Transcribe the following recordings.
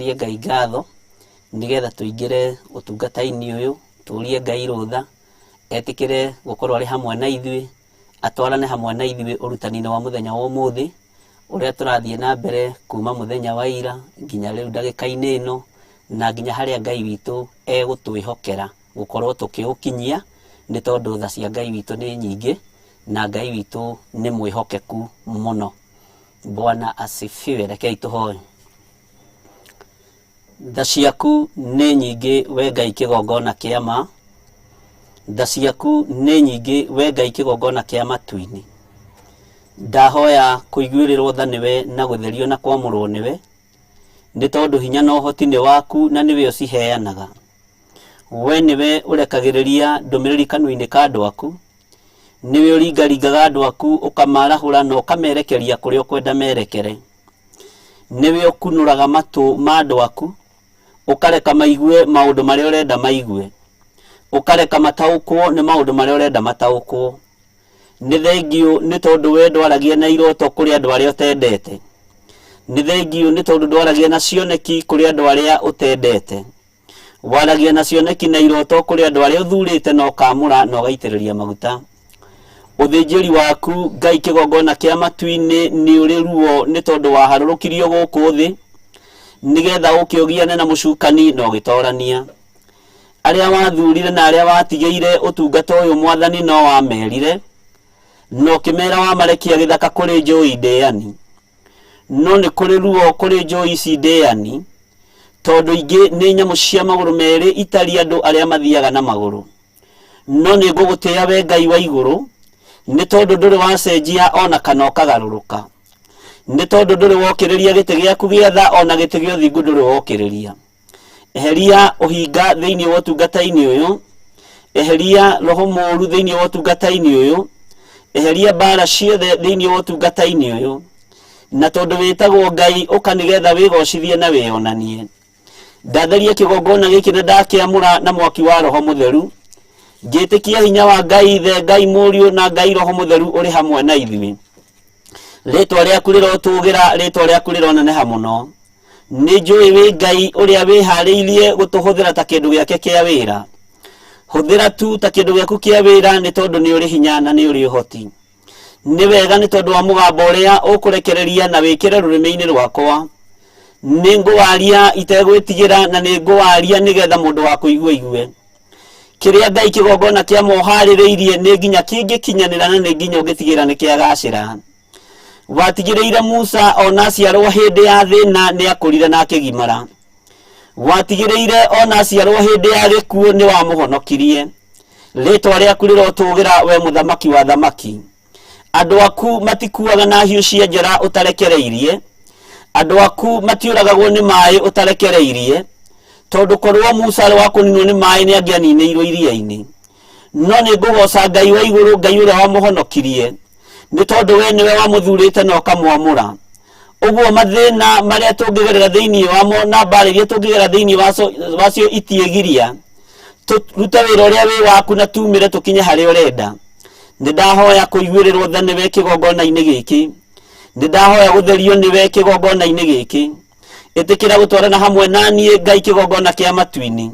Ngai ngatho nigetha tuingire utungata-ini uyu turie Ngai rutha etikire gukorwo ari hamwe na ithui atwarane hamwe na ithui urutani-ini wa muthenya wa umuthi uria turathie na mbere kuma muthenya wa ira nginya riu ndagika-ini ino na nginya haria Ngai witu egutwihokera gukorwo tukiukinyia ni tondu tha cia Ngai witu ni nyingi na Ngai witu ni mwihokeku muno. Bwana asifiwe. Rekei tuhoe. Tha ciaku nĩ nyingĩ we Ngai kĩgongona kĩa ma, tha ciaku nĩ nyingĩ we Ngai kĩgongona kĩa matu-inĩ. Ndahoya kũiguĩrĩrwo tha nĩwe na gũtherio na kwamũrwo nĩwe nĩ tondũ hinya na ũhoti nĩ waku na nĩwe ũciheanaga. We nĩwe ũrekagĩrĩria ndũmĩrĩri kanua-inĩ ka andũ aku, nĩwe ũringaringaga andũ aku ũkamarahũra na ũkamerekeria kũrĩa ũkwenda merekere. Nĩwe ũkunũraga matũ ma andũ aku ukareka maigue maundu maria urenda maigue, ukareka mataũkwo ni maundu maria urenda mataũkwo. Ni thengiũ ni tondu we ndwaragia na iroto kuri andu aria utendete, ni thengiũ ni tondu ndwaragia na cioneki kuri andu aria utendete, waragia na cioneki na iroto kuri andu aria uthurite na ukamura na ugaitĩrĩria maguta. Uthinjĩri waku Ngai kĩgongona kĩa matu-inĩ ni uri ruo ni tondu waharũrũkirio gũkũ thĩ nigetha ũkĩũgiane na mũcukani na ũgĩtorania. Arĩa wathurire na arĩa watigĩire ũtungata ũyũ Mwathani no wamerire na ũkĩmera wamarekia gĩthaka kũrĩ njũĩ ndĩani. No nĩ kũrĩ ruo kũrĩ njũĩ ici ndĩani tondũ ingĩ nĩ nyamũ cia magũrũ merĩ itari andũ arĩa mathiaga na magũrũ. No nĩ ngũgũtĩĩa we Ngai wa igũrũ nĩ tondũ ndũrĩ wacenjia ona kana ũkagarũrũka, nĩ tondũ ndũrĩ wokĩrĩria gĩtĩ gĩaku gĩa tha ona gĩtĩ gĩa ũthingu ndũrĩ wokĩrĩria. Eheria ũhinga thĩinĩ wa ũtungata-inĩ ũyũ, eheria roho mũũru thĩinĩ wa ũtungata-inĩ ũyũ, eheria mbara ciothe thĩinĩ wa ũtungata-inĩ ũyũ, na tondũ wĩtagwo Ngai ũka nĩgetha wĩgocithie na wĩonanie. Ndatheria kĩgongona gĩkĩ na ndakĩamũra na mwaki wa Roho Mũtheru, ngĩtĩkia hinya wa Ngai Ithe, Ngai Mũriũ na Ngai Roho Mũtheru ũrĩ hamwe na ithuĩ. Rĩtwa rĩaku rĩrotũgĩra, rĩtwa rĩaku rĩroneneha mũno. Nĩ njũĩ wĩ Ngai ũrĩa wĩharĩirie gũtũhũthĩra ta kĩndũ gĩake kĩa wĩra. Hũthĩra tu ta kĩndũ gĩaku kĩa wĩra nĩ tondũ nĩ ũrĩ hinya na nĩ ũrĩ ũhoti. Nĩ wega nĩ tondũ wa mũgambo ũrĩa ũkũrekereria na wĩkĩre rũrĩmĩ-inĩ rwakwa. Nĩ ngũwaria itegwĩtigĩra na nĩ ngũwaria nĩgetha mũndũ wa kũigua igue. Kĩrĩa Ngai kĩgongona kĩa moharĩrĩirie nĩ nginya kĩngĩkinyanĩra na nĩ nginya ũngĩtigĩra nĩ kĩagacĩra. Watigĩrĩire Musa ona aciarwo hĩndĩ ya thĩna nĩ akũrire na akĩgimara. Watigĩrĩire ona aciarwo hĩndĩ ya gĩkuũ nĩ wamũhonokirie. Rĩtwa rĩaku rĩrotũgĩra we mũthamaki wa thamaki. Andũ aku matikuaga na hiũ cia njora ũtarekereirie. Andũ aku matiũragagwo nĩ maĩ ũtarekereirie. Tondũ korwo Musa arĩ wa kũninwo nĩ maĩ nĩ angĩaninĩirwo iria-inĩ. No nĩ ngũgoca Ngai wa igũrũ, Ngai ũrĩa wamũhonokirie, nĩ tondũ we nĩwe wamũthurĩte na ũkamwamũra. Ũguo mathĩna marĩa tũngĩgerera thĩinĩ wamo na mbara iria tũngĩgerera thĩinĩ wacio itiĩgiria, tũrute wĩra ũrĩa wĩ waku na tumĩre tũkinye harĩa ũrenda. Nĩ ndahoya kũiguĩrĩrwo tha nĩwe kĩgongona-inĩ gĩkĩ, nĩ ndahoya gũtherio nĩwe kĩgongona-inĩ gĩkĩ. Ĩtĩkĩra gũtwarana hamwe naniĩ Ngai kĩgongona kĩa matu-inĩ.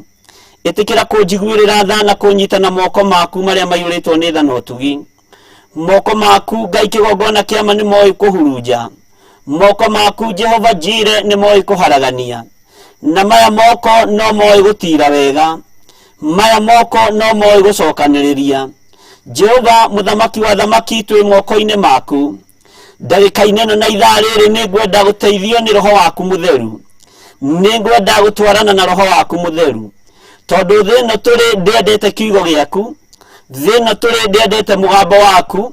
Ĩtĩkĩra kũnjiguĩrĩra tha na kũnyita na moko maku marĩa maiyũrĩtwo nĩ tha na ũtugi. Moko maku Ngai kĩgongona kĩa ma nĩ moĩ kũhurunja. Moko maku Jehova Jire nĩ moĩ kũharagania. Na maya moko no moĩ gũtira wega. Maya moko no moĩ gũcokanĩrĩria. Jehova mũthamaki wa thamaki twĩ moko-inĩ maku. Ndagĩka-inĩ ĩno na ithaa rĩrĩ nĩ ngwenda gũteithio nĩ Roho waku Mũtheru. Nĩ ngwenda gũtwarana na Roho waku Mũtheru. Tondũ thĩ ĩno tũrĩ ndĩendete kiugo gĩaku, thĩ ĩno tũrĩ ndĩendete mũgambo waku,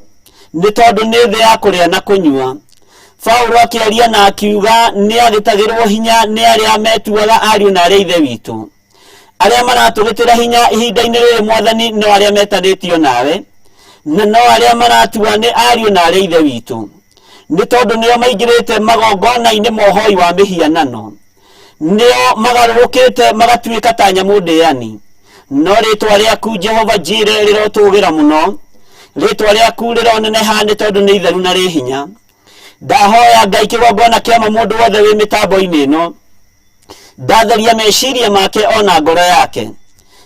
nĩ tondũ nĩ thĩ ya kũrĩa na kũnyua. Paulo akĩaria na akiuga nĩ agĩtagĩrwo hinya nĩ arĩa metuaga ariũ na arĩa ithe witũ. Arĩa maratũgĩtĩra hinya ihinda-inĩ rĩrĩ Mwathani no arĩa metanĩtio nawe, na no arĩa maratua nĩ ariũ na arĩa ithe witũ. Nĩ tondũ nĩo maingĩrĩte magongona-inĩ mohoi wa mĩhianano, nĩo magarũrũkĩte magatuĩka ta nyamũ ndĩani. No rĩtwa rĩaku Jehova Jire rĩrotũgĩra mũno, rĩtwa rĩaku rĩroneneha nĩ tondũ nĩ itheru na rĩ hinya. Ndahoya Ngai kĩgongona kĩa mũndũ wothe wĩ mĩtambo-inĩ ĩno, ndatheria meciria make ona ngoro yake,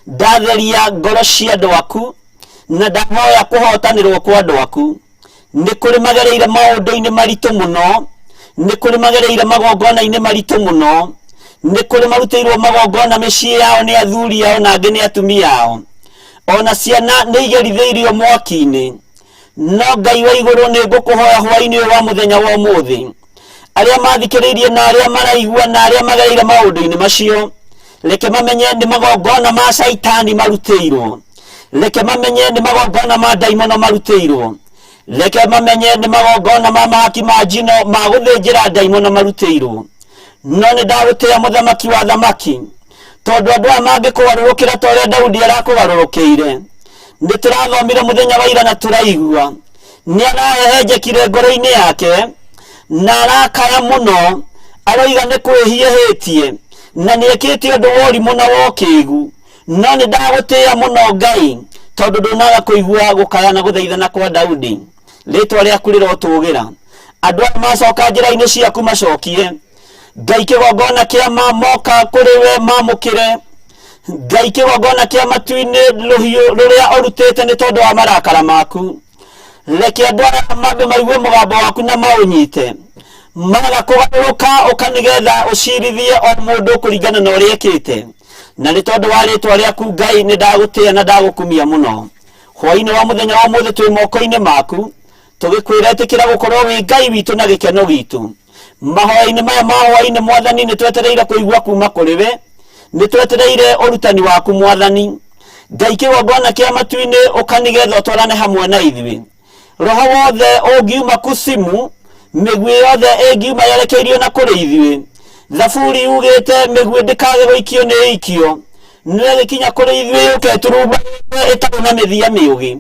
ndatheria ngoro cia andũ aku, na ndahoya kũhotanĩrwo kwa andũ aku. Nĩ kũrĩ magereire maũndũ-inĩ maritũ mũno, nĩ kũrĩ magereire magongona-inĩ maritũ mũno, nĩ kũrĩ marutĩirwo magongona mĩciĩ yao nĩ athuri ao na angĩ nĩ atumia ao, ona ciana nĩ igerithĩirio mwaki-inĩ. No Ngai wa igũrũ nĩ ngũkũhoya hwaĩ-inĩ ũyũ wa mũthenya wa ũmũthĩ, arĩa mathikĩrĩirie na arĩa maraigua na arĩa magereire maũndũ-inĩ macio, reke mamenye nĩ magongona ma Saitani marutĩirwo, reke mamenye nĩ magongona ma ndaimono marutĩirwo, reke mamenye nĩ magongona ma mahaki ma njino ma gũthĩnjĩra ndaimono marutĩirwo. No nĩ ndagũtĩĩa mũthamaki wa thamaki, tondũ andũ aya mangĩkũgarũrũkĩra ta ũrĩa Daudi arakũgarũrũkĩire. Nĩ tũrathomire mũthenya wa ira na tũraigua nĩ arahehenjekire ngoro-inĩ yake na arakaya mũno, aroiga nĩ kwĩhiĩhĩtie na nĩ ekĩte ũndũ wa ũrimũ na wa ũkĩĩgu. No nĩ ndagũtĩĩa mũno Ngai, tondũ ndũnaga kũigua gũkaya na gũthaithana kwa Daudi. Rĩtwa rĩaku rĩrotũgĩra. Andũ aya macoka njĩra-inĩ ciaku macokie. Ngai kĩgongona kĩa moka kũrĩ we mamũkĩre. Ngai kĩgongona kĩa matu-inĩ rũhiũ rũrĩa ũrutĩte nĩ tondũ wa marakara maku. Reke andũ aya mambe maigue mũgambo waku na maũnyite, maga kũgarũrũka ũka nĩgetha ũcirithie o mũndũ kũringana na ũrĩa ekĩte. Na nĩ tondũ wa rĩtwa rĩaku Ngai nĩ ndagũtĩĩa na ndagũkumia mũno. Hwaĩ-inĩ wa mũthenya wa ũmũthĩ twĩ moko-inĩ maku, tũgĩkwĩra ĩtĩkĩra gũkorwo wĩ Ngai witũ na gĩkeno gitũ. Mahoya-inĩ maya ma hwaĩ-inĩ Mwathani nĩ twetereire kũigua kuma kũrĩ we, nĩ twetereire ũrutani waku Mwathani. Ngai kĩgongona kĩa matu-inĩ ũka nĩgetha ũtwarane hamwe na ithuĩ. Roho wothe ũngiuma kusimu, mĩguĩ yothe ĩngiuma yerekeirio na kũrĩ ithuĩ. Thaburi yugĩte mĩguĩ ndĩkage gũikio nĩ ikio, nĩ gĩkinya kũrĩ ithuĩ ũketurumba ĩtarĩ na mĩthia mĩũgĩ.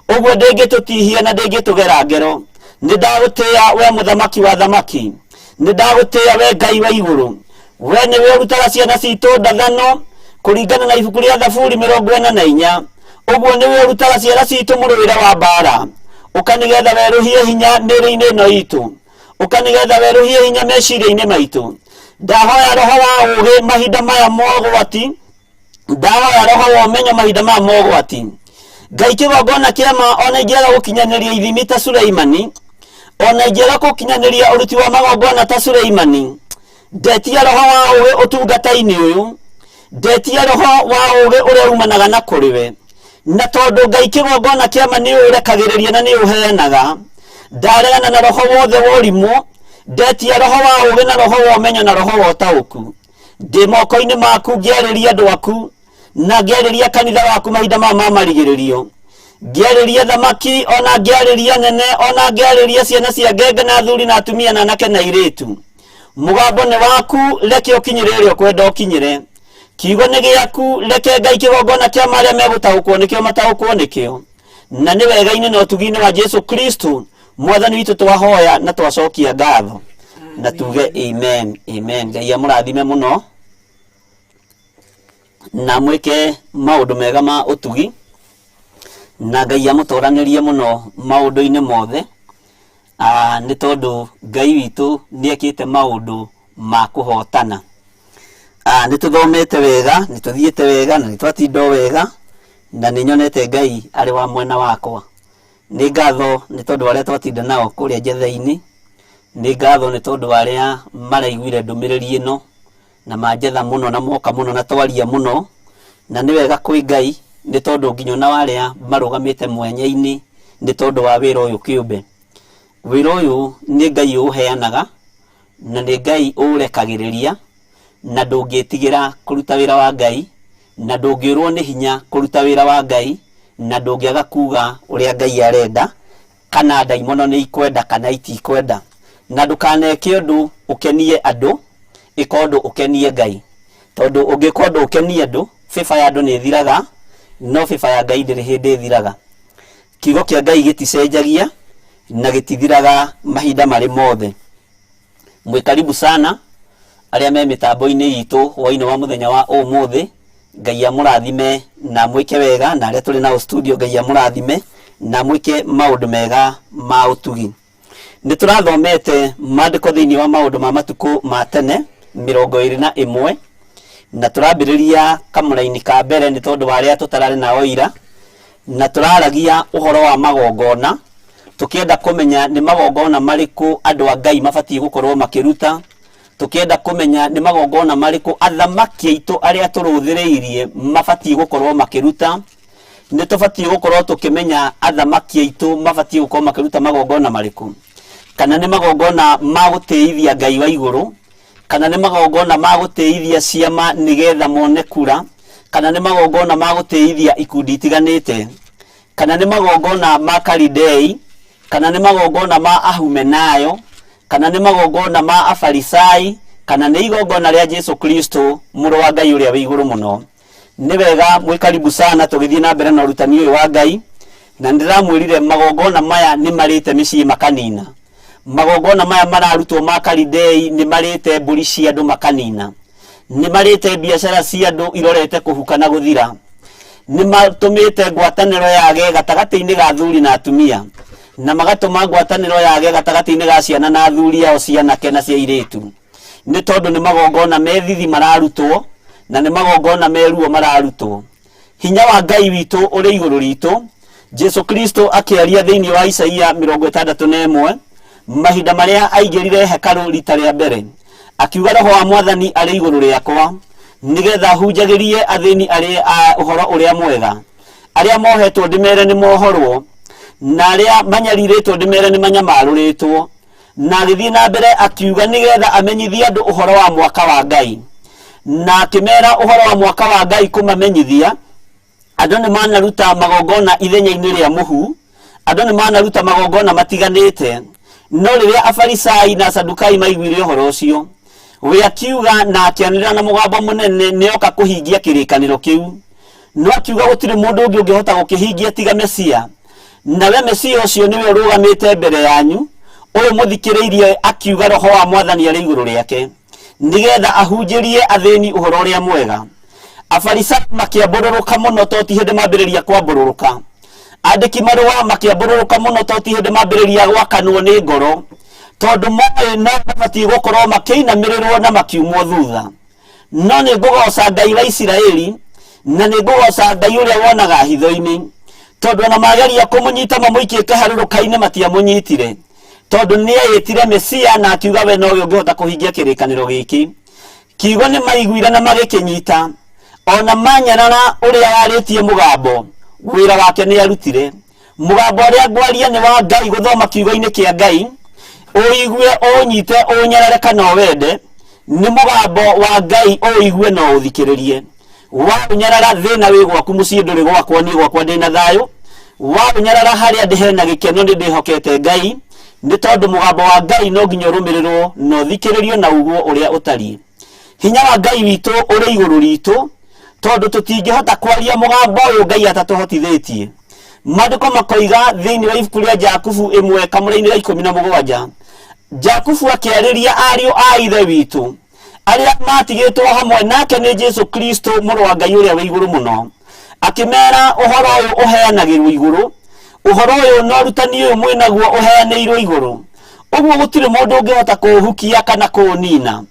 Ũguo ndĩngĩtũtihia na ndĩngĩtũgera ngero. Nĩ ndagũtĩĩa we mũthamaki wa thamaki, nĩ ndagũtĩĩa we Ngai wa igũrũ. We nĩwe ũrutaga ciana citũ ndathano kũringana na ibuku rĩa Thaburi 44. Ũguo nĩwe ũrutaga ciana citũ mũrũĩre wa mbara, ũka nĩgetha werũhie hinya mĩĩrĩ-inĩ ĩno itũ, ũka nĩgetha werũhie hinya meciria-inĩ maitũ. Ndahoya roho wa ũũgĩ mahinda maya mogwati, ndahoya roho wa ũmenyo mahinda maya mogwati. Ngai kĩgongona kĩama ona ingĩaga gũkinyanĩria ithimi ta Suleimani, ona ingĩaga gũkinyanĩria ũruti wa magongona ta Suleimani, ndetia roho wa ũũgĩ ũtungata-inĩ ũyũ, ndetia roho wa ũũgĩ ũrĩa umanaga na kũrĩ we. Na tondũ Ngai kĩgongona kĩama nĩ ũrekagĩrĩria na nĩ ũheanaga, ndaregana na roho wothe wa ũrimũ, ndetia roho wa ũũgĩ na roho wa ũmenyo na roho wa ũtaũku. Ndĩ moko-inĩ maku ngĩarĩria andũ aku na ngĩarĩria kanitha waku mahinda maya ma marigĩrĩrio. Ngĩarĩria thamaki, ona ngĩarĩria nene, ona ngĩarĩria ciana cia ngenge na athuri na atumia na anake na airĩtu. Mũgambo nĩ waku, reke ũkinyĩre ũrĩa ũkwenda ũkinyĩre. Kiugo nĩ gĩaku, reke Ngai kĩgongona kĩa marĩa megũtaũkwo nĩkĩo mataũkwo nĩkĩo. Na nĩ wega-inĩ na ũtugi-inĩ wa Jesu Kristo Mwathani witũ twahoya na twacokia ngatho na tuge amen, amen. Ngai amũrathime mũno na mwĩke maũndũ mega ma ũtugi, na Ngai amũtũranĩrie mũno maũndũ-inĩ mothe, nĩ tondũ Ngai witũ nĩekĩte maũndũ ma kũhotana. Nĩ tũthomete wega, nĩ tũthiĩte wega na nĩ twatinda wega, na nĩ nyonete Ngai arĩ wa mwena wakwa. Nĩ ngatho nĩ tondũ arĩa twatinda nao kũrĩa njetha-inĩ, nĩ ngatho nĩ tondũ arĩa maraiguire ndũmĩrĩri ĩno na manjetha mũno na moka mũno na twaria mũno. Na nĩ wega kwĩ Ngai nĩ tondũ nginya na arĩa marũgamĩte mwenya-inĩ nĩ tondũ wa wĩra ũyũ kĩũmbe. Wĩra ũyũ nĩ Ngai ũheanaga na nĩ Ngai ũrekagĩrĩria, na ndũngĩtigĩra kũruta wĩra wa Ngai, na ndũngĩũrwo nĩ hinya kũruta wĩra wa Ngai, na ndũngĩaga kuga ũrĩa Ngai arenda, kana ndaimono nĩ ikwenda kana itikwenda. Na ndũkaneke ũndũ ũkenie andũ, ĩka ũndũ ũkenie Ngai, tondũ ũngĩka ũndũ ũkenie andũ, bĩba ya andũ nĩ ĩthiraga, no bĩba ya Ngai ndĩrĩ hĩndĩ ĩthiraga. Kiugo kĩa Ngai gĩticenjagia na gĩtithiraga mahinda marĩ mothe. Mwĩ karibu sana arĩa me mĩtambo-inĩ itũ hwaĩ-inĩ wa mũthenya wa ũmũthĩ. Ngai amũrathime na mwĩke wega, na arĩa tũrĩ nao studio Ngai amũrathime na mwĩke maũndũ mega ma ũtugi. Nĩ tũrathomete maandĩko thĩinĩ wa maũndũ ma matukũ ma tene 21, na turambiriria kamuraini ka mbere ni tondu waria tutarari nao ira, na turaragia uhoro wa magongona tukienda kumenya ni magongona mariku andu a Ngai mabatie gukorwo makiruta, tukienda kumenya ni magongona mariku athamaki aitu aria turuthiriirie mabatie gukorwo makiruta, ni tubatie gukorwo tukimenya athamaki aitu mabatie gukorwo makiruta magongona mariku, kana ni magongona ma gutiithia Ngai wa iguru, kana ni magongona ma gutiithia ciama nigetha mone kura, kana ni magongona ma gutiithia ikundi itiganite, kana ni magongona ma Kalidei, kana ni magongona ma Ahumenayo, kana ni magongona ma Afarisai, kana ni igongona ria Jesu Kristo muru wa Ngai uria wi iguru muno. Ni wega mwikaribu sana tugithie na mbere na urutani uyu wa Ngai, na ndiramwirire magongona maya ni marite micii makanina. Magongona maya mararutwo ma Kalidei ni marite mburi cia andu makanina, ni marite biashara cia andu irorete kuhuka na guthira, ni matumite ngwataniro yage gatagati-ini ga athuri na atumia, na magatuma ngwataniro yage gatagati-ini ga ciana na athuri ao cianake na cia iritu. Ni tondu ni magongona methithi mararutwo, na ni magongona meruo mararutwo. Hinya wa Ngai witu uri iguru ritu, Jesu Kristo akiaria thiini wa Isaia 61 mahinda maria aingirire hekalu rita ria mbere, akiuga roho wa Mwathani ari iguru riakwa, nigetha hunjagirie athini ari uhoro uria mwega, aria mohetwo ndimere ni mohorwo, na aria manyariritwo ndimere ni manyamaruritwo, na agithie na mbere akiuga nigetha amenyithie andu uhoro wa mwaka wa Ngai, na akimera uhoro wa mwaka wa Ngai kumamenyithia. Andu ni manaruta magongona ithenya-ini ria muhu, andu ni manaruta magongona matiganite, no riria Afarisai na Sadukai maiguire uhoro ucio, we akiuga na akianira na mugambo munene nioka kuhingia kirikaniro kiu, no akiuga gutire mundu ungi ungihota gukihingia tiga Mesia, na we Mesia ucio niwe urugamite mbere yanyu, uyu muthikiriirie akiuga roho wa Mwathani ari iguru riake, nigetha ahunjirie athini uhoro uria mwega. Afarisai makiambururuka muno toti hindi mambiriria kwambururuka, andiki marua makiambururuka muno toti hindi mambiriria gwakanwo ni ngoro, tondu moe no mabatie gukorwo makiinamirirwo na makiumwo thutha. No ni ngugoca Ngai wa Isiraeli, na ni ngugoca Ngai uria wonaga hitho-ini, tondu ona mageria kumunyita mamuikie kaharuruka-ini matiamunyitire, tondu ni eyitire Mesia na akiuga we no ungihota kuhingia kirikaniro giki. Kiugo ni maiguire na magikinyita, ona manyarara uria yaritie mugambo, wira wake ni arutire. Mugambo uria ngwaria ni wa Ngai guthoma kiugo-ini kia Ngai, uigue unyite unyarare kana wende, ni mugambo wa Ngai uigue no uthikiririe. Wa unyarara thina wi gwaku mucii nduri gwakwa ni gwakwa ndina thayu, wa unyarara haria ndi hena gikeno ndi ndihokete Ngai, ni tondu mugambo wa Ngai no nginya urumirirwo no thikiririo na uguo uria utari. Hinya wa Ngai witu uri iguru ritu, tondu tutingihota kwaria mugambo uyu Ngai atatuhotithitie. Maandiko makoiga thiini wa ibuku ria Jakubu 1 kamuri-ini ga 17, Jakubu akiariria ariu a ithe witu aria matigitwo hamwe nake ni Jesu Kristo muru wa Ngai uria wi iguru muno, akimera uhoro uyu uheanagirwo iguru, uhoro uyu no rutani uyu mwinaguo uheanirwo iguru. Uguo gutire mundu ungihota kuhukia kana kunina,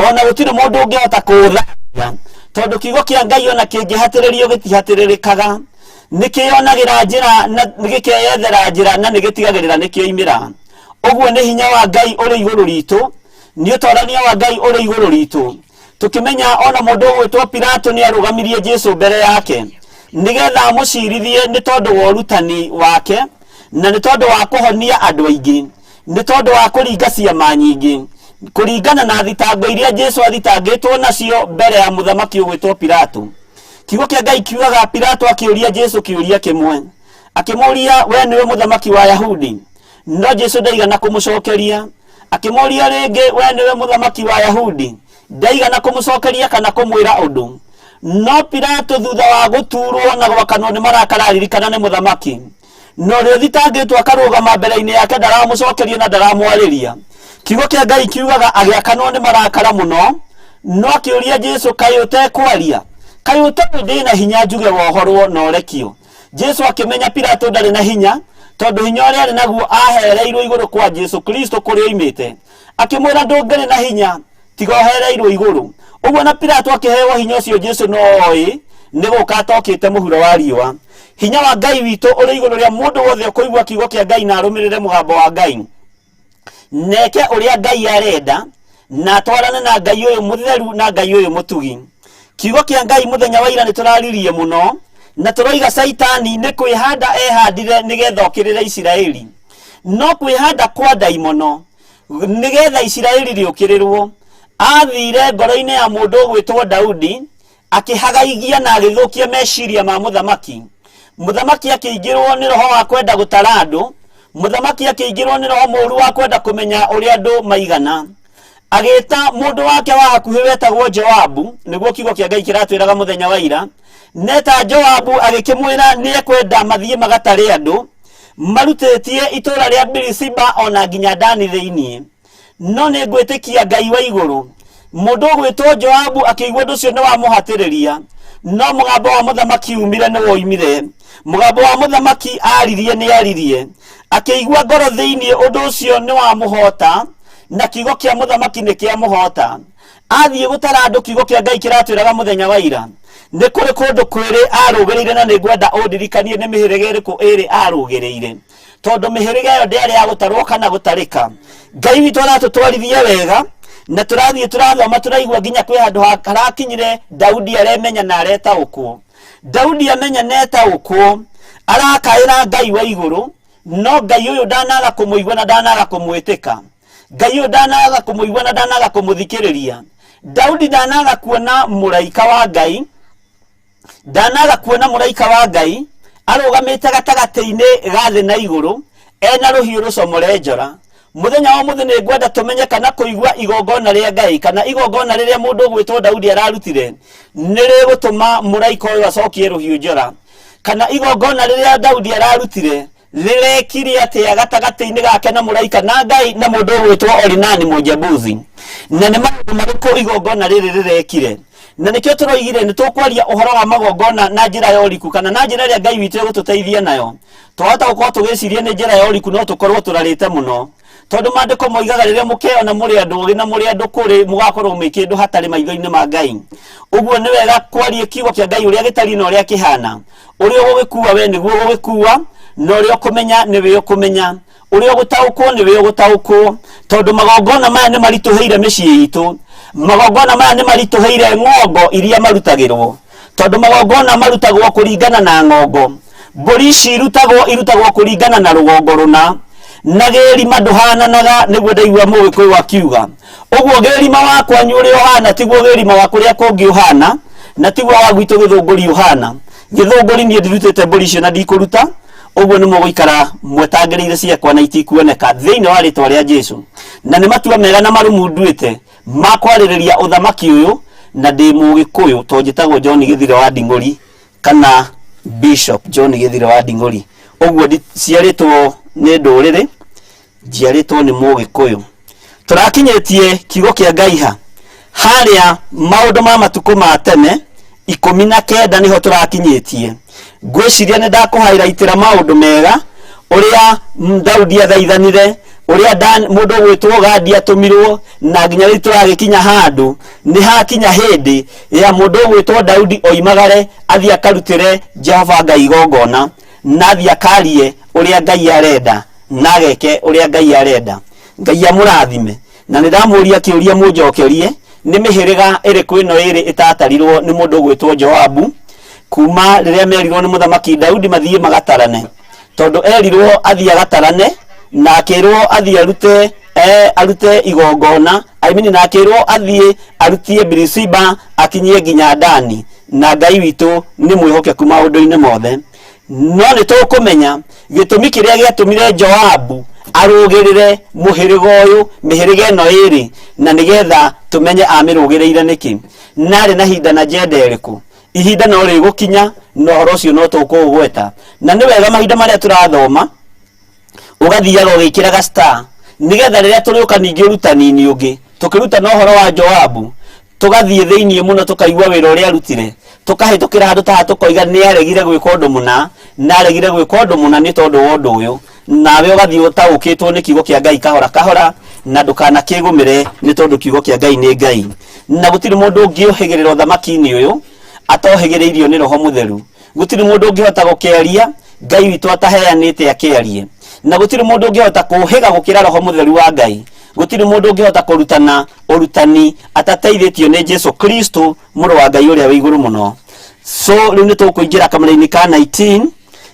ona gutire mundu ungihota kuthaya, tondu kiugo kia Ngai ona kingihatiririo gitihatirikaga, nikionagirira njira na nigikeyethera njira na nigitigagirira nikioimira. Uguo ni hinya wa Ngai uri iguru ritu, ni utorania wa Ngai uri iguru ritu. Tukimenya ona mundu gwitwo Pilato ni arugamirie Jesu mbere yake, nigetha mucirithie ni tondu wa urutani wake, na ni tondu wa kuhonia andu aingi, ni tondu wa kuringa ciama nyingi, kuringana na thitango iria Jesu athitangitwo nacio mbere ya muthamaki ugwitwo Pilato. Kiugo kia Ngai kiugaga Pilato akiuria Jesu kiuria kimwe, akimuria we niwe muthamaki wa Yahudi, no Jesu ndaigana kumucokeria. Akimuria ringi we niwe muthamaki wa Yahudi, ndaigana kumucokeria kana kumwira undu. No Pilato thutha wa guturwo na gwakanwo ni marakararirikana ni muthamaki, no rio thitangitwo akarugama mbere-ini yake ndaramucokeria na ndaramwariria. Kiugo kia Ngai kiugaga agiakanwo ni marakara muno, no akiuria Jesu kai utekwaria, kai utendi na hinya njuge wohorwo no rekio. Jesu akimenya Pilato ndari na hinya, tondu hinya uria ari naguo ahereirwo iguru kwa Jesu Kristo kuri oimite. Akimwira ndungiri na hinya, tiga ohereirwo iguru, Uguo na Pilato akiheo hinya ucio Jesu noi niguka atokite muhuro wa riwa. Hinya wa Ngai witu uri iguru ria mundu wothe kuigua kiugo kia Ngai na arumirire mugambo wa Ngai. Neke uria Ngai arenda na twarane na Ngai uyu mutheru na Ngai uyu mutugi. Kiugo kia Ngai muthenya wa ira ni turaririe muno na turoiga Saitani ni kwihanda ehandire nigetha okirire Isiraeli. No kwihanda kwa daimono nigetha Isiraeli riukirirwo. Athire ngoro-ini ya mundu gwitwo Daudi akihagaigia na agithukia meciria ma muthamaki. Muthamaki akĩingĩrwo ni roho wa kwenda gutara andu. Muthamaki akĩingĩrwo ni roho mũru wa kwenda kumenya uria andu maigana. Agĩta mundu wake wa hakuhĩ wetagwo Joabu, niguo kiugo kia Ngai kiratwiraga muthenya wa ira. Neta Joabu agĩkĩmwĩra ni ekwenda mathie magatare andu marutĩtie itura ria Birisiba ona nginya Dani thĩinĩ. No nĩ ngwĩtĩkia Ngai wa igũrũ. Mundu gwĩtwo Joabu akĩigua ũndũ ũcio nĩ wamũhatĩrĩria. No mũgambo wa muthamaki umire nĩ woimire. Mũgambo wa muthamaki aririe nĩ aririe. Akĩigua ngoro thĩinĩ ũndũ ũcio nĩ wamũhota na kiugo kia muthamaki nĩ kĩamũhota. Athiĩ gũtara andũ kiugo kia Ngai kĩratwĩraga muthenya wa ira. Nĩ kũrĩ kũndũ kwĩrĩ arũgĩrĩire na nĩ ngwenda ũndirikanie nĩ mĩhĩrĩga ĩrĩkũ ĩrĩ arũgĩrĩire. Tondũ mĩhĩrĩga ĩyo ndĩarĩ ya gũtarwo kana gũtarĩka. Ngai witũ aratũtwarithia wega na turathiĩ turathoma turaigua nginya kwĩ handũ harakinyire Daudi aremenya na aretaũkwo. Daudi amenya netaũkwo arakaĩra Ngai wa igũrũ, no Ngai ũyũ ndanaga kũmũigua na ndanaga kũmwĩtĩka. Ngai ũyũ ndanaga kũmũigua na ndanaga kũmũthikĩrĩria. Daudi ndanaga kuona mũraika wa Ngai, ndanaga kuona mũraika wa Ngai arũgamĩte gatagatĩ-inĩ ga thĩ na igũrũ ena rũhiũ rũcomore njora. Muthenya wa mũthĩ nĩ ngwenda tũmenye kana kũigua igongona rĩa Ngai kana igongona rĩrĩa mũndũ gwĩtwo Daudi ararutire nĩ rĩgũtũma mũraika ũyũ acokie rũhiũ njora, kana igongona rĩrĩa Daudi ararutire rĩrekire atĩa gatagatĩ-inĩ gake na mũraika na Ngai na mũndũ gwĩtwo Orinani Mũjebuthi. Na nĩ maũndũ marĩkũ igongona rĩrĩ rĩrekire. Na nĩkĩo tũroigire nĩ tũkwaria ũhoro wa magongona na njĩra ya ũriku kana na njĩra ĩrĩa Ngai witũ egũtũteithia nayo. Twahota gũkorwo tũgĩciria nĩ njĩra ya ũriku no tũkorwo tũrarĩte mũno. Tondu maandĩko moigaga rĩrĩa mũkeona mũrĩ andũ ũgĩ na mũrĩ andũ kũrĩ mũgakorwo mwĩ kĩndũ hatarĩ maitho-inĩ ma Ngai. Ũguo nĩ wega kwaria kiugo kĩa Ngai ũrĩa gĩtariĩ na ũrĩa kĩhana. Ũrĩa ũgũgĩkua we nĩguo ũgũgĩkua na ũrĩa ũkũmenya nĩwe ũkũmenya. Ũrĩa ũgũtaũkwo nĩwe ũgũtaũkwo. Tondũ magongona maya nĩ maritũhĩire mĩciĩ itũ. Magongona maya nĩ maritũhĩire ng'ongo iria marutagĩrwo. Tondũ magongona marutagwo kũringana na ng'ongo. Mbũri ici irutagwo kũringana na rũgongo rũna. Na gĩrima ndũhananaga nĩguo ndaigua mũgĩkũyũ akiuga. Ũguo gĩrima wakwa nĩ ũrĩa ũhana tiguo gĩrima wa kũrĩa kũngĩ ũhana na tiguo wa gwitũ gĩthũngũri ũhana. Gĩthũngũri niĩ ndirutĩte mbũri icio na ndikũruta. Ũguo nĩ mũgũikara mwetangĩrĩire ciakwa na itikuoneka thĩinĩ wa rĩtwa rĩa Jesu. Na nĩ matua mega na marũmu nduĩte ma kwarĩrĩria ũthamaki ũyũ na ndĩ mũgĩkũyũ to njĩtagwo John Gĩthire wa Nding'ũri kana Bishop John Gĩthire wa Nding'ũri. Ũguo ciarĩtwo nĩ ndũrĩrĩ, njiarĩtwo nĩ mũgĩkũyũ. Tũrakinyĩtie kiugo kĩa Ngai harĩa maũndũ ma matukũ ma tene 19 nĩho tũrakinyĩtie. Ngwĩciria nĩ ndakũhighlightĩra maũndũ mega ũrĩa Daudi athaithanire, ũrĩa mũndũ gwĩtwo Gadi atũmirwo na nginya rĩu tũragĩkinya handũ nĩ hakinya hĩndĩ ya mũndũ gwĩtwo Daudi oimagare athiĩ akarutĩre Jehova Ngai igongona na athiĩ akarie ũrĩa Ngai arenda na ageke ũrĩa Ngai arenda. Ngai amũrathime. Na nĩ ndamũria kĩũria mũnjokerie nĩ mĩhĩrĩga ĩrĩkũ ĩno ĩrĩ ĩtatarirwo nĩ mũndũ gwĩtwo Joabu kuma rĩrĩa merirwo nĩ mũthamaki Daudi mathiĩ magatarane. Tondũ erirwo athiĩ agatarane na akĩrwo athiĩ arute igongona, na akĩrwo athiĩ arutie Birisiba akinyie nginya Dani. Na Ngai witũ nĩ mwĩhokeku maũndũ-inĩ mothe. No nĩ tũkũmenya gĩtũmi kĩrĩa gĩatũmire Joabu arũgĩrĩre mũhĩrĩga ũyũ, mĩhĩrĩga ĩno ĩrĩ, na nĩgetha tũmenye amĩrũgĩrĩire nĩkĩ. Narĩ na hinda na njenda ĩrĩkũ. Ihinda no rĩgũkinya na ũhoro ũcio no tũkũũgweta. Na nĩ wega mahinda marĩa tũrathoma ũgathiaga ũgĩkĩraga star nĩgetha rĩrĩa tũrĩũka ningĩ ũrutani-inĩ ũngĩ tũkĩruta na ũhoro wa Joabu tũgathiĩ thĩinĩ mũno tũkaigua wĩra ũrĩa arutire, tũkahĩtũkĩra handũ ta tũkoiga nĩ aregire gwĩka ũndũ mũna na aregire gwĩka ũndũ mũna nĩ tondũ wa ũndũ ũyũ. Nawe ũgathiĩ ũtaũkĩtwo nĩ kiugo kĩa Ngai kahora kahora na ndukanakigumire ni tondu kiugo kia Ngai ni Ngai na gutiri mundu ungiohegerera thamaki-ini uyu atohegereirio ni Roho Mutheru. Gutiri mundu ungihota gukiaria Ngai witu ataheanite akiarie, na gutiri mundu ungihota kuhiga gukira Roho Mutheru wa Ngai. Gutiri mundu ungihota kurutana urutani atateithitio ni Jesu Kristo muru wa Ngai uria wi iguru muno. So riu ni tukuingira kamera-ini ka 19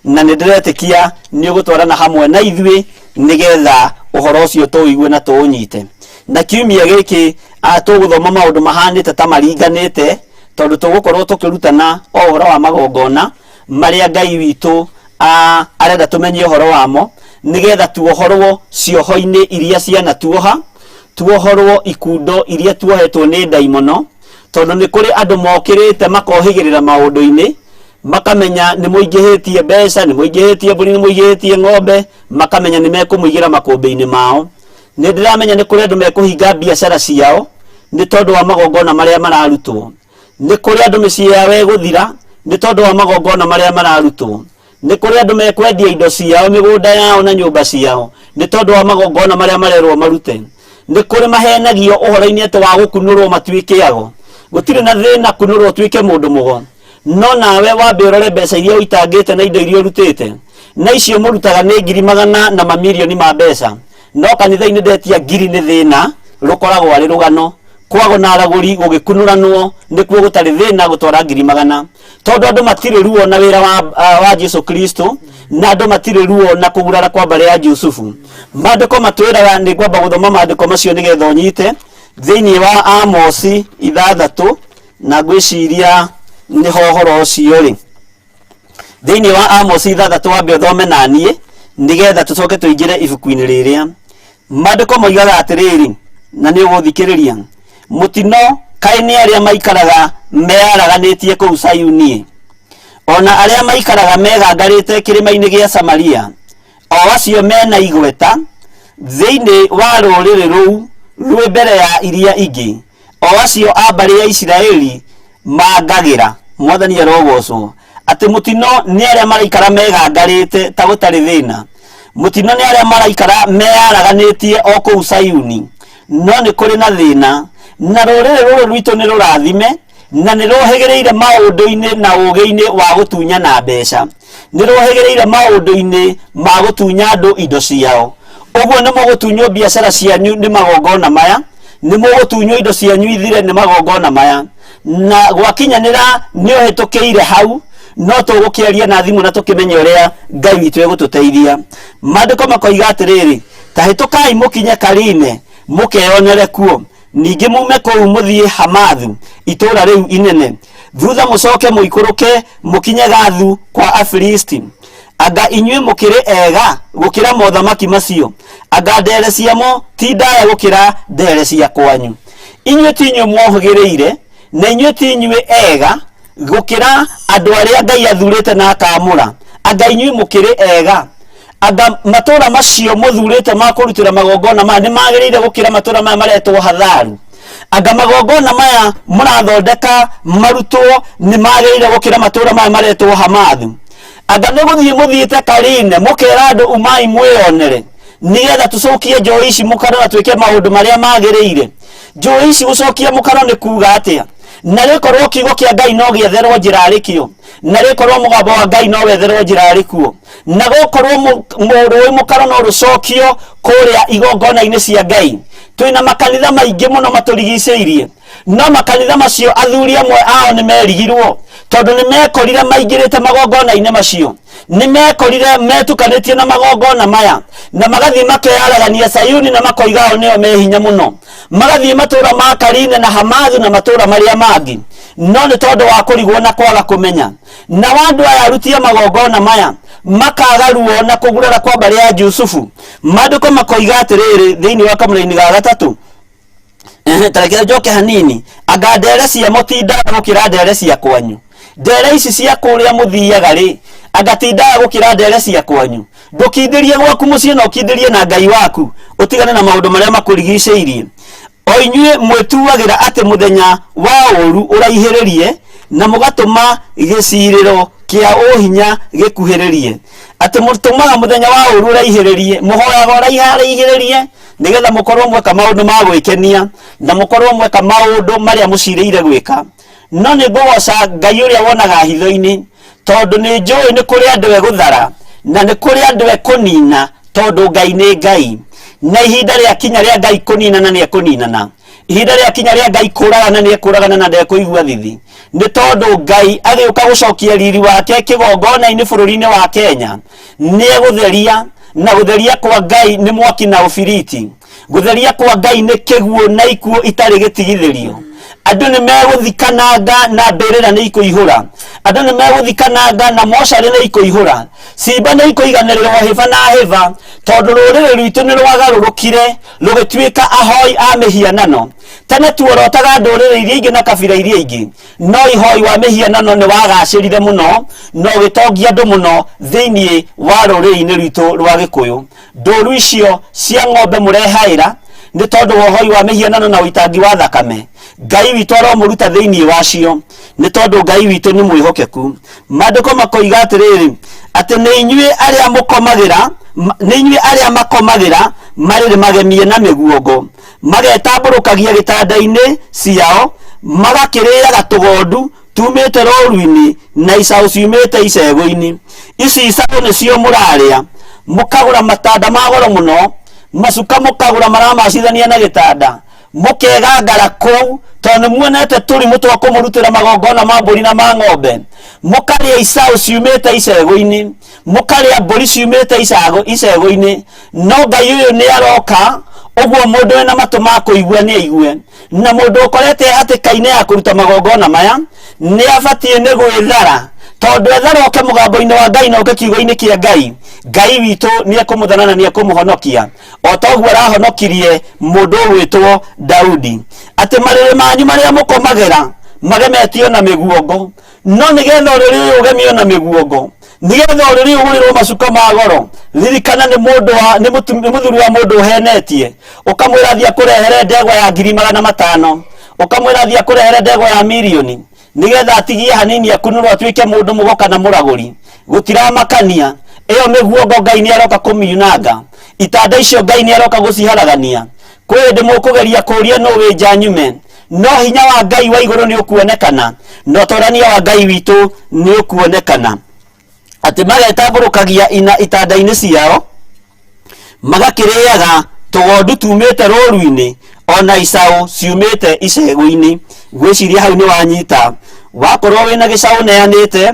na nindiretikia ni ugutwarana hamwe na ithui nigetha uhoro ucio tuigue na tuunyite. Na kiumia giki tuguthoma maundu mahanite ta maringanite tondu tugukorwo tukirutana uhoro wa magongona maria Ngai witu arenda tumenye uhoro wamo nigetha tuohorwo cioho-ini iria ciana tuohorwo ikundo iria tuohetwo ni daimono, tondu ni kuri andu mokirite makohigirira maundu-ini makamenya ni muingihitie mbeca, ni muingihitie mburi, ni muingihitie ng'ombe, makamenya ni mekumuigira makumbi-ini mao. Ni ndiramenya ni kuri andu mekuhinga biacara ciao ni tondu wa magongona maria mararutwo. Ni kuri andu micii yao iguthira ni tondu wa magongona maria mararutwo. Ni kuri andu mekwendia indo ciao, migunda yao na nyumba ciao ni tondu wa magongona maria marerwo marute. Ni kuri mahenagio uhoro-ini ati wa gukunurwo matuike ago. Gutire na thina kunurwo tuike mundu mugo, no nawe wambe urore mbeca iria uitangite na indo iria urutite, na icio murutaga ni ngiri magana na mamilioni ma mbeca, no kanitha-ini ndetia ngiri ni thina rukoragwo ari rugano. Kwago na araguri gugikunuranwo nikuo gutari thina gutwara ngiri magana, tondu andu matire ruo na wira wa Jesu Kristo, na andu matire ruo na kugurara kwa mbare ya Jusufu. Maandiko matwiraga ni kwamba guthoma maandiko macio nigetha unyite thiini wa Amosi 6 na gwiciria ni hohoro ucio ri thiini wa Amosi 6 wambe uthome nanie nigetha tucoke tuingire ibuku-ini riria. Maandiko moigaga atiriri na ni uguthikiriria, mutino kai ni aria maikaraga mearaganitie kuu Sayuni, ona aria maikaraga megangarite kirima-ini gia Samaria, o acio mena igweta thiini wa ruriri ruu rwe mbere ya iria ingi, o acio a mbari ya Isiraeli mangagira. Mwathani arogocwo ati mutino ni aria maraikara megangarite ta gutari thina. Mutino ni aria maraikara mearaganitie o kuu Sayuni, no ni kuri na thina, na ruriri ruru rwitu ni rurathime na ni rohegereire maundu-ini na ugi-ini wa gutunya na mbeca, ni rohegereire maundu-ini ma gutunya andu indo ciao. Uguo ni mugutunywo biacara cianyu ni magongona maya, ni mugutunywo indo cianyu ithire ni magongona maya, na gwakinyanira ni uhitukiire hau no tugukiaria na thimu na tukimenya uria Ngai witu egututeithia. Maandiko makoiga atiriri, tahitukai mukinye Karine mukeyonere kuo, ningi mume kuu muthie Hamathu itura riu inene, thutha mucoke muikuruke mukinye Gathu kwa Afilisti. Anga inyue mukiri ega gukira mothamaki macio, anga ndere ciamo ti ndaya gukira ndere cia kwanyu. Inyue ti inyue mwohugiriire, na inyue ti inyue ega gukira andu aria Ngai athurite na akamura. Anga inyue mukiri ega, anga matura macio muthurite ma kurutira magongona maya ni magiriire gukira matura maya maretwo Hatharu. Anga magongona maya murathondeka marutwo ni magiriire gukira matura maya maretwo Hamathu. Anga niguthie muthiite Karine mukera andu umai mwionere nigetha tucokie njoi ici mukaro na twike maundu maria magiriire. Njoi ici gucokia mukaro ni kuga atia? Na rikorwo kiugo kia Ngai no gietherwo njira arikio, na rikorwo mugambo wa Ngai no wetherwo njira arikuo, na gukorwo mundu wi mukaro no rucokio kuria igongona-ini cia Ngai. Twina makanitha maingi muno maturigiceirie, no makanitha macio athuri amwe ao ni merigirwo tondu ni mekorire maingirite magongona-ini macio, ni mekorire metukanitie na magongona maya, na magathie makeyaragania Sayuni na makoigao nio mehinya muno, magathie matura ma Karine na Hamathu na matura maria mangi, no ni tondu wa kurigwo na kwaga kumenya. Na wandu aya arutie magongona maya makaga ruo na kugurara kwa mbari ya Jusufu. Maandiko makoiga atiriri thiini wa kamera-ini ga 3 tarekera njoke hanini, anga ndere ciamo ti ndaya gukira ndere cia kwanyu. Ndere ici cia kuria muthiaga ri, anga ti ndaya gukira ndere cia kwanyu. Ndukithirie gwaku mucii na ukithirie na Ngai waku, utigane na maundu maria makurigiceirie. O inyue mwituagira ati muthenya wa uru uraihiririe na mugatuma giciriro kia uhinya gikuhiririe ati mutumaga muthenya wa urura ihiririe muhoyaga ora iharirie nigetha mukorwo mweka maundu ma gwikenia na mukorwo mweka maundu maria mucirĩire gwika no ni ngogoca Ngai uria wonaga hitho-ini tondu ni njui ni kuri andu eguthara na ni kuri andu ekunina tondu Ngai ni Ngai na ihinda ria kinya ria Ngai kuninana ni ekuninana ihinda ria kinya ria Ngai kuragana ni ekuragana na ndekuigua thithi ni tondu Ngai agiuka gucokia riri wake kigongona-ini bururi-ini wa Kenya ni egutheria na gutheria kwa Ngai ni mwaki na ubiriti gutheria kwa Ngai ni kiguo na ikuo itari gitigithirio andu ni meguthikananga na mbirira ni ikuihura andu ni meguthikananga na mocarĩ ni ikuihura simba ni ikuiganĩrĩrwo hiva na hiva tondu rũrĩrĩ rwitũ ni rwagarũrũkire rũgĩtuĩka ahoi a mĩhianano tene tuorotaga ndũrĩrĩ iria ingĩ na kabira iria ingĩ no ihoi wa mĩhianano ni wagacĩrire mũno no gĩtongia andũ mũno thĩinĩ wa rũrĩrĩ-inĩ rwitũ rwa Gĩkũyũ ndũru icio cia ng'ombe mũrehaĩra ni tondu wohoi wa mĩhianano na ũitangi wa thakame Ngai witũ aromuruta thĩinĩ wacio ni tondu Ngai witũ ni mwĩhokeku maandĩko makoiga atĩrĩrĩ atĩ nĩ inyuĩ arĩa makomagĩra marĩ magemie na mĩguongo magetambũrũkagia gĩtanda-inĩ ciao magakĩrĩaga tũgondu tumĩte rũru-inĩ na icaũ ciumĩte icegũ-inĩ ici icaũ nĩcio mũrarĩa mũkagũra matanda ma goro mũno macuka mũkagũra maramacithania na gĩtanda mũkegangara kũu tondu muonete tũrimũ twa kũmũrutĩra magongona ma mbũri na ma ng'ombe mũkarĩa icaũ ciumĩte icegũ-inĩ mũkarĩa mbũri ciumĩte icegũ-inĩ no Ngai ũyũ nĩ aroka ũguo mũndũ wĩna matũ ma kũigua nĩ aigue na mũndũ ũkorete hatĩka-inĩ ya kũruta magongona maya nĩ abatiĩ nĩ gwĩthara tondu ethara oke mũgambo-inĩ wa Ngai na oke kiugo-inĩ kĩa Ngai witũ nĩ ekũmũthana na nĩ ekũmũhonokia o toguo arahonokirie mũndũ ũgwĩtwo Daudi atĩ marĩrĩ manyu marĩa mũkomagĩra magemetio na mĩguongo no nĩgetha ũrĩrĩ ũyũ ũgemio na mĩguongo nĩgetha ũrĩrĩ ũgũrĩrwo macuka ma goro ririkana nĩ mũthuri wa mũndũ ũhenetie ũkamwĩra thiĩ akũrehere ndegwa ya 500,000 ũkamwĩra thiĩ akũrehere ndegwa ya mirioni nigetha atigie hanini akunũrwo atuĩke mũndũ mũgoka na mũragũri gũtiramakania ĩyo mĩguongo Ngai nĩ aroka kũmiunanga itanda icio Ngai nĩ aroka gũciharagania kwĩ hĩndĩ mũkũgeria kũũria no wĩnja nyume no hinya wa Ngai wa igũrũ nĩ ũkuonekana na ũtorania wa Ngai witũ nĩ ũkuonekana atĩ magetambũrũkagia itanda-inĩ ciao magakĩrĩaga tũgondu tumĩte rũru-inĩ ona icaũ ciumĩte icegũ-inĩ ngwĩciria hau nĩ wanyita wakorwo wĩna gĩcaũ neanĩte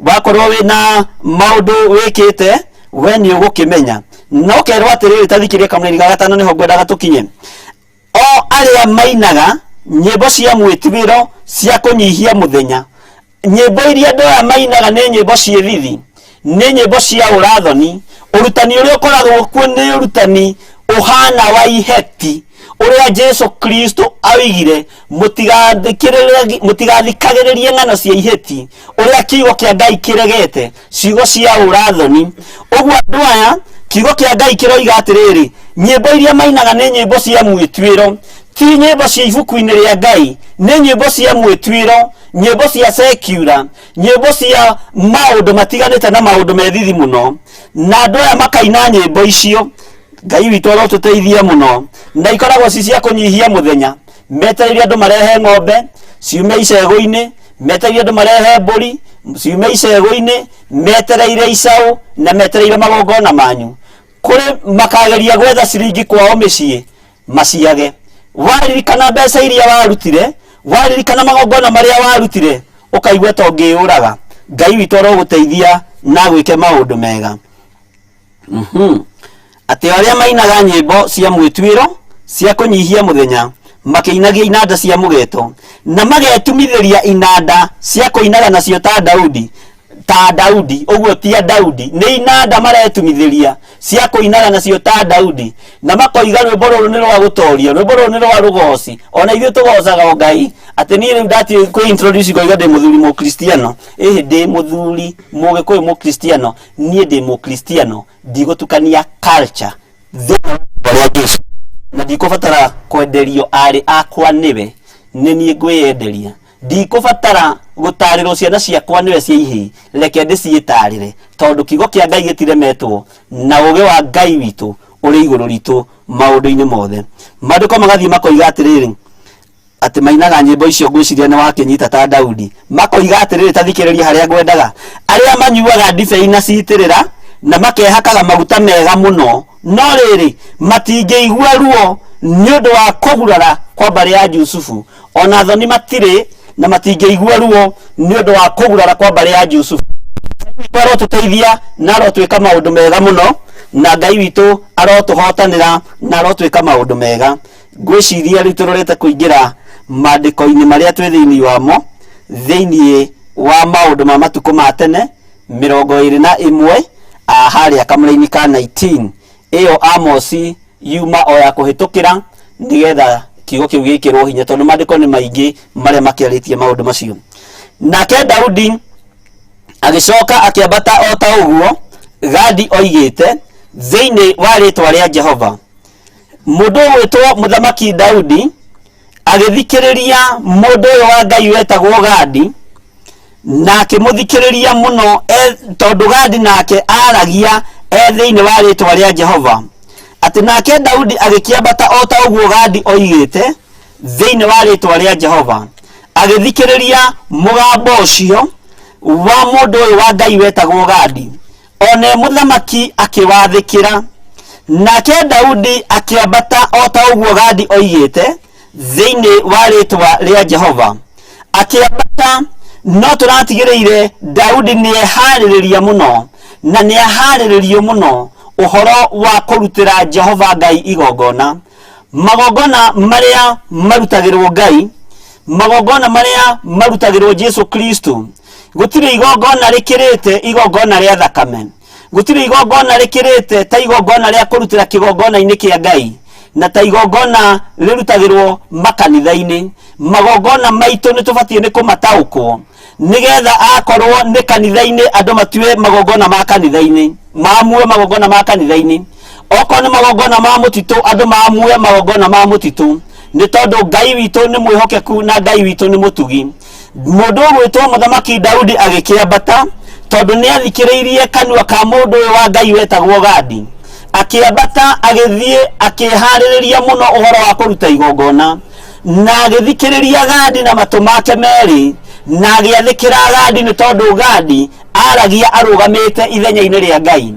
wakorwo wĩna maũndũ wĩkĩte we nĩ ũgũkĩmenya no kerwo atĩrĩrĩ tathikĩria kamũneni ga gatano nĩho ngwendaga tũkinye o arĩa mainaga nyĩmbo cia mwĩtigĩro cia kũnyihia mũthenya nyĩmbo iria andũ aya mainaga nĩ nyĩmbo ciĩthithi nĩ nyĩmbo cia ũrathoni ũrutani ũrĩa ũkoragwo kuo nĩ ũrutani ũhana wa iheti ũrĩa Jesu Kristo augire mũtigathikagĩrĩrie ng'ano cia iheti ũrĩa kiugo kĩa Ngai kĩregete ciugo cia ũrathoni ũguo andũ aya kiugo kĩa Ngai kĩroiga atĩrĩrĩ nyĩmbo iria mainaga nĩ nyĩmbo cia mwĩtuĩro ti nyĩmbo cia ibuku-inĩ rĩa Ngai nĩ nyĩmbo cia mwĩtuĩro nyĩmbo cia secular nyĩmbo cia maũndũ matiganĩte na maũndũ methithi mũno na andũ aya makaina nyĩmbo icio Ngai witũ arotũteithia mũno na ikoragwo ci cia kũnyihia mũthenya metereire andũ marehe ng'ombe ciume icegũ-inĩ metereire andũ marehe mbũri ciume icegũ-inĩ metereire icaũ na metereire magongona manyu kũrĩ makageria gwetha ciringi kwao mĩciĩ maciage waririkana mbeca iria warutire waririkana magongona marĩa warutire ũkaigua ta ũngĩũraga Ngai witũ arogũteithia na gwĩke maũndũ mega atĩ arĩa mainaga nyĩmbo cia mwĩtuĩro cia kũnyihia mũthenya makĩinagia inanda cia mũgeto na magetumithĩria inanda cia kũinaga nacio ta Daudi ũguo ti Daudi nĩ inanda maretumithĩria cia kũinaga nacio ta Daudi na makoiga rwĩmbo rũrũ nĩ rwa gũtoria rwĩmbo rũrũ nĩ rwa rũgoci ona ithuĩ tũgocaga Ngai atĩ niĩ rĩu ndathiĩ kwĩ introduce ngoiga ndĩ mũthuri mũkristiano ndĩ mũthuri mũgĩkũyũ mũkristiano niĩ ndĩ mũkristiano ndigũtukania culture na ndikũbatara kwenderio arĩ akwa nĩwe nĩ niĩ ngwĩyenderia ndikũbatara gutarĩrwo ciana ciakwa nĩwe ciaihi reke ndĩciĩtarĩre tondũ kiugo kĩa Ngai gĩtiremetwo na ũũgĩ wa Ngai witũ ũrĩ igũrũ ritũ maũndũ-inĩ mothe. Maandĩko magathiĩ makoiga atĩrĩrĩ atĩ mainaga nyĩmbo icio ngwĩciria nĩ wakĩnyita ta Daudi, makoiga atĩrĩrĩ ta thikĩrĩria harĩa ngwendaga, arĩa manyuaga ndibei na citĩrĩra na makehakaga maguta mega mũno no rĩrĩ matingĩigua ruo nĩ ũndũ wa kũgurara kwa mbarĩ ya Jusufu, ona thoni matirĩ na matingĩigua ruo nĩ ũndũ wa kũgurara kwa mbarĩ ya Jusufu. Ngai arotũteithia na arotwĩka maũndũ mega mũno, na Ngai witũ arotũhotanĩra na arotwĩka maũndũ mega. Ngwĩciria rĩu tũrorete kũingĩra maandĩko-inĩ marĩa twĩ thĩinĩ wamo thĩinĩ wa maũndũ ma matukũ ma tene 21 harĩa kamũra-inĩ ka 19 ĩyo Amosi yuma o ya kũhĩtũkĩra nĩgetha kiugo kĩu gĩkĩrwo hinya tondũ maandĩko nĩ maingĩ marĩa makĩarĩtie maũndũ macio. Nake Daudi agĩcoka akĩambata o ta ũguo Gadi oigĩte thĩinĩ wa rĩĩtwa rĩa Jehova. Mũndũ wĩtwo mũthamaki Daudi agĩthikĩrĩria mũndũ ũyũ wa Ngai wetagwo Gadi na akĩmũthikĩrĩria mũno tondũ Gadi nake aragia thĩinĩ wa rĩĩtwa rĩa Jehova. Atĩ nake Daudi agĩkĩambata o ta ũguo Gadi oigĩte thĩinĩ wa rĩĩtwa rĩa Jehova, agĩthikĩrĩria mũgambo ũcio wa mũndũ ũyũ wa Ngai wetagwo Gadi, one mũthamaki akĩwathĩkĩra. Nake Daudi akĩambata o ta ũguo Gadi oigĩte thĩinĩ wa rĩĩtwa rĩa Jehova, akĩambata. No tũratigĩrĩire Daudi nĩeharĩrĩria mũno na nĩaharĩrĩrio mũno ũhoro wa kũrutĩra Jehova Ngai igongona, magongona marĩa marutagĩrwo Ngai, magongona marĩa marutagĩrwo Jesu Kristo. Gũtirĩ igongona rĩkĩrĩte igongona rĩa thakame, gũtirĩ igongona rĩkĩrĩte ta igongona rĩa kũrutĩra kĩgongona-inĩ kĩa Ngai na ta igongona rĩrutagĩrwo makanitha-inĩ. Magongona maitũ nĩtũbatiĩ nĩ kũmataũkwo nĩgetha akorwo nĩ kanitha-inĩ andũ matue magongona ma kanitha-inĩ, maamue magongona ma kanitha-inĩ. Okorwo nĩ magongona ma mũtitũ andũ maamue magongona ma mũtitũ, nĩ tondũ Ngai witũ nĩ mwĩhokeku na Ngai witũ nĩ mũtugi. Mũndũ ũgwĩtwo mũthamaki Daudi agĩkĩambata tondũ nĩathikĩrĩirie kanua ka mũndũ ũyũ wa Ngai wetagwo Gadi, akĩambata agĩthiĩ akĩharĩrĩria mũno ũhoro wa kũruta igongona, na agĩthikĩrĩria Gadi na matũ make merĩ, na agĩathĩkĩra Gadi nĩ tondũ Gadi aragia arũgamĩte ithenya-inĩ rĩa Ngai.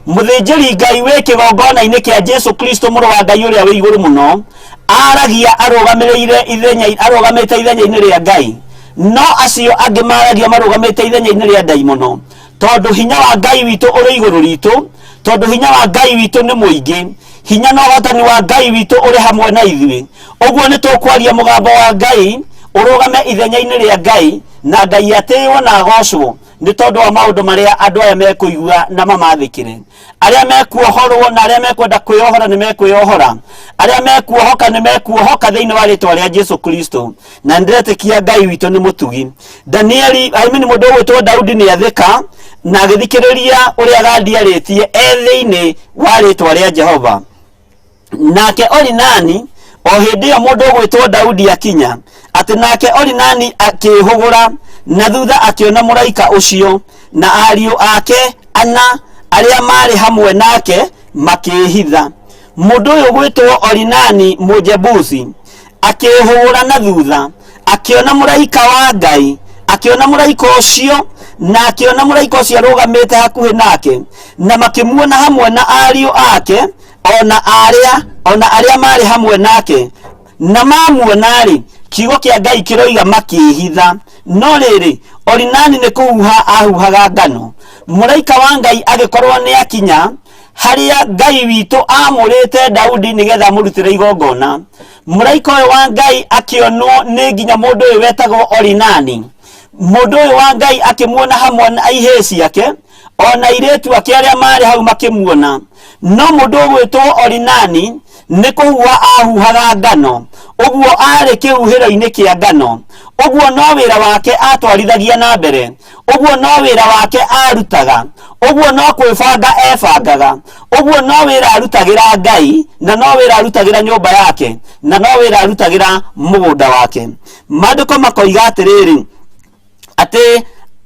Mũthĩnjĩri Ngai wĩ kĩgongona-inĩ kĩa Jesu Kristo mũrũ wa Ngai ũrĩa wĩ igũrũ mũno aragia arũgamĩte ithenya-inĩ rĩa Ngai, no acio angĩ maragia marũgamĩte ithenya-inĩ rĩa ndaimono, tondũ hinya wa Ngai witũ ũrĩ igũrũ ritũ, tondũ hinya wa Ngai witũ nĩ mũingĩ, hinya na ũhotani wa Ngai witũ ũrĩ hamwe na ithuĩ. Ũguo nĩ tũkwaria mũgambo wa Ngai ũrũgame ithenya-inĩ rĩa Ngai, na Ngai atĩĩo na agocwo nĩ tondũ wa maũndũ marĩa andũ aya mekũigua na mamathĩkĩre. Arĩa mekuohorwo na arĩa mekwenda kwĩohora nĩ mekwĩohora, arĩa mekuohoka nĩ mekuohoka thĩinĩ wa rĩĩtwa rĩa Jesu Kristo, na ndĩretĩkia Ngai witũ nĩ mũtugi. Mũndũ ũgwĩtwo Daudi nĩathĩka na agĩthikĩrĩria ũrĩa Gadi arĩtie thĩinĩ wa rĩĩtwa rĩa Jehova. Nake Orinani o hĩndĩ ĩyo mũndũ ũgwĩtwo Daudi akinya, atĩ nake Orinani akĩhũgũra na thutha akĩona mũraika ũcio na ariũ ake 4 arĩa marĩ hamwe nake makĩhitha. Mũndũ ũyũ gwĩtwo Orinani Mũjebusi akĩhũgũra na thutha akĩona mũraika wa Ngai, akĩona mũraika ũcio na akĩona mũraika ũcio arũgamĩte hakuhĩ nake, na makĩmuona hamwe na ariũ ake ona arĩa marĩ hamwe nake, na mamuona-rĩ kiugo kĩa Ngai kĩroiga makĩhitha. No rĩrĩ Orinani nĩ kũhuha ahuhaga ngano. Mũraika wa Ngai agĩkorwo nĩ akinya harĩa Ngai witũ amũrĩte Daudi nĩgetha mũrutĩre igongona. Mũraika ũyũ wa Ngai akĩonwo nĩ nginya mũndũ ũyũ wetagwo Orinani. Mũndũ ũyũ wa Ngai akĩmuona hamwe na ihĩĩ ciake ona airĩtu ake arĩa marĩ hau makĩmuona. No mũndũ ũgwĩtwo Orinani nĩ kũhuha ahuhaga ngano, ũguo arĩ kĩhuhĩro-inĩ kĩa ngano, ũguo no wĩra wake atwarithagia na mbere, ũguo no wĩra wake arutaga, ũguo no kwĩbanga ebangaga, ũguo no wĩra arutagĩra Ngai, na no wĩra arutagĩra nyũmba yake, na no wĩra arutagĩra mũgũnda wake. Maandĩko makoiga atĩrĩrĩ,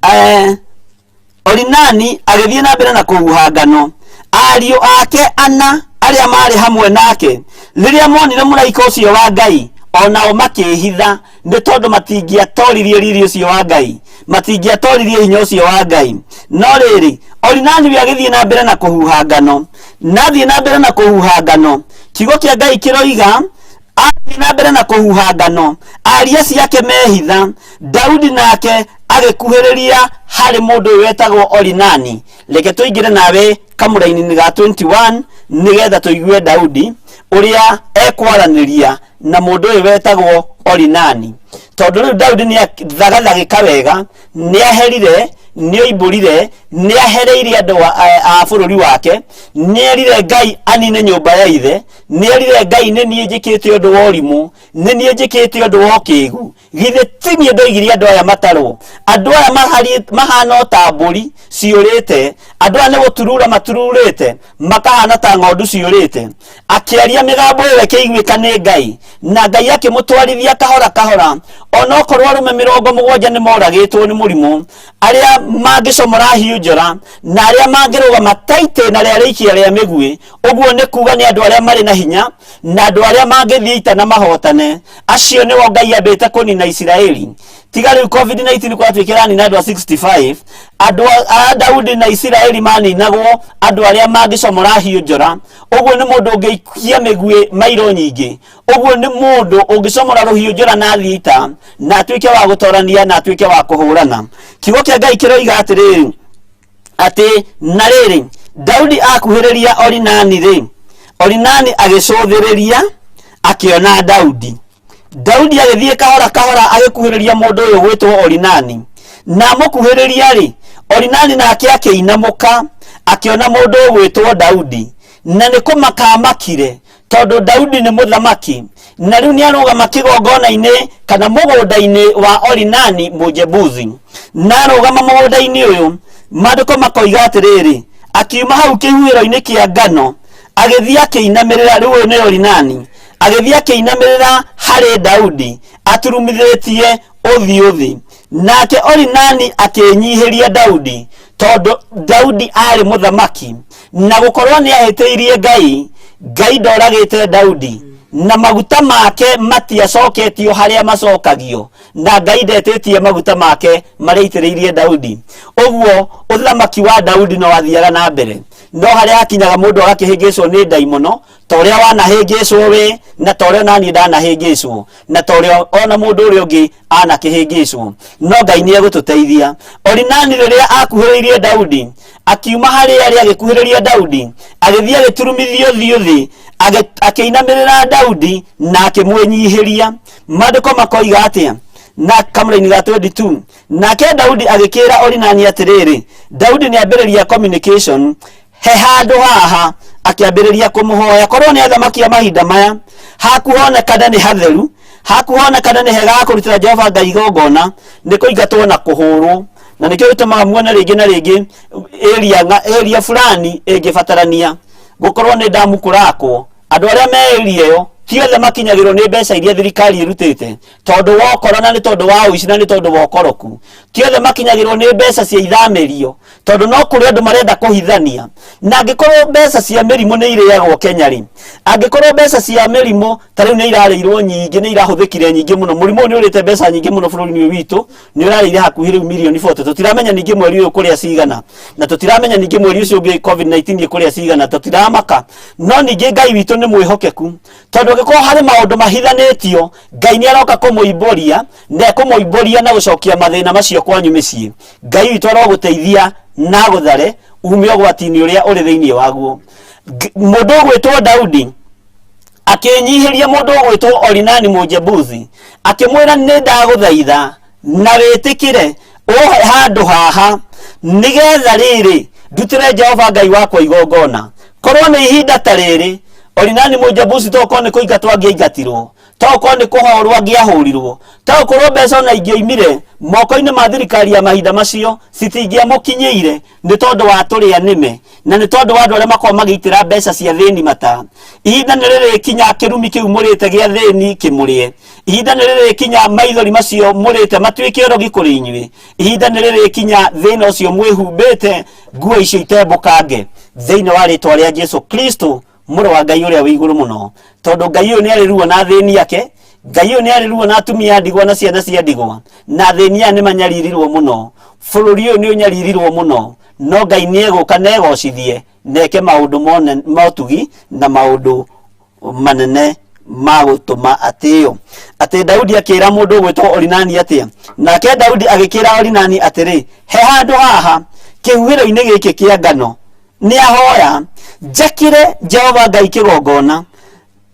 ati Orinani agithie na mbere na kuhuha ngano. Ariũ ake ana aria mari hamwe nake riria monire mũraika ũcio wa Ngai onao makĩhitha nĩ tondũ matingĩatoririe riri ũcio wa Ngai, matingĩatoririe hinya ũcio wa Ngai. No rĩrĩ Orinani agithie na mbere na kuhuha ngano, nathie na mbere na kuhuha ngano, kiugo kĩa Ngai kĩroiga athie na mbere na kuhuha ngano, aria ciake mehitha, Daudi nake agĩkuhĩrĩria harĩ mũndũ ũyũ wetagwo Orinani. Reke tuingire nawe kamũraini ga 21 nigetha tuigue Daudi ũrĩa ekwaranĩria na mũndũ ũyũ wetagwo Orinani. Tondũ rĩu Daudi nĩ thagathagĩka wega, nĩ aherire, nĩ oimbũrire, nĩ ahereire andũ a bũrũri wake, nĩ erire Ngai anine nyũmba ya ithe, nĩ erire Ngai nĩ niĩ njĩkĩte ũndũ wa ũrimũ, nĩ niĩ njĩkĩte ũndũ wa ũkĩĩgu, githĩ ti niĩ ndoigire andũ aya matarwo, andũ aya mahana ta mbũri ciũrĩte, andũ aya nĩ gũturura matururĩte, makahana ta ng'ondu ciũrĩte. Akĩaria mĩgambo ĩyo ĩkĩiguĩka nĩ Ngai, na Ngai akĩmũtwarithia kahora kahora, onokorwo arũme 70 nĩ moragĩtwo nĩ mũrimũ, arĩa mangĩcomora hiũ njora na arĩa mangĩrũgama taitĩ na rĩa rĩikia rĩa mĩguĩ. Ũguo nĩ kuga nĩ andũ arĩa marĩ na hinya na andũ arĩa mangĩthiĩ ita na mahotane, acio nĩo Ngai ambĩte kũnina Isiraeli. Tiga rĩu COVID-19 kwatuĩkĩra nina andũ a 65, andũ a Daudi na Isiraeli maninagwo andũ arĩa mangĩcomora hiũ njora. Ũguo nĩ mũndũ ũngĩikia mĩguĩ mairo nyingĩ, ũguo nĩ mũndũ ũngĩcomora rũhiũ njora na athiĩ ita na atuĩke wa gũtorania na atuĩke wa kũhũrana. Kiugo kĩa Ngai kĩroiga atĩrĩrĩ atĩ na rĩrĩ Daudi akuhĩrĩria Orinani rĩ, Orinani agĩcũthĩrĩria akĩona Daudi. Daudi agĩthiĩ kahora kahora agĩkuhĩrĩria mũndũ ũyũ gwĩtwo Orinani, na mũkuhĩrĩria rĩ, Orinani nake akĩinamũka akĩona mũndũ ũyũ gwĩtwo Daudi, na nĩ kũmakamakire tondũ Daudi nĩ mũthamaki, na rĩu nĩ arũgama kĩgongona-inĩ kana mũgũnda-inĩ wa Orinani Mũjebuthi. Na arũgama mũgũnda-inĩ ũyũ, maandĩko makoiga atĩrĩrĩ, akiuma hau kĩhuhĩro-inĩ kĩa ngano agĩthiĩ akĩinamĩrĩra, rĩu ũyũ nĩ Orinani, agĩthiĩ akĩinamĩrĩra harĩ Daudi aturumithĩtie ũthiũ. Nake Orinani akĩnyihĩria Daudi tondũ Daudi arĩ mũthamaki, na gũkorwo nĩ ahĩtĩirie Ngai, Ngai ndoragĩte Daudi, na maguta make matiacoketio harĩa macokagio, na Ngai ndetĩtie maguta make marĩa aitĩrĩirie Daudi. Ũguo ũthamaki wa Daudi no wathiaga na mbere, no harĩa hakinyaga mũndũ agakĩhĩngĩcwo nĩ ndaimono, ta ũrĩa wanahĩngĩcwo we, na ta ũrĩa naniĩ ndanahĩngĩcwo, na ta ũrĩa ona mũndũ ũrĩa ũngĩ anakĩhĩngĩcwo. No Ngai nĩ egũtũteithia. Orinani rĩrĩa akuhĩrĩirie Daudi, akiuma harĩa arĩ agĩkuhĩrĩria Daudi, agĩthiĩ agĩturumithia ũthiũ thĩ, akĩinamĩrĩra Daudi na akĩmwĩnyihĩria. Maandĩko makoiga atĩa? Na kamũraini ga 22, nake Daudi agĩkĩra Orinani atĩrĩrĩ, Daudi nĩ ambĩrĩria communication, he handũ haha akĩambĩrĩria kũmũhoya. Korwo nĩ athamaki a mahinda maya, hakuhonekana nĩ hatheru, hakuhonekana nĩ hega kũrutĩra Jehova Ngai igongona, nĩ kũingatwo na kũhũrwo. Na nĩkĩo gĩtũmaga muone rĩngĩ na rĩngĩ area fulani ĩngĩbatarania gũkorwo nĩ ndamu kũrakwo. Andũ arĩa me area ĩyo ti othe makinyagĩrwo nĩ mbeca iria thirikari ĩrutĩte, tondũ wa ũkora na nĩ tondũ wa ũici na nĩ tondũ wa ũkoroku. Ti othe makinyagĩrwo nĩ mbeca cia ithamĩrio, tondũ no kũrĩ andũ marenda kũhithania. Na angĩkorwo mbeca cia mĩrimũ nĩ irĩagwo Kenya rĩ, angĩkorwo mbeca cia mĩrimũ ta rĩu nĩ irarĩirwo nyingĩ, nĩ irahũthĩkire nyingĩ mũno, mũrimũ nĩ ũrĩte mbeca nyingĩ mũno bũrũri-inĩ witũ, nĩ ũrarĩire hakuhĩ rĩu mirioni 40. Tũtiramenya ningĩ mweri ũyũ kũrĩa cigana, na tũtiramenya ningĩ mweri ũcio ũngĩ COVID-19 kũrĩa cigana, tũtiramaka. No ningĩ Ngai witũ nĩ mwĩhokeku, tondũ angĩkorwo harĩ maũndũ mahithanĩtio, Ngai nĩ aroka kũmũimbũria, na ekũmũimbũria na gũcokia mathĩna macio kwanyu mĩciĩ. Ngai witũ arogũteithia na gũthare ume ũgwati-inĩ ũrĩa ũrĩ thĩinĩ waguo. Mũndũ ũgwĩtwo Daudi akĩnyihĩria mũndũ ũgwĩtwo Orinani Mũjebuthi, akĩmwĩra nĩ ndagũthaitha na wĩtĩkĩre ũhe handũ haha, nĩgetha rĩrĩ ndutĩre Jehova Ngai wakwa igongona. Korwo nĩ ihinda ta rĩrĩ, Orinani Mũjebuthi tokorwo nĩ kũingatwo angĩingatirwo, toko ni kuhorwo angiahurirwo toko mbeca na ingioimire moko-ini ma thirikari ya mahinda macio citingiamukinyeire ni tondu wa turia nime na ni tondu wa andu aria makorwo magitira mbeca cia thini mata. Ihinda ni riri kinya kirumi kiu murite gia thini kimurie. Ihinda ni riri kinya maithori macio murite matuike orogi kuri inyui. Ihinda ni riri kinya thina ucio mwihumbite nguo icio itembukange thiini wa ritwa ria Jesu Kristo muru wa Ngai uria wi iguru muno. Tondu Ngai uyu ni ariruo na thini yake, Ngai uyu ni ariruo na atumia ndigwa na ciana cia ndigwa, na thini ya ni manyaririrwo muno. Bururi uyu ni unyaririrwo muno, no Ngai ni eguka na egocithie neke maundu motugi na maundu manene ma gutuma atio. Ati Daudi akira mundu gwitwo Orinani atia, nake Daudi agikira Orinani atiri, he handu haha kihuhiro-ini giki kia ngano ni ahoya njakire Jehova Ngai kigongona,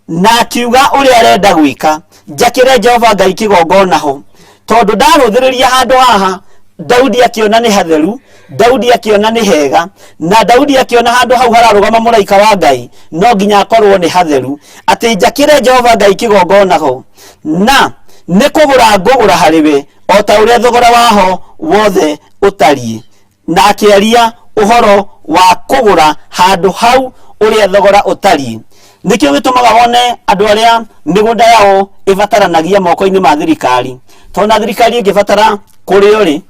na akiuga uria arenda gwika njakire Jehova Ngai kigongona ho. Tondu ndaruthiriria handu haha Daudi akiona ni hatheru, Daudi akiona ni hega, na Daudi akiona handu hau hararugama muraika wa Ngai no nginya akorwo ni hatheru. Ati njakire Jehova Ngai kigongona ho, na ni kugura ngugura hariwe o ta uria thogora waho wothe utarie. Na akiaria uhoro wa kugura handu hau uria thogora utarie. Nikio gitumaga wone andu aria migunda yao ibataranagia moko-ini ma thirikari. Tona thirikari ingibatara kurio ri,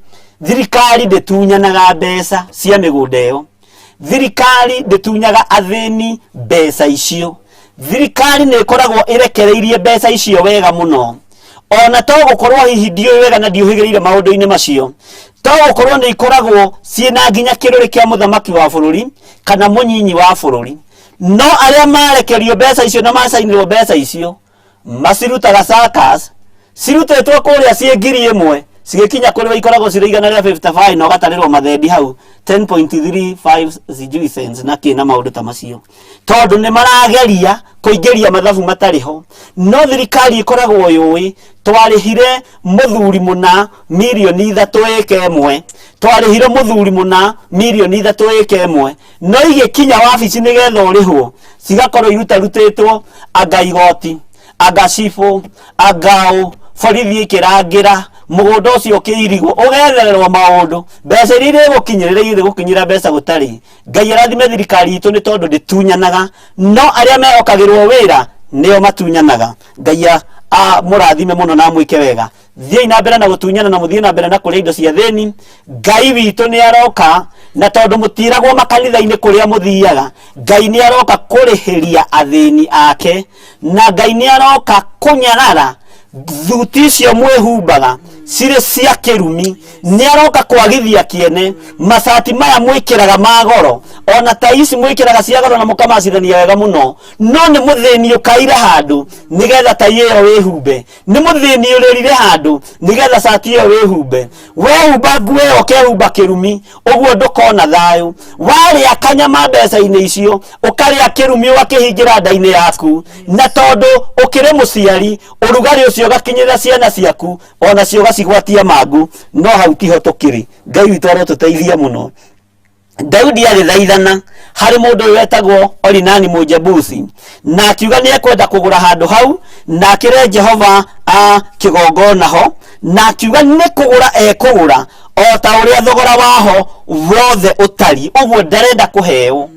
thirikari nditunyanaga mbeca cia migunda iyo. Thirikari nditunyaga athini mbeca icio. Thirikari ni ikoragwo irekereirie mbeca icio wega muno. Ona to gukorwo hihi ndio wega na ndiuhigirire maundu-ini macio, to gukorwo ni ikoragwo ciina nginya kiruri kia muthamaki wa bururi kana munyinyi wa bururi, no aria marekerio mbeca icio na macainirwo mbeca icio macirutaga circus, cirutetwo kuria cie 1,000 cigikinya kuri we ikoragwo ciri igana ria 55 na ugatarirwo mathendi hau 10.35 cents na kina maundu ta macio, tondu ni marageria kuingiria mathabu matariho. No thirikari ikoragwo yui twarihire muthuri muna milioni 3.1, twarihire muthuri muna milioni 3.1, no igikinya wabici nigetha urihwo cigakorwo irutarutitwo anga igoti, anga cibo, angao, borithi ikirangira mugunda ucio kiirigo ugethererwo maundu mbeca iria igukinyirira ithe gukinyira mbeca gutari. Ngai arathime thirikari itu ni tondu nditunyanaga, no aria mehokagirwo wira nio matunyanaga. Ngai murathime muno na mwike wega. Thiai na mbere na gutunyana na muthie na mbere na kuria indo cia thini. Ngai witu ni aroka, na tondu mutiragwo makanitha-ini kuria muthiaga, Ngai ni aroka kurihiria athini ake, na Ngai ni aroka kunyarara thuti icio mwihumbaga cire cia kirumi. Ni aroka kwagithia kiene macati maya mwikiraga magoro, ona ta ici mwikiraga cia goro na mukamacithania wega muno, no ni muthini ukaire handu nigetha ta iyo wihumbe, ni muthini uririre handu nigetha cati iyo wihumbe. Wehumba nguo iyo ukehumba kirumi, uguo ndukona thayu. Waria kanyama mbeca-ini icio ukaria kirumi ugakihingira nda-ini yaku, na tondu ukire muciari urugari ucio ugakinyira ciana ciaku ona cio gacigwatia mangu, no hau tiho tukiri. Ngai witu arotuteithia muno. Daudi agithaithana hari mundu wetagwo Orinani Mujebusi, na akiuga ni ekwenda kugura handu hau na akire Jehova kigongona ho, na akiuga ni kugura ekugura o ta uria thogora waho wothe utari, uguo ndarenda kuheo.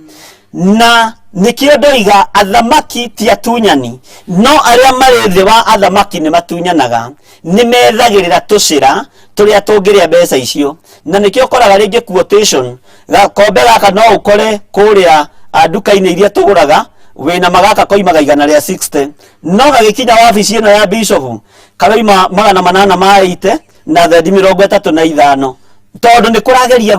Na nikio ndoiga athamaki ti atunyani, no aria mari thi wa athamaki ni matunyanaga, ni methagirira tucira turia tungiria mbeca icio. Na nikio koraga ringi quotation gakombe gaka no ukore kuria nduka-ini iria tuguraga wina magaka koimaga igana ria 60, no gagikinya wabici ino ya bishop karoima 880 na thendi 35, tondu ni kurageria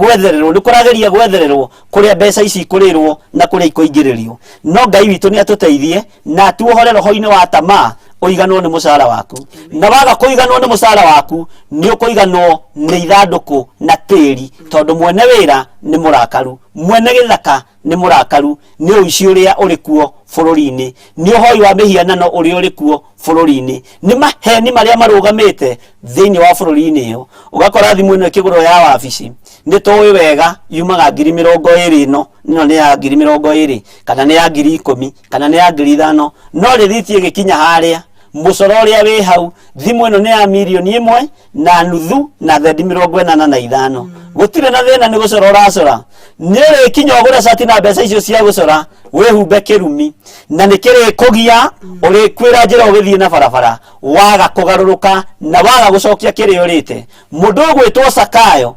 gwethererwo kuria mbeca ici kurirwo na kuria ikuingiririo. No Ngai witu ni atuteithie na tuohore roho-ini wa tamaa uiganwo ni mucara waku, na waga kuiganwo ni mucara waku ni ukuiganwo ni ithanduku na tiri, tondu mwene wira ni murakaru, mwene githaka ni murakaru, ni uici uria uri kuo bururi-ini, ni uhoi wa mihianano uria uri kuo bururi-ini, ni maheni maria marugamite thiini wa bururi-ini iyo. Ugakora thimu ino ikigurwo ya wabici ni tuwi wega yumaga 20,000 ino ni ya 20,000 kana ni ya 10,000 kana ni ya 5,000, no rithiti igikinya haria mucoro uria wi hau thimu ino ni ya milioni 1 na nuthu na thendi 85 gutire na thina ni gucora uracora ni rikinya ugure cati na mbeca icio cia gucora wihumbe kirumi na nikiri kugia uri kwira njira ugithie na barabara waga kugaruruka na waga gucokia kiri urite mundu gwitwo Zakayo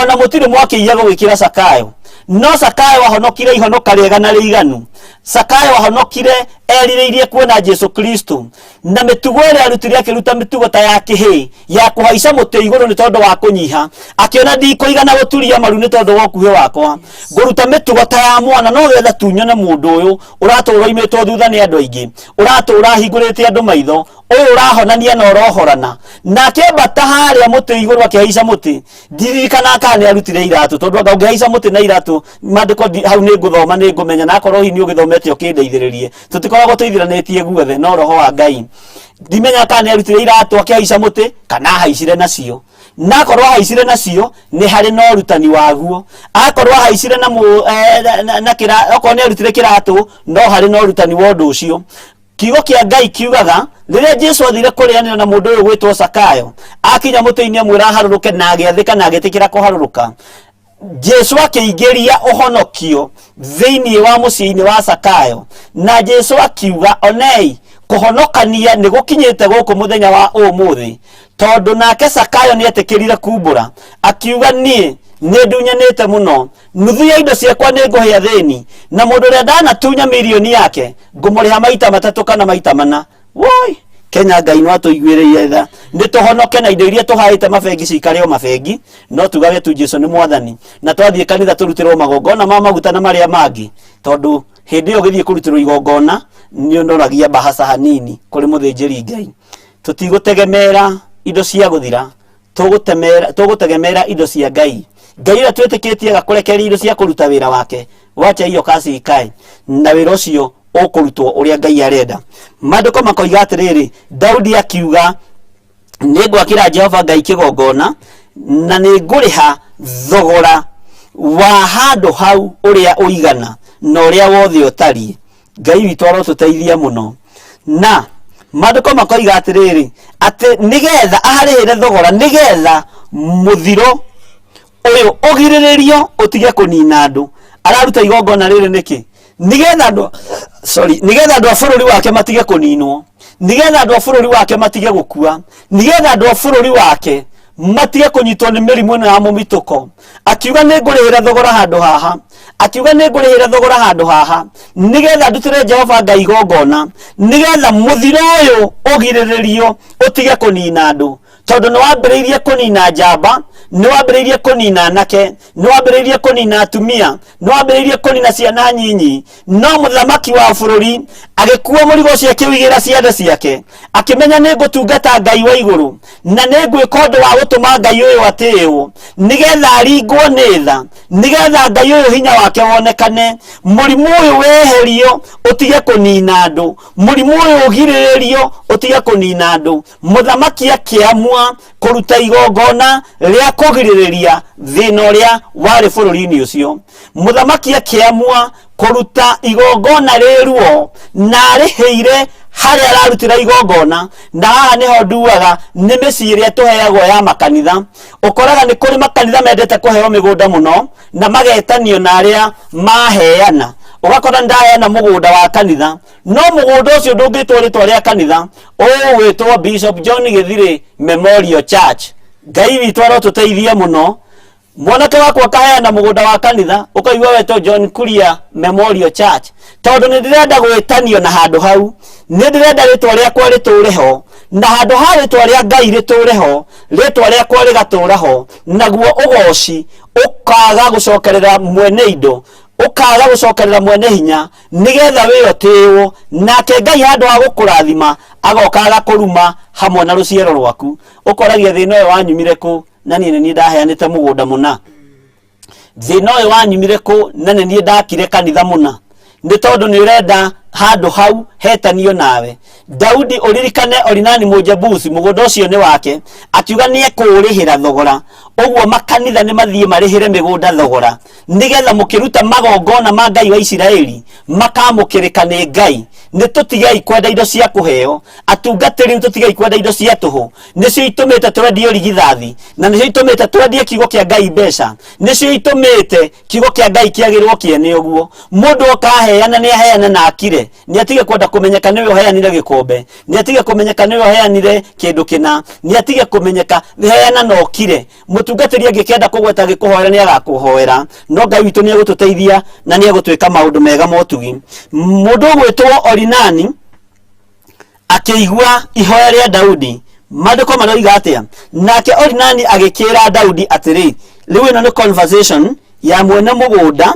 ona mutire mwakiiya gwikira Zakayo no Zakayo wahonokire ihonoka riega na riganu Zakayo wahonokire erirĩirie kuona Jesu Kristo na mitugo ĩrĩa arutire akiruta mitugo ta ya kihi ya kuhaica muti iguru ni tondu wa kunyiha akiona ndikoigana guturia maru ni tondu wa kuhe wakwa nguruta mitugo ta ya mwana no getha tunyone mundu uyu uratura imetwo thutha ni andu aingi uratura hingurite andu maitho uyu urahonania na urohorana na kebata haria muti iguru akihaica muti ndirikana kana arutire iratu tondu ngahaica muti na iratu mandiko hau ni nguthoma ni ngumenya na korwo hi ni ugithomete ukindeithiririe tutikoragwo tuithiranetie guothe no roho wa Ngai ndimenya kana arutire iratu akihaica muti kana haicire nacio na korwo haicire nacio ni hari no rutani waguo akorwo haicire na kira okorwo ni arutire kiratu no hari no rutani wa undu ucio kiugo kia Ngai kiugaga riria Jesu athire kurianira na mundu uyu gwitwo Zakayo akinya muti-ini amwira haruruke na agiathika na agitikira kuharuruka Jesu akiingiria uhonokio thiini wa mucii-ini wa Zakayo na Jesu akiuga onei kuhonokania ni gukinyite guku muthenya wa umuthi tondu nake Zakayo ni atikirire kumbura akiuga nie ni ndunyanite muno nuthu ya indo ciakwa ni nguhia thini na mundu uria ndanatunya milioni yake ngumuriha maita 3 kana maita 4 woi Kenya Ngai no atuiguirie tha ni tuhonoke na indo iria tuhaite mabengi cikare o mabengi no tugage tu Jesu ni mwathani na twathie kanitha turutirwo magongona ma maguta na maria mangi tondu hindi yo githie kurutirwo igongona ni ndoragia bahasa hanini kuri muthinjiri Ngai tutigutegemera indo cia guthira tugutegemera indo cia Ngai Ngai ra twetikitie gakurekeria indo cia kuruta wira wake wacha hiyo kasi ikae na wira ucio ukurutwo uria Ngai arenda mandiko makoiga atiriri Daudi akiuga ningwakira Jehova Ngai kigongona na ninguriha thogora wa handu hau uria uigana na uria wothe utari Ngai witu arotuteithia muno na mandiko makoiga atiriri ati nigetha aharihire thogora nigetha muthiro uyu ugiriririo utige kunina andu araruta igongona riri niki nigetha andu a bururi wake matige kuninwo nigetha andu a bururi wake matige gukua nigetha andu a bururi wake matige kunyitwo ni mirimu ino ya mumituko akiuga ningurihira thogora handu haha nigetha ndutire Jehova Ngai igongona nigetha muthiro uyu ugiriririo utige kunina andu tondu ni wambiriirie kunina njamba ni wambiriirie kunina anake ni wambiriirie kunina atumia ni wambiriirie kunina ciana nyinyi no muthamaki wa bururi agikuwa murigo ucio akiwigira ciande ciake akimenya ni ngutungata Ngai wa iguru na ni ngwika undu wa gutuma Ngai uyu atiiwo nigetha aringwo ni tha nigetha Ngai uyu hinya wake wonekane murimu uyu weherio utige kunina andu murimu uyu ugiriririo utige kunina andu muthamaki akiamua kuruta igongona ria kugiririria thina uria wari bururi-ini ucio muthamaki akiamua kuruta igongona riruo na ariheire haria ararutira igongona na haha niho nduaga ni micii iria tuheagwo ya makanitha ukoraga ni kuri makanitha mendete kuheo migunda muno na magetanio na aria maheana ugakora ndaheana mugunda wa kanitha no mugunda ucio ndungitwo ritwa ria kanitha witwo Bishop John Githiri Memorial Church Ngai witu arotuteithia muno mwanake wakwa kaheana mugunda wa kanitha ukaigwa wetwo John Kuria Memorial Church tondu ni ndirenda gwitanio na handu hau ni ndirenda ritwa riakwa ritureho na handu ha ritwa ria Ngai ritureho ritwa riakwa rigaturaho naguo ugoci ukaga gucokerera mwene indo ukaga gucokerera mwene hinya nigetha wiyo tiwo nake Ngai handu ha gukurathima agokaga kuruma hamwe na ruciaro rwaku ukoragia thina uyu wanyumire ku na ni ndaheanite mugunda muna thina uyu wanyumire ku na ni ndakire kanitha muna ni tondu ni urenda handu hau hetanio nawe Daudi uririkane Orinani Mujebusi mugunda ucio ni wake akiuga ni ekurihira thogora Oguo makanitha nĩ mathie marĩhĩre mĩgũnda thogora nigetha mũkĩruta magongona ma Ngai wa Isiraeli makamũkĩrĩka nĩ Ngai. Nĩ tũtigai kwenda indo cia kũheo, atungatĩri nĩ tũtigai kwenda indo cia tũhũ. Nĩcio itũmĩte twendie ũrigithathi, na nĩcio itũmĩte twendie kiugo kĩa Ngai mbeca, nĩcio itũmĩte kiugo kĩa Ngai kĩagĩrĩrwo kĩene ũguo. Mũndũ okaheana nĩ aheana na akire, nĩ atige kwenda kũmenyeka nĩwe ũheanire gĩkombe, nĩ atige kũmenyeka nĩwe ũheanire kĩndũ kĩna, nĩ atige kũmenyeka heana na okire. Mũtungatĩri angĩkenda kũgweta gĩkũhoera nĩ agakũhoera, no Ngai witũ nĩ egũtũteithia na nĩ egũtwĩka maũndũ mega ma ũtugi. Mũndũ ũgwĩtwo Orinani akĩigua ihoya rĩa Daudi, maandĩko maroiga atĩa? Nake Orinani agĩkĩra Daudi atĩrĩ, rĩu ĩno nĩ conversation ya mwene mũgũnda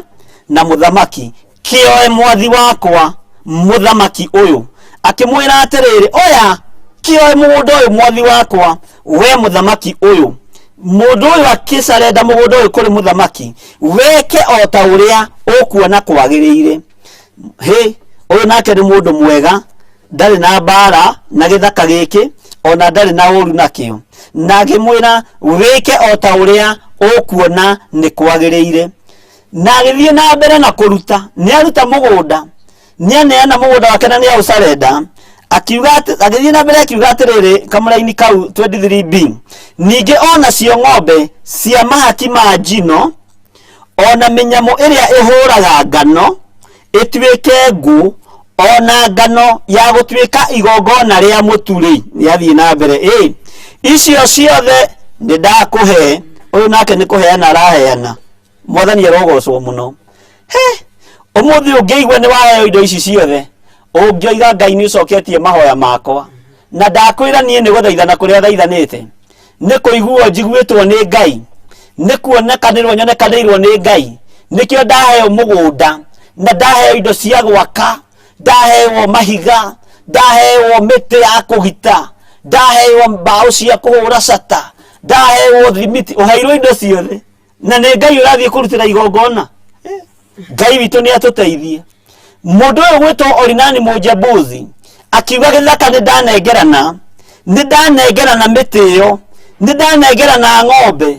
na mũthamaki, kĩoe mwathi wakwa mũthamaki ũyũ, akĩmwĩra atĩrĩrĩ, oya kĩoe mũgũnda ũyũ mwathi wakwa we mũthamaki ũyũ. Mũndũ ũyũ akĩcarenda mũgũnda ũyũ kũrĩ mũthamaki, weke o ta ũrĩa ũkuona kwagĩrĩire. Ũyũ nake nĩ mũndũ mwega, ndarĩ na mbara na gĩthaka gĩkĩ, ona ndarĩ na ũru nakĩo, na agĩmwĩra wĩke o ta ũrĩa ũkuona nĩ kwagĩrĩire. Na agĩthiĩ na mbere na kũruta, nĩ aruta mũgũnda, nĩ aneana mũgũnda wake na nĩ aũcarenda. Agĩthiĩ na mbere akiuga atĩrĩrĩ kamũra-inĩ kau 23b, ningĩ ona cio ng'ombe cia mahaki ma njino, ona mĩnyamũ ĩrĩa ĩhũraga ngano ĩtuĩke ngũ, ona ngano ya gũtuĩka igongona rĩa mũtu-rĩ, nĩ athiĩ na mbere, icio ciothe nĩ ndakũhe. Ũyũ nake nĩ kũheana araheana, Mwathani arogocwo mũno. Ũmũthĩ ũngĩigua nĩ waheo indo ici ciothe, ũngĩoiga Ngai nĩ ũcoketie mahoya makwa, na ndakwĩra niĩ nĩ gũthaithana kũrĩa thaithanĩte, nĩ kũiguo njiguĩtwo nĩ Ngai, nĩ kuonekanĩrwo nyonekanĩirwo nĩ Ngai, nĩkĩo ndaheo mũgũnda na ndaheo indo cia gwaka, ndaheo mahiga, ndaheo mĩtĩ ya kũgita, ndaheo mbaũ cia kũhũra cata, ndaheo thimiti, ũheirwo indo ciothe, na nĩ Ngai ũrathiĩ kũrutĩra igongona. Ngai witũ nĩ atũteithie. Mũndũ ũyũ gwĩtwo Orinani Mũjebuthi akiuga gĩthaka nĩ ndanengerana mĩtĩ ĩyo, nĩ ndanengerana ng'ombe,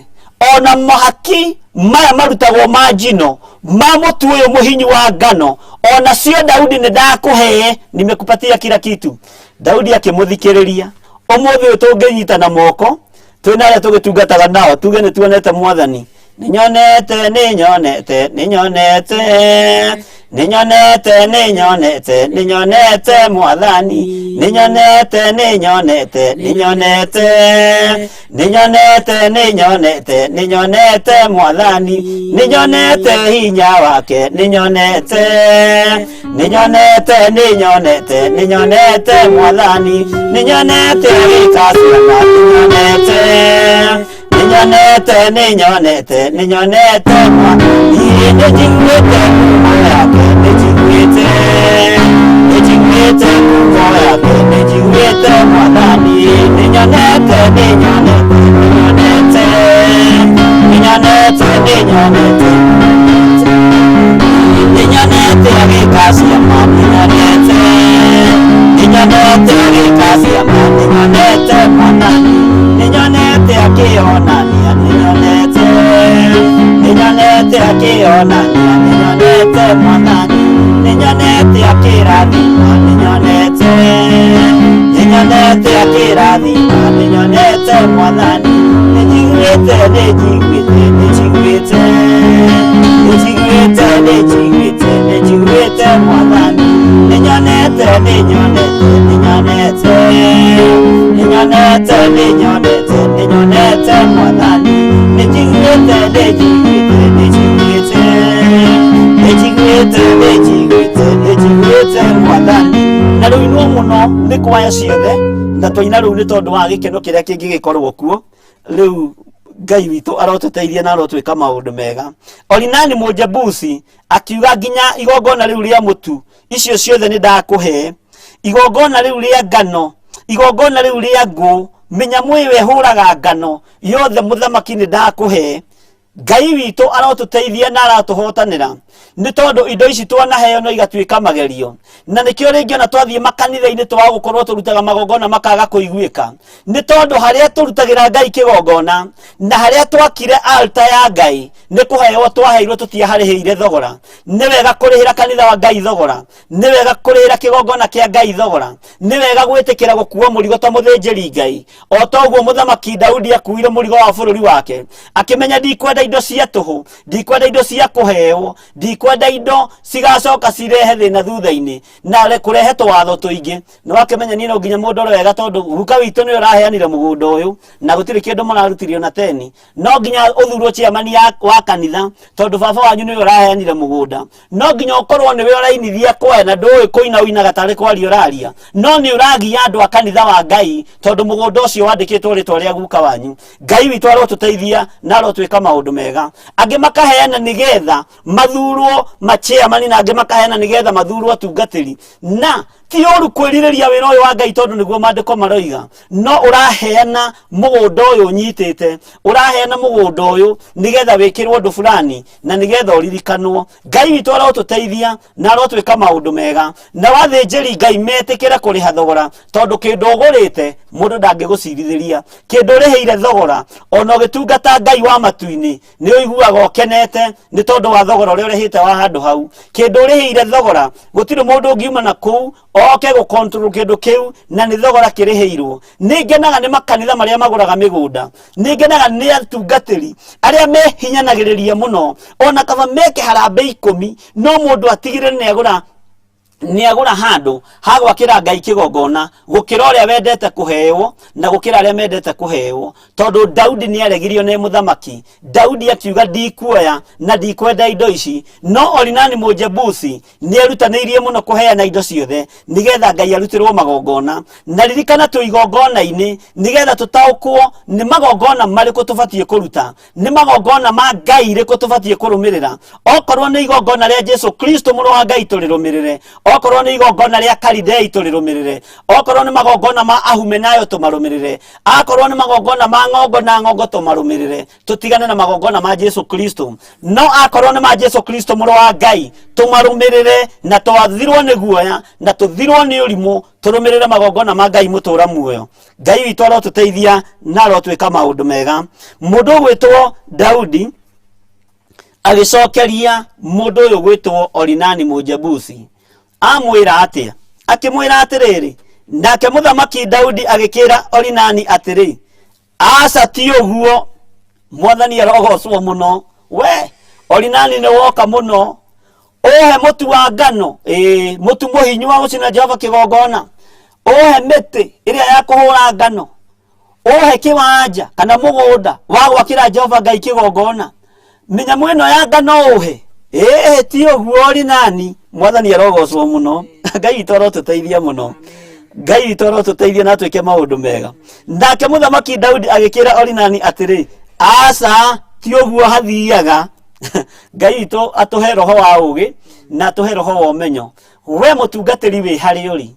ona mahaki maya marutagwo ma njino ma mũtu ũyũ mũhinyu wa ngano, ona cio Daudi nĩ ndakũhe, nimekupatia kila kitu. Daudi akĩmũthikĩrĩria. Ũmũthĩ ũyũ tũngĩnyitana moko, twĩna arĩa tũgĩtungataga nao, tuge nĩ tuonete Mwathani, nĩnyonete Mwathani, nĩnyonete Mwathani, nĩnyonete hinya wake, nĩnyonete Mwathani, nĩnyonete gĩkasiana, nĩnyonete Mwathani, nĩjiguĩte ngumo yake, nĩjiguĩte ngumo yake, nĩjiguĩte Mwathani, nĩnyonete agĩkasiama, nĩnyonete Mwathani, nĩnyonete akĩonania, nĩnyonete akĩonania, nĩnyonete Mwathani, nĩnyonete akĩrathima, nĩnyonete akĩrathima, nĩnyonete Mwathani, nĩjiguĩte Mwathani, nĩnyonete Mwathani, nĩjiguĩte Mwathani. Na rĩu inwo mũno nĩ kwaya ciothe, na twaina rĩu nĩ tondũ wa gĩkeno kĩrĩa kĩngĩgĩkorwo kuo. Rĩu Ngai witũ arotũteithia na arotwĩka maũndũ mega. Orinani Mũjebuthi akiuga nginya igongona rĩu rĩa mũtu icio ciothe nĩ ndakũhe, igongona rĩu rĩa ngano, igongona rĩu rĩa ngũ, mĩnyamũ ĩyo ĩhũraga ngano yothe mũthamaki nĩ ndakũhe. Ngai witũ arotuteithia na aratuhotanĩra nĩ tondũ indo ici twanaheo no igatuĩka magerio, na nĩkĩo rĩngĩ ona twathiĩ makanitha-inĩ twaga gũkorwo tũrutaga magongona makaga kũiguĩka, nĩ tondũ harĩa tũrutagĩra Ngai kĩgongona na harĩa twakire altar ya Ngai nĩ kũheo twaheirwo tũtiaharĩhĩire thogora. Nĩ wega kũrĩhĩra kanitha wa Ngai thogora, nĩ wega kũrĩhĩra kĩgongona kĩa Ngai thogora, nĩ wega gwĩtĩkĩra gũkuua mũrigo ta mũthĩnjĩri Ngai, o ta ũguo Mũthamaki Daudi akuire mũrigo wa bũrũri wake akĩmenya ndikwenda indo cia tũhũ, ndikwenda indo cia kũheo, ndikwenda indo cigacoka cirehe thĩna thutha-inĩ na kũrehe tũwatho tũingĩ. No akĩmenya niĩ no nginya mũndũ ũrĩ wega tondũ guka witũ nĩ ũraheanire mũgũnda ũyũ na gũtirĩ kĩndũ mũrarutirio na teni, no nginya ũthurwo chairman wa kanitha tondũ baba wanyu nĩ ũraheanire mũgũnda, no nginya ũkorwo nĩwe ũrainithia kwaya na ndũĩ kũina ũinaga tarĩ kwaria ũraria, no nĩ ũragia andũ a kanitha wa Ngai tondũ mũgũnda ũcio wandĩkĩtwo rĩtwa rĩa guka wanyu. Ngai witũ arotũteithia na arotwĩka maũndũ mega. Angĩ makaheana nĩgetha mathurwo chairman na angĩ makaheana nĩgetha mathurwo atungatĩri, na ti ũru kwĩrirĩria wĩra ũyũ wa Ngai tondũ nĩguo maandĩko maroiga, no ũraheana mũgũnda ũyũ ũnyitĩte, ũraheana mũgũnda ũyũ nĩgetha wĩkĩrwo ũndũ fulani na nĩgetha ũririkanwo. Ngai witũ arotũteithia na arotwĩka maũndũ mega, na wathĩnjĩri Ngai metĩkĩre kũrĩha thogora tondũ kĩndũ ũgũrĩte mũndũ ndangĩgũcirithĩria, kĩndũ ũrĩhĩire thogora ona ũgĩtungata Ngai wa matu-inĩ nĩ ũiguaga ũkenete nĩ tondũ wa thogora ũrĩa ũrĩhĩte wa handũ hau. Kĩndũ ũrĩhĩire thogora gũtirĩ mũndũ ũngiuma na kũu oke gũkontrol kĩndũ kĩu na nĩ thogora kĩrĩhĩirwo. Nĩ ngenaga nĩ makanitha marĩa magũraga mĩgũnda, nĩ ngenaga nĩ atungatĩri arĩa mehinyanagĩrĩria mũno, ona kaba meke harambĩ 10 no mũndũ atigĩrĩre nĩ agũra handũ ha gwakĩra Ngai kĩgongona gũkĩra ũrĩa wendete kũheo na gũkĩra arĩa mendete kũheo, tondũ Daudi nĩ aregirio nĩ mũthamaki. Daudi akiuga ndikuoya na ndikwenda indo ici, no Orinani Mũjebusi nĩ erutanĩirie mũno kũheana indo ciothe nĩgetha Ngai arutĩrwo magongona. Na ririkana twĩ igongona-inĩ nĩgetha tũtaũkwo nĩ magongona marĩkũ tũbatiĩ kũruta, nĩ magongona ma Ngai rĩkũ tũbatiĩ kũrũmĩrĩra. Okorwo nĩ igongona rĩa Jesu Kristo mũrũ wa Ngai tũrĩrũmĩrĩre, okorwo nĩ igongona rĩa Karidei tũrĩrũmĩrĩre, okorwo nĩ magongona ma Ahumenayo tũmarũmĩrĩre, akorwo nĩ magongona ma ng'ongo na ng'ongo tũmarũmĩrĩre, tũtigane na magongona ma Jesu Kristo. No akorwo nĩ ma Jesu Kristo mũrũ wa Ngai tũmarũmĩrĩre na twathirwo nĩ guoya na tũthirwo nĩ ũrimũ, tũrũmĩrĩre magongona ma Ngai mũtũra muoyo. Ngai witũ arotũteithia na arotwĩka maũndũ mega. Mũndũ gwĩtwo Daudi agĩcokeria mũndũ ũyũ gwĩtwo Orinani Mũjebusi amwĩra atĩa, akĩmwĩra atĩrĩrĩ, nake mũthamaki Daudi agĩkĩra Orinani atĩrĩ, aca ti ũguo, mwathani arogocwo mũno, we Orinani nĩ woka mũno, ũhe mũtu wa ngano, mũtu mũhinyu wa gũcina Jehova kĩgongona, ũhe mĩtĩ ĩrĩa ya kũhũra ngano, ũhe kĩwanja kana mũgũnda wa gwakĩra Jehova Ngai kĩgongona, mĩnyamũ ĩno ya ngano ũhe, ti ũguo Orinani, mwathani arogocwo mũno. Ngai witũ arotũteithia mũno, Ngai witũ arotũteithia na twĩke maũndũ mega. Nake mũthamaki Daudi agĩkĩra Orinani atĩrĩ, aca ti ũguo hathiaga. Ngai witũ atũhe roho wa ũgĩ na atũhe roho wa ũmenyo. We mũtungatĩri wĩ harĩa ũrĩ,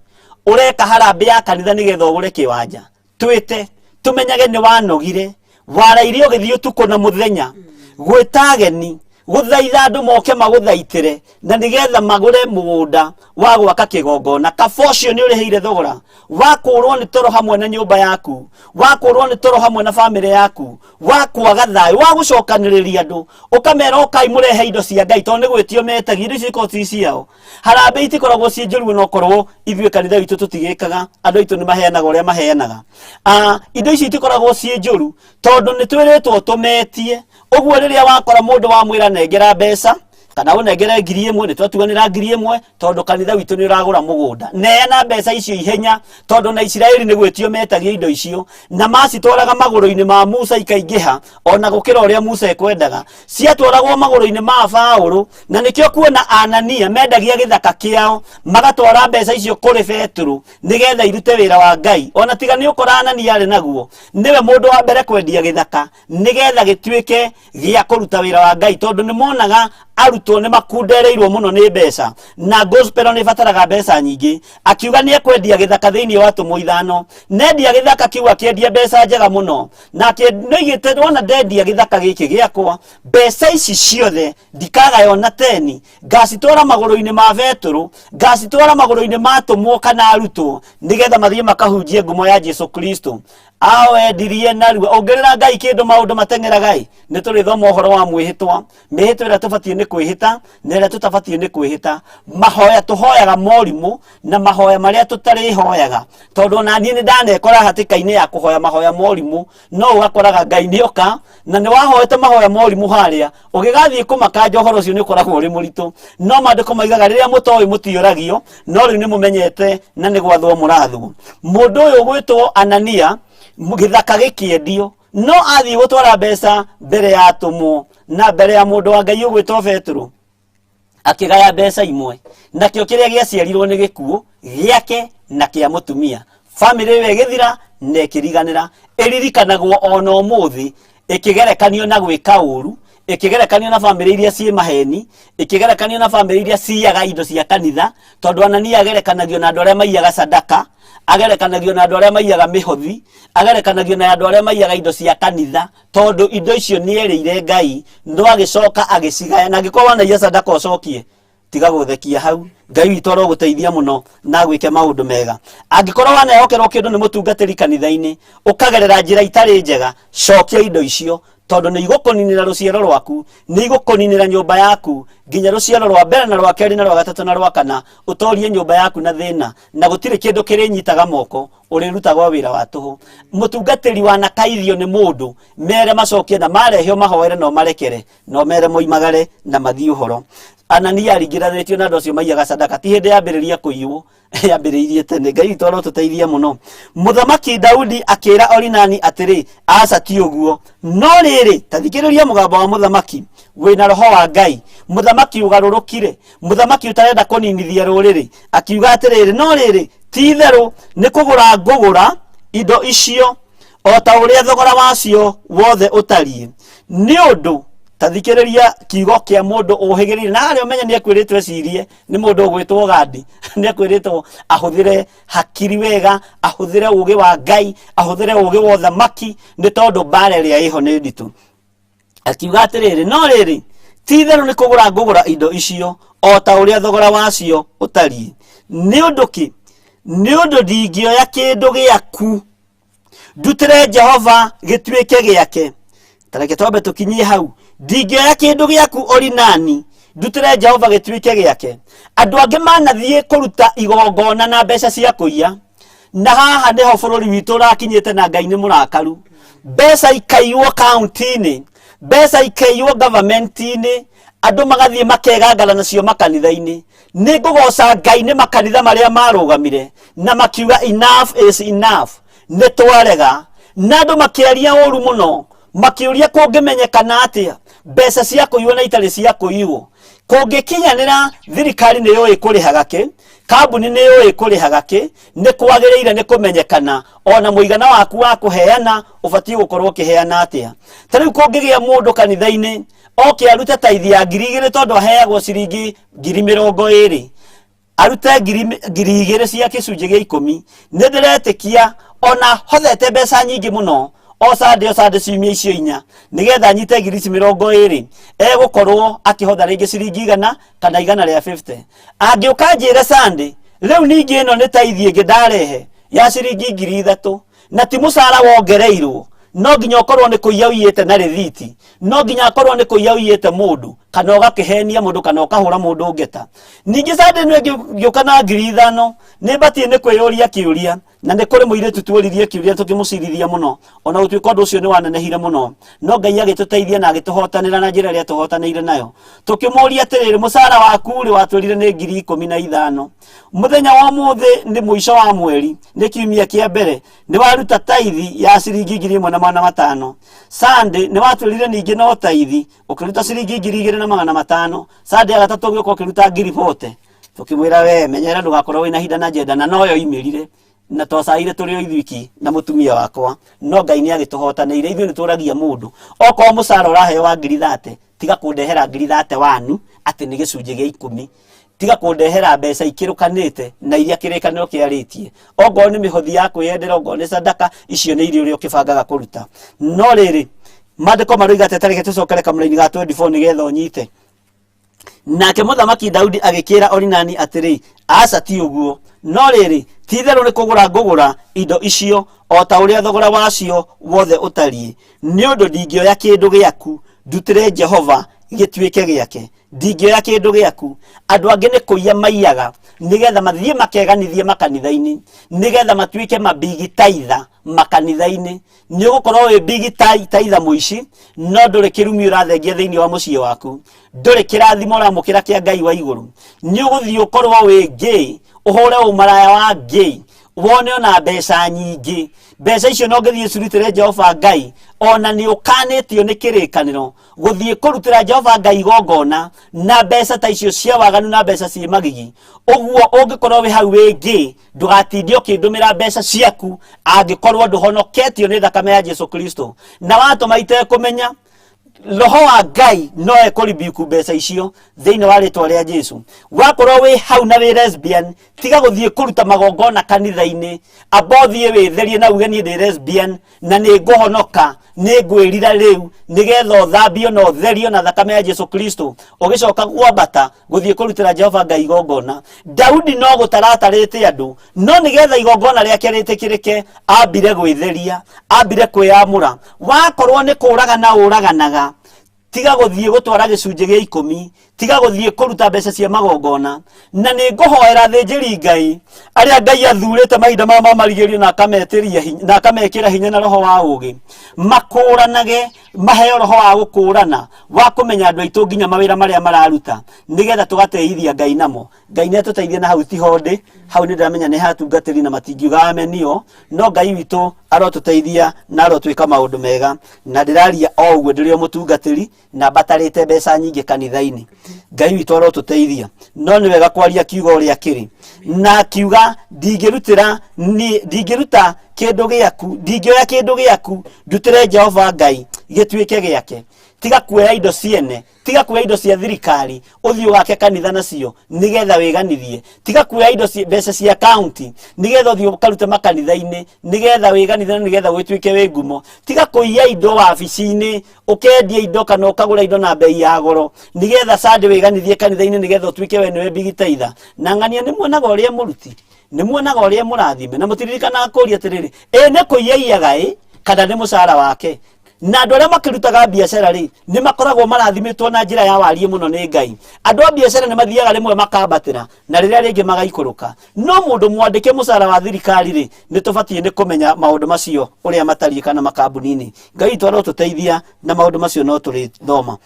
ũreka harambĩ ya kanitha nĩgetha ũgũre kĩwanja, twĩte tũmenyage nĩ wanogire, waraire ũgĩthiĩ ũtukũ na mũthenya gwĩta ageni, gũthaitha andũ moke magũthaitĩre na nĩgetha magũre mũgũnda wa gwaka kĩgongona. Kaba ũcio nĩ ũrĩhĩire thogora, wakũrwo nĩ toro hamwe na nyũmba yaku, wakũrwo nĩ toro hamwe na bamĩrĩ yaku, wakwaga thayũ, wagũcokanĩrĩria andũ ũkamera ũkai mũrehe indo cia Ngai tondũ nĩ gwĩtio metagia indo icio ikorwo ci ciao. Harambĩ itikoragwo ciĩ njũru no korwo ithuĩ kanitha witũ tũtigĩkaga, andũ aitũ nĩ maheanaga ũrĩa maheanaga. Indo ici itikoragwo ciĩ njũru tondũ nĩ twĩrĩtwo tũmetie. Ũguo rĩrĩa wakora mũndũ wamwĩra nengera mbeca kana ũnengere 1000 nĩ twatuganĩra 1000 tondũ kanitha witũ nĩ ũragũra mũgũnda, neana mbeca icio ihenya tondũ na Isiraeli nĩ gwĩtio metagia indo icio na macitwaraga magũrũ-inĩ ma Musa ikaingĩha ona gũkĩra ũrĩa Musa ekwendaga. Ciatwaragwo magũrũ-inĩ ma Paũlũ na nĩkĩo kuona Anania mendagia gĩthaka kĩao magatwara mbeca icio kũrĩ Petro nĩgetha irute wĩra wa Ngai. Ona tiga nĩ ũkora Anania arĩ naguo, nĩwe mũndũ wa mbere kwendia gĩthaka nĩgetha gĩtuĩke gĩa kũruta wĩra wa Ngai tondũ nĩ monaga arutwo nĩ makundereirwo mũno nĩ mbeca na gospel nĩ bataraga mbeca nyingĩ, akiuga nĩ ekwendia gĩthaka thĩinĩ wa tũmũ ithano. Nendia gĩthaka kiuga kĩendia mbeca njega mũno, na nĩoigĩte wona ndendia gĩthaka gĩkĩ gĩakwa, mbeca ici ciothe ndikagaywo na teni, ngacitwara magũrũ-inĩ ma Betũrũ, ngacitwara magũrũ-inĩ ma atũmwo kana arutwo, nĩgetha mathiĩ makahunjie ngumo ya Jesu Kristo. Awendirie narua ongerera Ngai kĩndũ maũndũ mateng'eraga. Nĩ tũrĩthoma ũhoro wa mwĩhĩtwa, mĩhĩtwa ĩrĩa tũbatiĩ nĩ kwĩhĩta na ĩrĩa tũtabatiĩ nĩ kwĩhĩta, mahoya tũhoyaga morimũ na mahoya marĩa tũtarĩhoyaga, tondũ na niĩ nĩ ndanekora hatĩka-inĩ ya kũhoya mahoya morimũ, no ũgakoraga Ngai nĩoka na nĩ wahoete mahoya morimũ harĩa, ũgĩgathiĩ kũmakanja ũhoro ũcio nĩ ũkoragwo ũrĩ mũritũ. No maandĩko maigaga rĩrĩa mũtoĩ mũtiũragio, no rĩu nĩ mũmenyete na nĩ gwathwo mũrathwo. Mũndũ ũyũ gwĩtwo Anania, gĩthaka gĩkĩendio, no athiĩ gũtwara mbeca mbere ya atũmwo na mbere ya mũndũ wa Ngai ũgwĩtwo Betũrũ, akĩgaya mbeca imwe, nakĩo kĩrĩa gĩaciarirwo nĩ gĩkuũ gĩake na kĩa mũtumia. Famĩlĩ ĩyo ĩgĩthira na ĩkĩriganĩra, ĩririkanagwo ona ũmũthĩ, ĩkĩgerekanio na gwĩka ũru, ĩkĩgerekanio na famĩlĩ iria ciĩ maheni, ĩkĩgerekanio na famĩlĩ iria ciaga indo cia kanitha, tondũ Anania agerekanagio na andũ arĩa maiyaga sadaka, agerekanagio na andũ arĩa maiyaga mĩhothi, agerekanagio na andũ arĩa maiyaga indo cia kanitha, tondũ indo icio nĩ erĩire Ngai, no agĩcoka agĩcigaya. Na angĩkorwo wanaiya sadaka ũcokie, tiga gũthekia hau, Ngai witũ arogũteithia mũno na gwĩke maũndũ mega. Angĩkorwo wanehokerwo kĩndũ nĩ mũtungatĩri kanitha-inĩ, ũkagerera njĩra itarĩ njega, cokia indo icio, tondũ nĩ igũkũninĩra rũciaro rwaku, nĩ igũkũninĩra nyũmba yaku, nginya rũciaro rwa mbere na rwa kerĩ na rwa gatatũ na rwa kana, ũtorie nyũmba yaku na thĩna, na gũtirĩ kĩndũ kĩrĩnyitaga moko, ũrĩrutagwo wĩra wa tũhũ. Mũtungatĩri wanakaithio nĩ mũndũ, mere macokie na marehio mahoere no marekere, no mere moimagare na mathiĩ ũhoro. Anania aringĩranĩtio na andũ acio maiyaga sadaka, ti hĩndĩ yambĩrĩria kũiywo, yambĩrĩirie tene. Ngai witũ arotũteithia mũno. Mũthamaki Daudi akĩra Orinani atĩrĩ, aca ti ũguo, no rĩrĩ, ta thikĩrĩria mũgambo wa mũthamaki, wĩna roho wa Ngai. Mũthamaki ũgarũrũkire, mũthamaki ũtarenda kũninithia rũrĩrĩ, akiuga atĩrĩrĩ, no rĩrĩ, ti itherũ nĩ kũgũra ngũgũra indo icio o ta ũrĩa thogora wacio wothe ũtariĩ. Nĩ ũndũ ta thikĩrĩria kiugo kĩa mũndũ ũhĩgĩrĩire, na harĩa ũmenye nĩ ekwĩrĩtwo ecirie nĩ mũndũ ũgwĩtwo Gadi, nĩ ekwĩrĩtwo ahũthĩre hakiri wega, ahũthĩre ũgĩ wa Ngai, ahũthĩre ũgĩ wa ũthamaki, nĩ tondũ mbara ĩrĩa ĩho nĩ nditũ. Akiuga atĩrĩrĩ, no rĩrĩ, ti itherũ nĩ kũgũra ngũgũra indo icio o ta ũrĩa thogora wacio ũtariĩ. Nĩ ũndũ kĩ? Nĩ ũndũ ndingĩoya kĩndũ gĩaku ndutĩre Jehova gĩtuĩke gĩake. Tareke twambe tũkinyie hau. Ndingĩoya kĩndũ gĩaku Orinani ndutĩre Jehova gĩtuĩke gĩake. Andũ angĩ manathiĩ kũruta igongona na mbeca cia kũiya, na haha nĩho bũrũri witũ ũrakinyĩte na Ngai nĩ mũrakaru. Mbeca ikaiywo kaunti-inĩ, mbeca ikaiywo government-inĩ, andũ magathiĩ makegangara nacio makanitha-inĩ. Nĩ ngũgoca Ngai nĩ makanitha marĩa marũgamire na makiuga enough is enough, nĩ twarega, na andũ makĩaria ũru mũno, makĩũria kũngĩmenyekana atĩa mbeca cia kũiywo na itarĩ cia kũiywo. Kũngĩkinyanĩra thirikari nĩ yũĩ kũrĩhaga kĩ, kambuni nĩ yũĩ kũrĩhaga kĩ, nĩ kwagĩrĩire nĩ kũmenyekana ona mũigana waku wa kũheana ũbatiĩ gũkorwo ũkĩheana atĩa. Ta rĩu kũngĩgĩa mũndũ kanitha-inĩ oke arute taithi ya 2,000 tondũ aheagwo ciringi 20,000, arute 2,000 cia gĩcunjĩ gĩa 10, nĩ ndĩretĩkia ona hothete mbeca nyingĩ mũno o Sunday ciumia icio 4, nĩgetha anyite 20,000 egũkorwo akĩhotha rĩngĩ ciringi 100 kana 150. Angĩũka njĩre Sunday, rĩu ningĩ ĩno nĩ taithi ĩngĩ ndarehe ya ciringi 3,000, na ti mũcara wongereirwo, no nginya ũkorwo nĩ kũiya ũiyĩte na rĩthiti, no nginya akorwo nĩ kũiya ũiyĩte mũndũ, kana ũgakĩhenia mũndũ kana ũkahũra mũndũ ngeta. Ningĩ Sunday nĩ ngĩũka na 5,000, nĩ batiĩ nĩ kwĩyũria kĩũria, na nĩ kũrĩ mũirĩtu tuoririe kĩũria tũkĩmũcirithia mũno, ona gũtuĩka ũndũ ũcio nĩ wanenehire mũno, no Ngai agĩtũteithia na agĩtũhotanĩra na njĩra ĩrĩa tũhotanĩire nayo. Tũkĩmũria atĩrĩrĩ, mũcara waku rĩ watwĩrire nĩ 15,000, mũthenya wa ũmũthĩ nĩ mũico wa mweri, nĩ kiumia kĩa mbere, nĩ waruta taithi ya ciringi 1,500. Sunday nĩ watwĩrire ningĩ no taithi ũkĩruta ciringi 2,500. Sunday ya gatatũ ũgĩũka ũkĩruta 40,000. Tũkĩmwĩra we menyera ndũgakorwo wĩna hinda na njenda, na noyo imĩrire na twacaire tũrĩ o ithuiki na mũtumia wakwa, no Ngai nĩ agĩtũhotanĩire. Ithuĩ nĩ tũragia mũndũ okorwo mũcara ũraheo wa 30,000 tiga kundehera ngiri thate wanu ati ni gicunje gia 10 tiga kundehera mbeca ikirukanite na iria kirikaniro kiaritie ogo ni mihothi ya kwiyendera ogo ni sadaka icio ni irio rio kibangaga kuruta no riri mandiko maruiga tetareke tucokere kamuraini ga 24 ni getha onyite nake muthamaki Daudi agikira Orinani atiri aca ti uguo no riri titheru ni kugura ngugura indo icio o ta uria thogora wacio wothe utariĩ ni undu ndingioya kindu giaku ndutire Jehova gituike giake ndingioya kindu giaku andu angi ni kuiya maiyaga nigetha mathie makeganithie makanitha-ini nigetha matuike mabigi taitha makanitha-ini ni ugukorwo wi bigi taitha muici no nduri kirumi urathengia thiini wa muciĩ waku nduri kirathimo uramukira kia Ngai wa iguru ni uguthii ukorwo wi gay uhure umaraya wa gay wone ona mbeca nyingi mbeca icio no ngithie curutire Jehova Ngai ona ni ukanitio ni kirikaniro guthie kurutira Jehova Ngai gongona na mbeca ta icio cia waganu na mbeca cia magigi uguo ungikorwo wi hau wi gay ndugatindio kindumira mbeca ciaku angikorwo nduhonoketio ni thakame ya Jesu Kristo na watu maite kumenya roho wa Ngai no ekuribiku mbeca icio thiini wa ritwa ria Jesu wakorwo wi hau na wi lesbian tiga guthie kuruta magongona kanitha-ini abothie witherie na uge ni ndi lesbian na ni nguhonoka ni ngwirira riu nigetha uthambio na utherio na thakame ya Jesu Kristo ugicoka gwambata guthie kurutira Jehova Ngai igongona Daudi no gutaratarite andu no nigetha igongona riake ritikirike ambire gwitheria ambire kwiyamura wakorwo ni kuraga na uraganaga tiga guthie gutwara gicunje gia 10 tiga guthie kuruta mbeca cia magongona na ni nguhoera thinjiri Ngai aria Ngai athurite mahinda ma marigirio na akameteria hinya na akamekira hinya na roho wa ugi makuranage maheo roho wa gukurana wa kumenya andu aitu nginya mawira maria mararuta nigetha tugateithia Ngai namo Ngai ne tuteithie na hau ti honde hau ni ndamenya ni hatungatiri na matingiuga amenio no Ngai witu arotuteithia na arotwika maundu mega na ndiraria o uguo ndirio mutungatiri na batarite mbeca nyingi kanitha-ini Ngai witu arotuteithia no ni wega kwaria kiugo uria kiri na kiuga ndingiruta kindu giaku ndingioya kindu giaku ndutire Jehova Ngai gituike giake tiga kuoya indo ciene tiga kuoya indo cia thirikari uthio wake kanitha nacio nigetha wiganithie tiga kuoya indo mbeca cia county nigetha uthio ukarute makanitha-ini nigetha wiganithie nigetha gwituike wi ngumo tiga kuiya indo wabici-ini ukendia indo kana ukagura indo na bei ya goro nigetha sande wiganithie kanitha-ini nigetha utuike we niwe bigitaitha na ngania ni muonaga uria muruti ni muonaga uria murathime na mutiririkana kuria atiriri ni kuiyaga kana ni mucara wake na andu aria makirutaga biacara ri ni makoragwo marathimitwo na njira ya warie muno ni Ngai andu a biacara ni mathiaga rimwe makambatira na riria ringi magaikuruka no mundu mwandike mucara wa thirikari ri ni tubatie ni kumenya maundu macio uria matariĩ kana makambuni-ini Ngai twaro tuteithia na maundu macio no turi thoma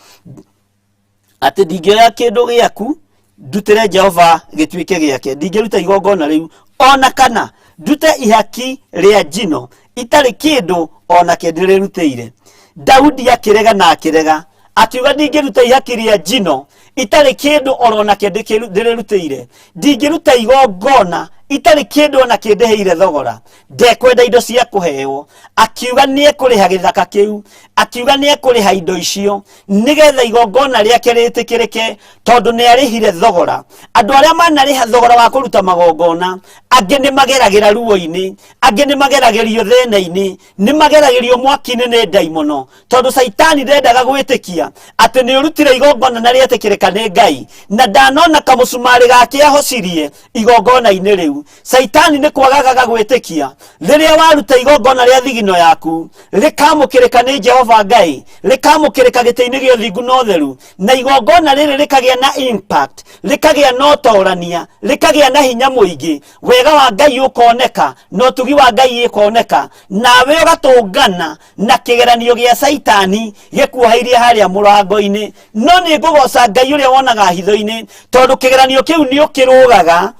ati ndingioya kindu giaku ndutire Jehova gituike giake ndingiruta igongona riu ona kana ndute ihaki ria njino itari kindu ona kendirirutire Daudi akirega na akirega akiuga ndingiruta ihaki ria njino itari kindu orona kendirirutire ndingiruta igongona itari kindu ona kindiheire thogora ndekwenda indo cia kuheo akiuga ni ekuriha githaka kiu akiuga ni ekuriha indo icio nigetha igongona riake ritikirike tondu ni arihire thogora andu aria manariha thogora wa kuruta magongona angi ni mageragira ruo-ini angi ni mageragirio thina-ini ni mageragirio mwaki-ini ni ndaimono tondu saitani ndendaga gwitikia ati ni urutire igongona na rietikirika ni Ngai na ndanona kamucumari gake ahocirie igongona-ini riu saitani ni kwagaga gwitikia riria waruta igongona ria thigino yaku rikamukirika ni Jehova Ngai rikamukirika giti-ini gio thingu no theru na igongona riri rikagia na impact rikagia na utorania rikagia na hinya muingi wega wa Ngai ukoneka no tugi wa Ngai ikoneka nawe ugatungana na kigeranio gia saitani gikuhairie haria murango-ini no ni ngugoca Ngai uria wonaga hitho-ini tondu kigeranio kiu ni ukirugaga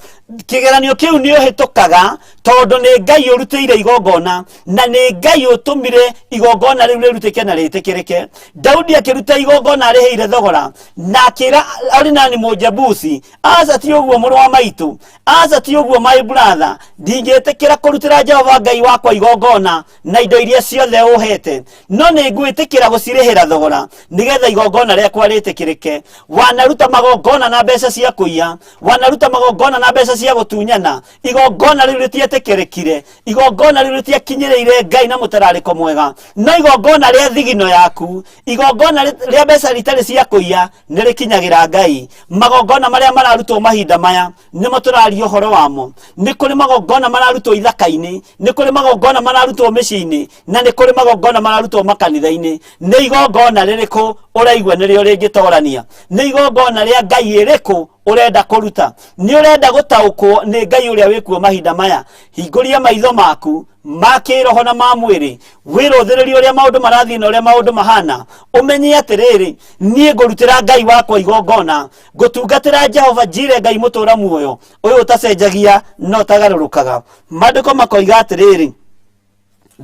kigeranio kiu ni uhitukaga tondu ni Ngai urutire igongona na ni Ngai utumire igongona riu rirutike na ritikirike. Daudi akiruta igongona ariheire thogora na akira ari nani Mujebusi, aza ti uguo muru wa maitu, aza ti uguo my brother, ndingitikira kurutira Jehova Ngai wakwa igongona na indo iria ciothe uhete, no ni ngwitikira gucirihira thogora nigetha igongona riakwa ritikirike. Wanaruta magongona na mbeca cia kuiya, wanaruta magongona na mbeca cia gutunyana, igongona riu ritiatikirikire, igongona riu ritiakinyireire Ngai na mutarariko mwega, no igongona ria thigino yaku, igongona ria mbeca ritari cia kuiya ni rikinyagira Ngai. Magongona maria mararutwo mahinda maya nimo turaria uhoro wamo. Ni kuri magongona mararutwo ithaka-ini, ni kuri magongona mararutwo micii-ini, na ni kuri magongona mararutwo makanitha-ini. Ni igongona ririku uraigua nirio ringitorania? Ni igongona ria Ngai iriku urenda kuruta? Ni urenda gutaukwo ni Ngai uria wikuo mahinda maya? Hinguria maitho maku ma kiroho na ma mwiri, wiruthiririe uria maundu marathii na uria maundu mahana, umenye atiriri, nie ngurutira Ngai wakwa igongona, ngutungatira Jehova Jire Ngai mutura muoyo uyu utacenjagia no tagarurukaga. Maandiko makoiga atiriri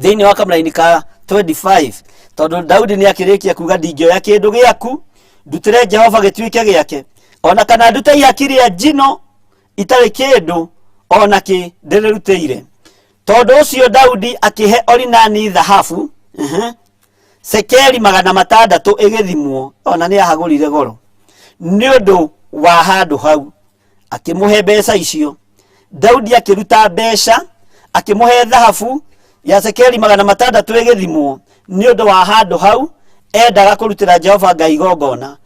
thiini wa kamraini ka 25, tondu Daudi ni akirikia kuga ndingioya kindu giaku ndutire Jehova gituike giake, ona kana ndute ihaki ya njino itari kindu ona ki ndirutire. Tondu ucio Daudi akihe Orinani thahabu sekeli 600 igithimwo, ona ni ahagurire goro ni undu wa handu hau, akimuhe mbeca icio. Daudi akiruta mbeca akimuhe thahabu ya sekeli 600 igithimwo ni undu wa handu hau, endaga kurutira Jehova Ngai igongona,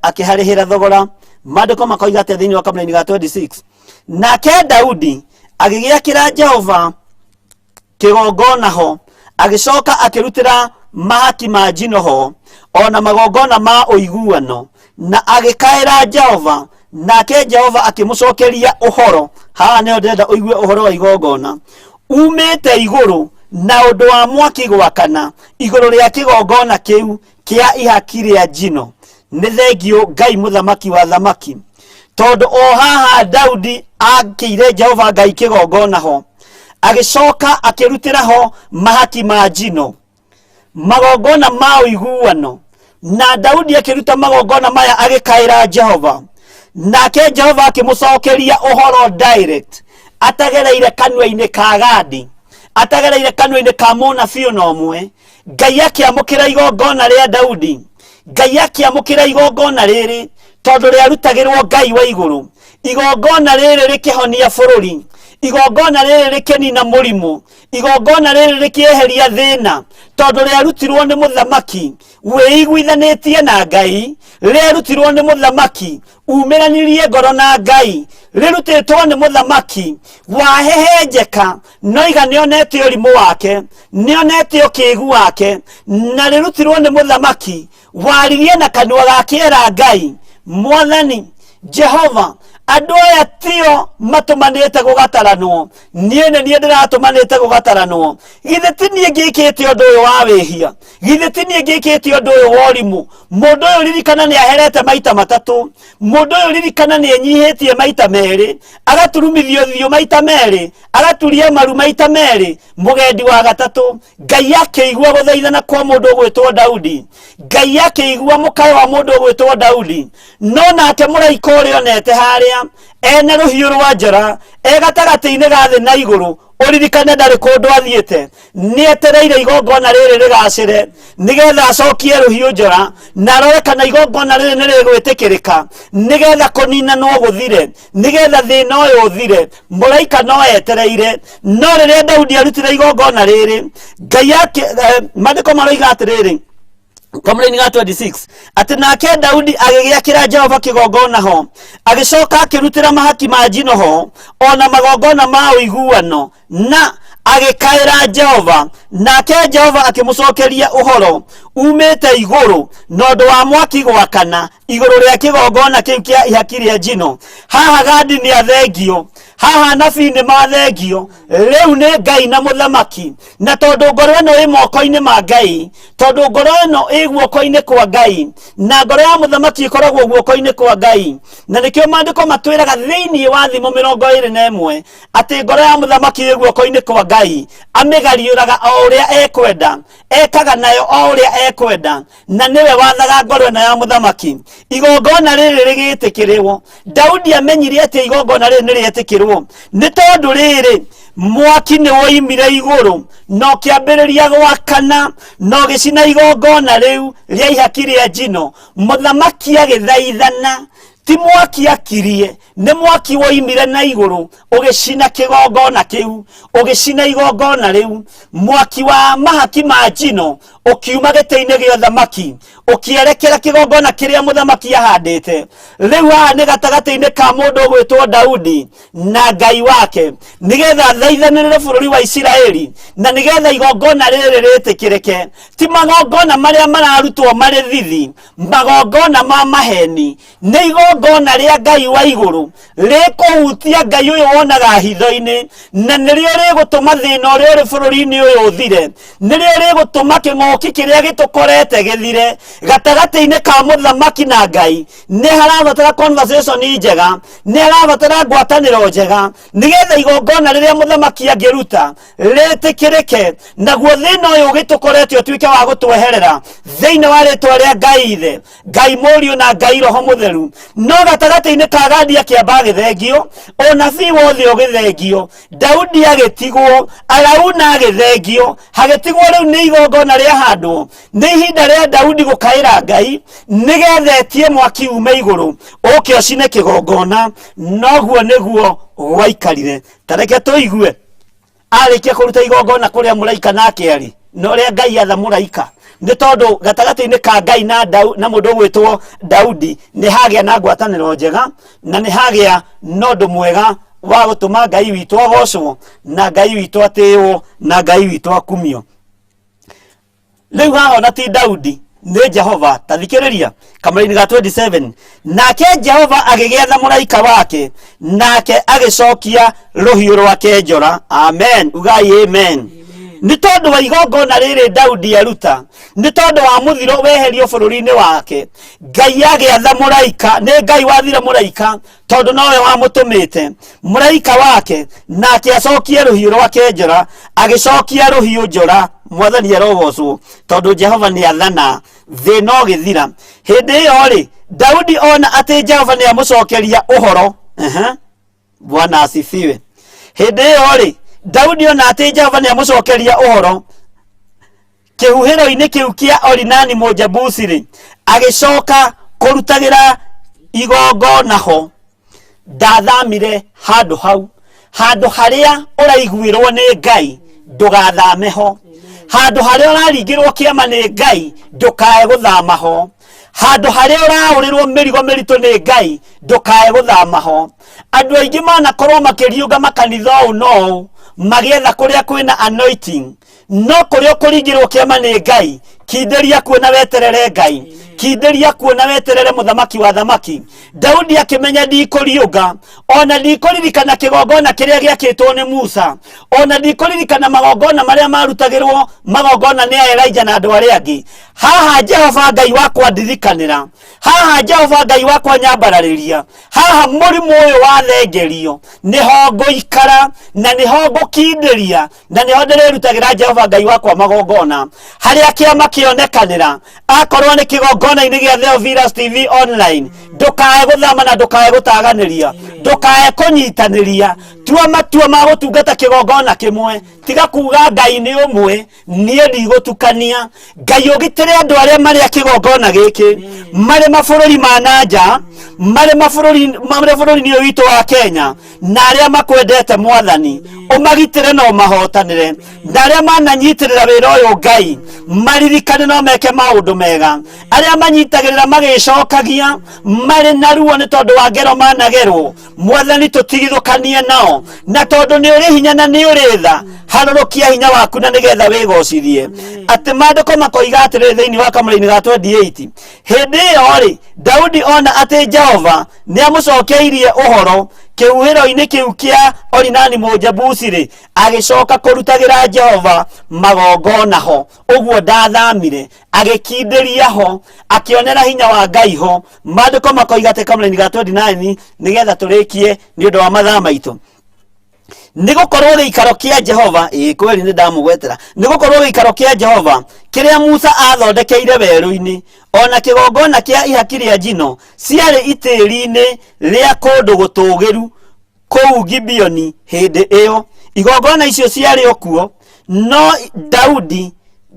akiharihira thogora. Maandiko makoiga ati thiini wa kamraini ga 26, nake Daudi agigiakira Jehova kigongona ho, agicoka akirutira mahaki ma njino ho, ona magongona ma uiguano, na agikaira Jehova, nake Jehova akimucokeria uhoro. Haha ni ndenda uigue uhoro wa igongona umite iguru na undu wa mwaki gwakana iguru ria kigongona kiu kia ihaki ria njino. Ni thengio Ngai muthamaki wa thamaki, tondu o haha Daudi akire Jehova Ngai kigongona ho, agicoka akirutira ho mahaki ma njino, magongona ma uiguano, na Daudi akiruta magongona maya agikaira Jehova, nake Jehova akimucokeria uhoro direct, atagereire kanua-ini ka Gadi, atagereire kanua-ini ka munabii ona umwe. Ngai akiamukira igongona ria Daudi, Ngai akiamukira igongona riri tondu riarutagirwo Ngai wa iguru. Igongona riri rikihonia bururi, igongona riri rikinina murimu, igongona riri rikieheria thina tondu riarutirwo ni muthamaki wiiguithanitie na Ngai, riarutirwo ni muthamaki umiranirie ngoro na Ngai, rirutitwo ni muthamaki wahehenjeka noiga nionete urimu wake, nionete ukigu wake, na rirutirwo ni muthamaki waririe na kanua gakiera Ngai, Mwathani Jehova, andu aya tio matumanite gugataranwo, nie ndiratumanite gugataranwo. Githe ti nie ngikite undu uyu wa wihia, githe ti nie ngikite undu uyu wa urimu. Mundu uyu ririkana ni aherete maita 3, mundu uyu ririkana ni enyihitie maita 2, agaturumithio thio maita 2, agaturia maru maita 2, mugendi wa 3. Ngai akigua guthaithana kwa mundu ugwitwo Daudi, Ngai akigua mukayo wa mundu ugwitwo Daudi, no nake muraika uria onete haria ene ruhiu rwa njora egatagati-ini ga thi na iguru. Uririkane ndari kundu athiite, ni etereire igongona riri rigacire nigetha acokie ruhiu njora, na arore kana igongona riri ni rigwitikirika nigetha kuninanwo guthire, nigetha thina uyu uthire. Muraika no etereire, no riria Daudi arutire igongona riri, Ngai maandiko maroiga atiriri kamraini ga 26 ati nake Daudi agigiakira Jehova kigongona ho, agicoka akirutira mahaki ma njino ho, ona magongona ma uiguano, na agikaira Jehova, nake Jehova akimucokeria uhoro umite iguru nondu wa mwaki gwakana iguru ria kigongona kiu kia ihaki ria njino. Haha Gadi ni athengio, haha nabii nĩ mathengio rĩu nĩ Ngai na mũthamaki na tondũ ngoro ĩno ĩ moko-inĩ ma Ngai tondũ ngoro ĩno ĩ guoko-inĩ kwa Ngai na ngoro ya mũthamaki ĩkoragwo guoko-inĩ kwa Ngai na nĩkĩo maandĩko matwĩraga thĩinĩ wa Thimo 21 atĩ ngoro ya mũthamaki ĩ guoko-inĩ kwa Ngai amĩgariũraga o ũrĩa ekwenda ekaga nayo o ũrĩa ekwenda na nĩwe wathaga ngoro ĩno ya mũthamaki igongona rĩrĩ rĩgĩtĩkĩrwo Daudi amenyire atĩ igongona rĩrĩ nĩ rĩetĩkĩrwo nĩ tondũ rĩrĩ mwaki nĩ woimire igũrũ no kĩambĩrĩria gwakana no gĩcina igongona rĩu rĩa ihaki rĩa njino mũthamaki agĩthaithana ti mwaki akirie nĩ mwaki woimire na igũrũ ũgĩcina kĩgongona kĩu ũgĩcina igongona rĩu mwaki wa mahaki ma njino ũkiuma gĩtĩ-inĩ gĩa ũthamaki ũkĩerekera kĩgongona kĩrĩa mũthamaki ahandĩte rĩu haha nĩ gatagatĩ-inĩ ka mũndũ ũgwĩtwo Daudi na Ngai wake nĩgetha thaithanĩrĩre bũrũri wa Isiraeli na nĩgetha igongona rĩrĩ rĩtĩkĩrĩke ti magongona marĩa mararutwo marĩ thithi magongona ma maheni nĩ igongona rĩa Ngai wa igũrũ rĩkũhutia Ngai ũyũ wonaga hitho-inĩ na nĩrĩo rĩgũtũma thĩna ũrĩa ũrĩ bũrũri-inĩ ũyũ ũthire nĩrĩo rĩgũtũma kĩng'ũki kĩrĩa gĩtũkorete gĩthire gatagatĩ-inĩ ka mũthamaki na Ngai nĩ harabatara conversation njega nĩ harabatara ngwatanĩro njega nĩgetha igongona rĩrĩa mũthamaki angĩruta rĩtĩkĩrĩke naguo thĩna ũyũ ũgĩtũkorete ũtuĩke wa gũtweherera thĩinĩ wa rĩtwa rĩa Ngai Ithe Ngai Mũriũ na Ngai Roho Mũtheru no gatagatĩ-inĩ ka Gadia kĩamba gĩthengio ũnabii wothe ũgĩthengio Daudi agĩtigwo Arauna agĩthengio hagĩtigwo rĩu nĩ igongona rĩa handwo nĩ ihinda rĩa Daudi gũkaĩra Ngai nĩgetha etie mwaki ume igũrũ ũke ũcine kĩgongona noguo nĩguo gwaikarire tareke tũigue arĩkia kũruta igongona kũrĩa mũraika nake arĩ na ũrĩa Ngai atha mũraika nĩ tondũ gatagatĩ-inĩ ka Ngai na mũndũ ũgwĩtwo Daudi nĩ hagĩa na ngwatanĩro njega na nĩ hagĩa na ũndũ mwega wa gũtũma Ngai witũ agocwo na Ngai witũ atĩĩo na Ngai witũ akumio rĩu haha ona ti Daudi nĩ Jehova tathikĩrĩria kamũra-inĩ ga 27 nake Jehova agĩgĩatha mũraika wake nake agĩcokia rũhiũ rwake njora amen ugai amen nĩ tondũ wa igongona rĩrĩ Daudi aruta nĩ tondũ wa mũthiro weherio bũrũri-inĩ wake Ngai agĩatha mũraika nĩ Ngai wathire mũraika tondũ nowe wamũtũmĩte mũraika wake nake acokie rũhiũ rwake njora agĩcokia rũhiũ njora mwathani arogocwo tondũ Jehova nĩ athana thĩna ũgĩthira hĩndĩ ĩyo rĩ Daudi ona atĩ Jehova nĩ amũcokeria ũhoro Bwana asifiwe hĩndĩ ĩyo rĩ Daudi ona atĩ Jehova nĩ amũcokeria ũhoro kĩhuhĩro-inĩ kĩu kĩa Orinani Mũjebusi rĩ agĩcoka kũrutagĩra igongona ho ndathamire handũ hau handũ harĩa ũraiguĩrwo nĩ Ngai ndũgathame ho handũ harĩa ũraringĩrwo kĩama nĩ Ngai ndũkae gũthama ho handũ harĩa ũraũrĩrwo mĩrigo mĩritũ nĩ Ngai ndũkae gũthama ho andũ aingĩ manakorwo makĩriũnga makanitha ũũ no magĩetha kũrĩa kwĩna anointing no kũrĩa ũkũringĩrwo kĩama nĩ Ngai kindĩria kuona weterere Ngai kindĩria kuona weterere mũthamaki wa thamaki Daudi akĩmenya ndikũriũnga ona ndikũririkana kĩgongona kĩrĩa gĩakĩtwo nĩ Musa ona ndikũririkana magongona marĩa marutagĩrwo magongona nĩ Elijah na andũ arĩa angĩ haha Jehova Ngai wakwa ndirikanĩra haha Jehova Ngai wakwa nyambararĩria haha mũrimũ ũyũ wathengerio nĩho ngũikara na nĩho ngũkindĩria na nĩho ndĩrĩrutagĩra Jehova Ngai wakwa magongona harĩa kĩama kĩonekanĩra akorwo nĩ kĩgongona-inĩ gĩa Theophilus TV online ndũkae gũthama na ndũkae gũtaganĩria ndũkae kũnyitanĩria tua matua ma gũtungata kĩgongona kĩmwe tiga kuga Ngai nĩ ũmwe niĩ ndigũtukania Ngai ũgitĩre andũ arĩa marĩa kĩgongona gĩkĩ marĩ mabũrũri ma nanja marĩ bũrũri-inĩ ũyũ witũ wa Kenya na arĩa makwendete mwathani ũmagitĩre na ũmahotanĩre na arĩa mananyitĩrĩra wĩra ũyũ Ngai maririkane no meke maũndũ mega arĩa manyitagĩrĩra magĩcokagia marĩ na ruo nĩ tondũ wa ngero managerwo mwathani tũtigithũkanie nao na tondũ nĩ ũrĩ hinya na nĩ ũrĩ tha harũrũkia hinya waku na nĩgetha wĩgocithie atĩ maandĩko makoiga atĩrĩ thĩinĩ wa kamũra-inĩ ga 28 hĩndĩ ĩyo rĩ Daudi ona atĩ Jehova nĩ amũcokeirie ũhoro kiuhiro-ini kiu kia Orinani Mũnjabuci ri agicoka kurutagira Jehova magongona ho. Uguo ndathamire agikindiria ho, akionera hinya wa Ngai ho. Maandiko makoiga te kamũraini ga 29 nigetha turikie ni undu wa mathaa maitu. Nigukorwo giikaro kia Jehova, kweli ni ndamugwetera, nigukorwo giikaro kia Jehova kiria Musa athondekeire werũ-ini, ona kigongona kia ihaki ria njino ciarĩ itĩri-inĩ ria kũndũ gũtũgĩru kũu Gibeoni hĩndĩ ĩyo. Igongona icio ciarĩ okuo, no Daudi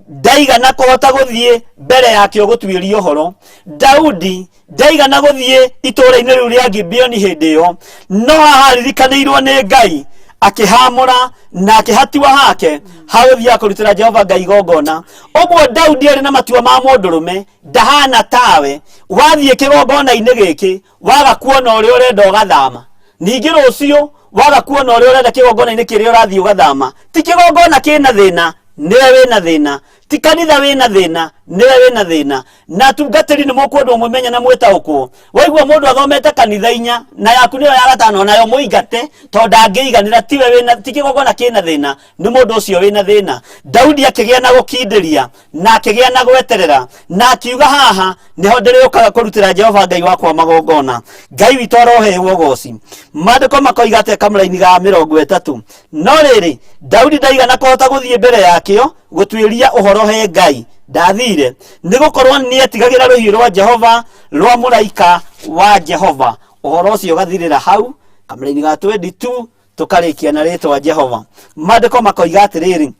ndaigana kũhota gũthiĩ mbere yakĩo gũtuĩria ũhoro. Daudi ndaigana gũthiĩ itũũra-inĩ rĩu rĩa Gibeoni hĩndĩ ĩyo, no aharirikanĩirwo nĩ Ngai akihamura na akihatiwa hake hawithia kurutira Jehova Ngai igongona. Uguo Daudi ari na matua ma mũndũrũme, ndahana tawe wathie kigongona-inĩ gĩkĩ waga kuona ũrĩa ũrenda ũgathama. Ningĩ rũciũ waga kuona ũrĩa ũrenda kigongona-inĩ kĩrĩa ũrathiĩ ũgathama. Ti kigongona kĩna thĩna, nĩwe wĩna thĩna. Ti kanitha wĩna thĩna, nĩwe wĩna thĩna. Na tungatĩri nĩ mũkwendwo mũmenye na mwĩtaũkwo. Waigua mũndũ athomete kanitha 4 na yaku nĩyo ya 5 nayo mũingate tondũ ndangĩiganĩra, tiwe wĩna, ti kigongona kĩna thĩna, nĩ mũndũ ũcio wĩna thĩna. Daudi akĩgĩa na gũkindĩria na akĩgĩa na gweterera na akiuga haha nĩho ndĩrĩũkaga kũrutĩra Jehova Ngai wakwa magongona. Ngai witũ aroheirwo ũgooci. Maandĩko makoiga te kamũraini ga 30. No rĩrĩ Daudi ndaigana kũhota gũthiĩ mbere yakĩo gũtuĩria ũhoro he Ngai. Ndathire nigukorwo nietigagĩra rũhiũ rwa Jehova rwa mũraika wa Jehova. Ũhoro ũcio ũgathirĩra hau kamũraini ga 22 tukarikia na rĩtwa Jehova. Maandĩko makoiga atĩrĩrĩ,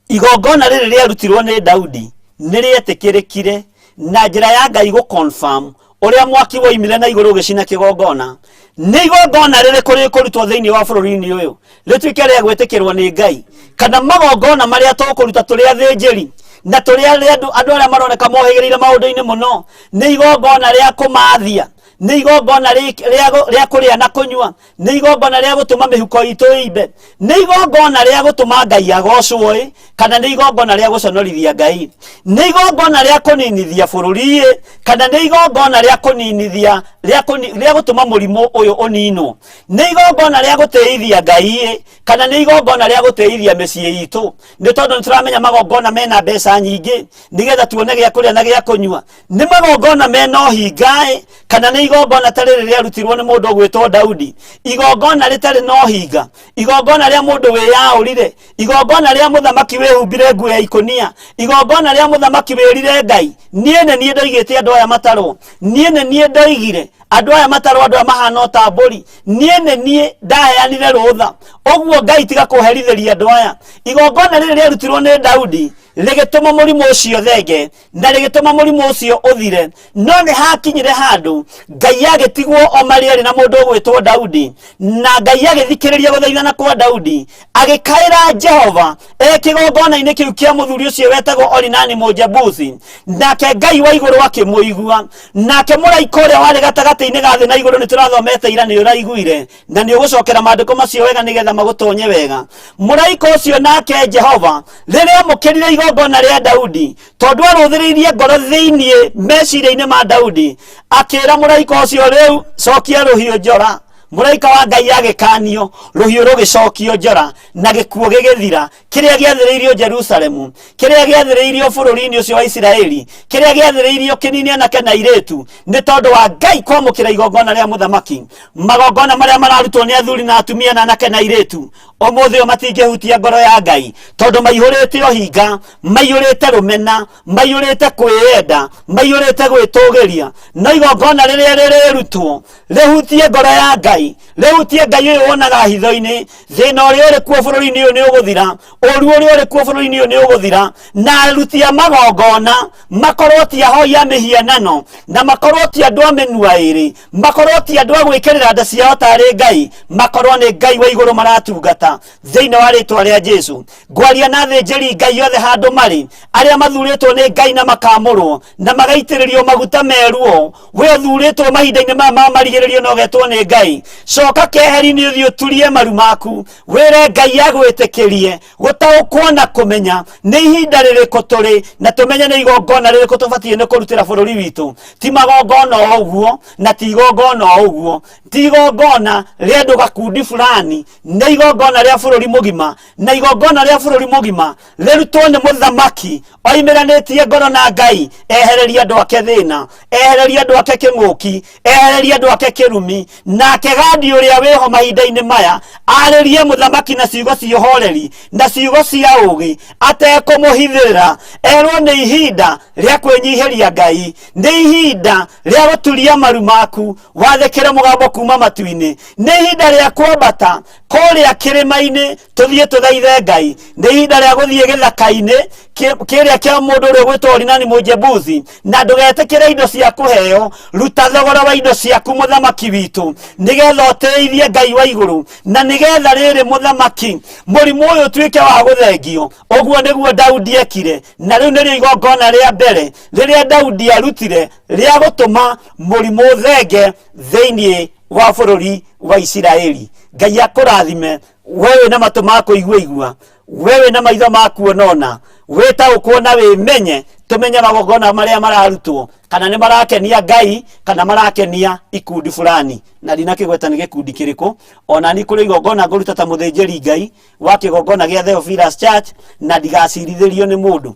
igongona rĩrĩ rĩarutirwo nĩ Daudi nĩrĩetĩkĩrĩkire na njĩra ya Ngai gũconfirm ũrĩa mwaki woimire na igũrũ ũgĩcina kigongona. Nĩ igongona rĩrĩkũ rĩkũrutwo thĩinĩ wa bũrũri-inĩ ũyũ rĩtuĩke rĩa gwĩtĩkĩrwo nĩ Ngai, kana magongona marĩa tũkũruta tũrĩ athĩnjĩri na tũrĩ andũ arĩa maroneka mohĩgĩrĩire maũndũ-inĩ mũno? Nĩ igongona rĩa kũmathia, nĩ igongona rĩa kũrĩa na kũnyua, nĩ igongona rĩa gũtũma mĩhuko itũ ĩimbe, nĩ igongona rĩa gũtũma Ngai agocwo, kana nĩ igongona rĩa gũconorithia Ngai, nĩ igongona rĩa kũninithia bũrũri, kana nĩ igongona rĩa kũninithia rĩa gũtũma mũrimũ ũyũ ũninwo, nĩ igongona rĩa gũtĩithia Ngai, kana nĩ igongona rĩa gũtĩithia mĩciĩ itũ? Nĩ tondũ nĩtũramenya magongona mena mbeca nyingĩ nigetha tuone gĩa kũrĩa na gĩa kũnyua. Nĩ magongona mena ũhinga, kana nĩ igongona ta rĩrĩ rĩarutirwo nĩ mũndũ ũgwĩtwo Daudi, igongona rĩtarĩ na ũhinga, igongona rĩa mũndũ wĩyaũrire, igongona rĩa mũthamaki wĩhumbire nguo ya ikũnia, igongona rĩa mũthamaki wĩrire Ngai, niĩ nĩ niĩ ndoigĩte andũ aya matarwo, niĩ nĩ niĩ ndoigire andũ aya matarwo, andũ aya mahana ta mbũri, niĩ nĩ niĩ ndaheanire rũtha. Ũguo Ngai tiga kũherithĩria andũ aya. Igongona rĩrĩ rĩarutirwo nĩ Daudi rĩgĩtũma mũrimũ ũcio thenge na rĩgĩtũma mũrimũ ũcio ũthire. No nĩ hakinyire handũ Ngai agĩtigwo o marĩ arĩ na mũndũ ũgwĩtwo Daudi, na Ngai agĩthikĩrĩria gũthaithana kwa Daudi, agĩkaĩra Jehova kĩgongona-inĩ kĩu kĩa mũthuri ũcio wetagwo Orinani Mũnjabuci. Nake Ngai wa igũrũ akĩmũigua, nake mũraika ũrĩa warĩ gatagatĩ-inĩ ga thĩ na igũrũ nĩtũrathomete ira nĩ ũraiguire na nĩ ũgũcokera maandĩko macio wega nĩgetha magũtonye wega. Mũraika ũcio nake Jehova rĩrĩa amũkĩrire igongona rĩa Daudi, tondũ arũthĩrĩirie ngoro thĩinĩ meciria-inĩ ma Daudi, akĩra mũraika ũcio rĩu cokia rũhiũ njora. Mũraika wa Ngai agĩkanio, rũhiũ rũgĩcokio njora na gĩkuũ gĩgĩthira. Kĩrĩa gĩathĩrĩirio Jerusalemu, kĩrĩa gĩathĩrĩirio bũrũri-inĩ ũcio wa Isiraeli, kĩrĩa gĩathĩrĩirio kĩnini anake na airĩtu, nĩ tondũ wa Ngai kwamũkĩra igongona rĩa mũthamaki. Magongona marĩa mararutwo nĩ athuri na atumia na anake na airĩtu ũmũthĩ matingĩhutia ngoro ya Ngai, tondũ maihũrĩte ũhinga, maihũrĩte rũmena, maihũrĩte kwĩenda, maihũrĩte gwĩtũgĩria. No igongona rĩrĩa rĩrĩrutwo rĩhutie ngoro ya Ngai, rĩhutie Ngai ũyũ wonaga hitho-inĩ, thĩna ũrĩa ũrĩ kuo bũrũri-inĩ ũyũ nĩ ũgũthira, ũru ũrĩa ũrĩ kuo bũrũri-inĩ ũyũ nĩ ũgũthira, na aruti a magongona makorwo ti ahoi a mĩhianano, na makorwo ti andũ a mĩnua ĩrĩ, makorwo ti andũ a gwĩkĩrĩra nda ciao tarĩ Ngai, makorwo nĩ Ngai wa igũrũ maratungata thĩinĩ wa rĩtwa rĩa Jesu. Ngwaria na athĩnjĩri Ngai othe handũ marĩ, arĩa mathurĩtwo nĩ Ngai na makamũrwo na magaitĩrĩrio maguta meruo, we ũthurĩtwo mahinda-inĩ maya ma marigĩrĩrio na ũgetwo nĩ Ngai, coka keheri-inĩ ũthiĩ ũturie maru maku wĩre Ngai agwĩtĩkĩrie gũtaũkwo na kũmenya nĩ ihinda rĩrĩkũ tũrĩ na tũmenye nĩ igongona rĩrĩkũ tũbatiĩ nĩ kũrutĩra bũrũri witũ. Ti magongona o ũguo na ti igongona o ũguo, ti igongona rĩa andũ gakundi fulani, nĩ igongona rĩa bũrũri mũgima, na igongona rĩa bũrũri mũgima rĩrutwo nĩ mũthamaki oimĩranĩtie ngoro na Ngai ehereria andũ ake thĩna, ehereria andũ ake kĩng'ũki, ehereria andũ ake kĩrumi. Nake Gadi ũrĩa wĩho mahinda-inĩ maya arĩrie mũthamaki na ciugo cia ũhoreri na ciugo cia ũũgĩ atekũmũhithĩrĩra, erwo nĩ ihinda rĩa kwĩnyihĩria Ngai, nĩ ihinda rĩa gũturia maru maku wathĩkĩre mũgambo kuma matu-inĩ, nĩ ihinda rĩa kwambata kũrĩa kĩrĩma-inĩ tũthiĩ tũthaithe Ngai, nĩ ihinda rĩa gũthiĩ gĩthaka-inĩ kĩrĩa kĩa mũndũ ũrĩa ũgwĩtwo Orinani Mũjebuthi, na ndũgetĩkĩre indo cia kũheo. Ruta thogora wa indo ciaku mũthamaki witũ, nĩgetha ũtĩithie Ngai wa igũrũ, na nĩgetha rĩrĩ mũthamaki mũrimũ ũyũ ũtuĩke wa gũthengio. Ũguo nĩguo Daudi ekire, na rĩu nĩrĩo igongona rĩa mbere rĩrĩa Daudi arutire rĩa gũtũma mũrimũ ũthenge thĩinĩ wa bũrũri wa Isiraeli. Ngai akũrathime, wewe na matũ ma kũigua igua, wewe na maitho ma kuonona, wĩtaũkwo na wĩmenye, tũmenye magongona marĩa mararutwo kana nĩ marakenia Ngai kana marakenia ikundi fulani. Na ndina kĩgweta nĩ gĩkundi kĩrĩkũ, ona ni kũrĩ igongona ngũruta ta mũthĩnjĩri Ngai wa kĩgongona gĩa Theophilus Church, na ndigacirithĩrio nĩ mũndũ,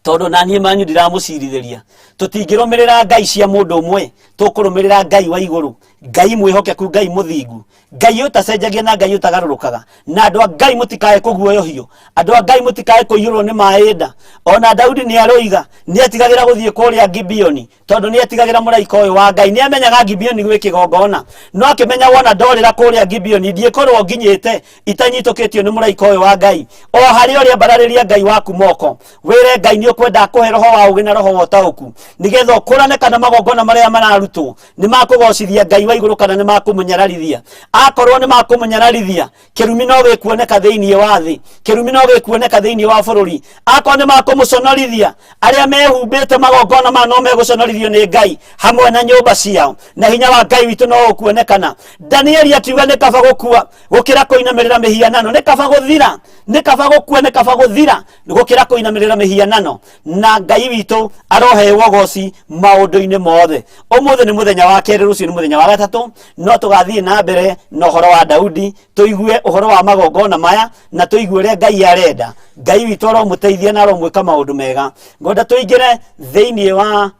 tondũ na niĩ manyu ndiramũcirithĩria. Tũtingĩrũmĩrĩra Ngai cia mũndũ ũmwe, tũkũrũmĩrĩra Ngai wa igũrũ, Ngai mwĩhokeku, Ngai mũthingu, Ngai ũtacenjagia na Ngai ũtagarũrũkaga. Na andũ a Ngai mũtikae kũguoyohio, andũ a Ngai mũtikae kũiyũrwo nĩ maĩnda. Ona Daudi nĩ aroiga nĩ atigagĩra gũthiĩ kũrĩa Gibeoni, tondũ nĩ atigagĩra mũraika ũyũ wa Ngai. Nĩ amenyaga Gibeoni gwĩ kĩgongona, no akĩmenya wona ndorĩra kũrĩa Gibeoni ndiĩkorwo nginyĩte itanyitũkĩtio nĩ mũraika ũyũ wa Ngai. O harĩ ũrĩa mbararĩria Ngai waku moko, wĩre Ngai nĩ ũkwenda kũhe roho wa ũgĩ na roho wa ũtaũku, nĩgetha ũkũrane kana magongona marĩa mararutwo nĩ makũgocithia Ngai wa igũrũ kana nĩ makũmũnyararithia. Akorwo nĩ makũmũnyararithia, kĩrumi no gĩkuoneka thĩinĩ wa thĩ, kĩrumi no gĩkuoneka thĩinĩ wa bũrũri. Akorwo nĩ makũmũconorithia, arĩa mehumbĩte magongona ma no megũconorithio nĩ Ngai hamwe na nyũmba ciao, na hinya wa Ngai witũ no ũkuonekana. Danieli akiuga nĩ kaba gũkua gũkĩra kũinamĩrĩra mĩhianano, nĩ kaba gũthira, nĩ kaba gũkua, nĩ kaba gũthira gũkĩra kũinamĩrĩra mĩhianano. Na Ngai witũ aroheo goci maũndũ-inĩ mothe. Ũmũthĩ nĩ mũthenya wa kerĩ, rũciũ nĩ mũthenya wa gatatũ, no tũgathiĩ na mbere na ũhoro wa Daudi, tũigue ũhoro wa magongona maya na tũigue ũrĩa Ngai arenda. Ngai witũ aromũteithia na aromwĩka maũndũ mega. Ngwenda tũingĩre thĩinĩ wa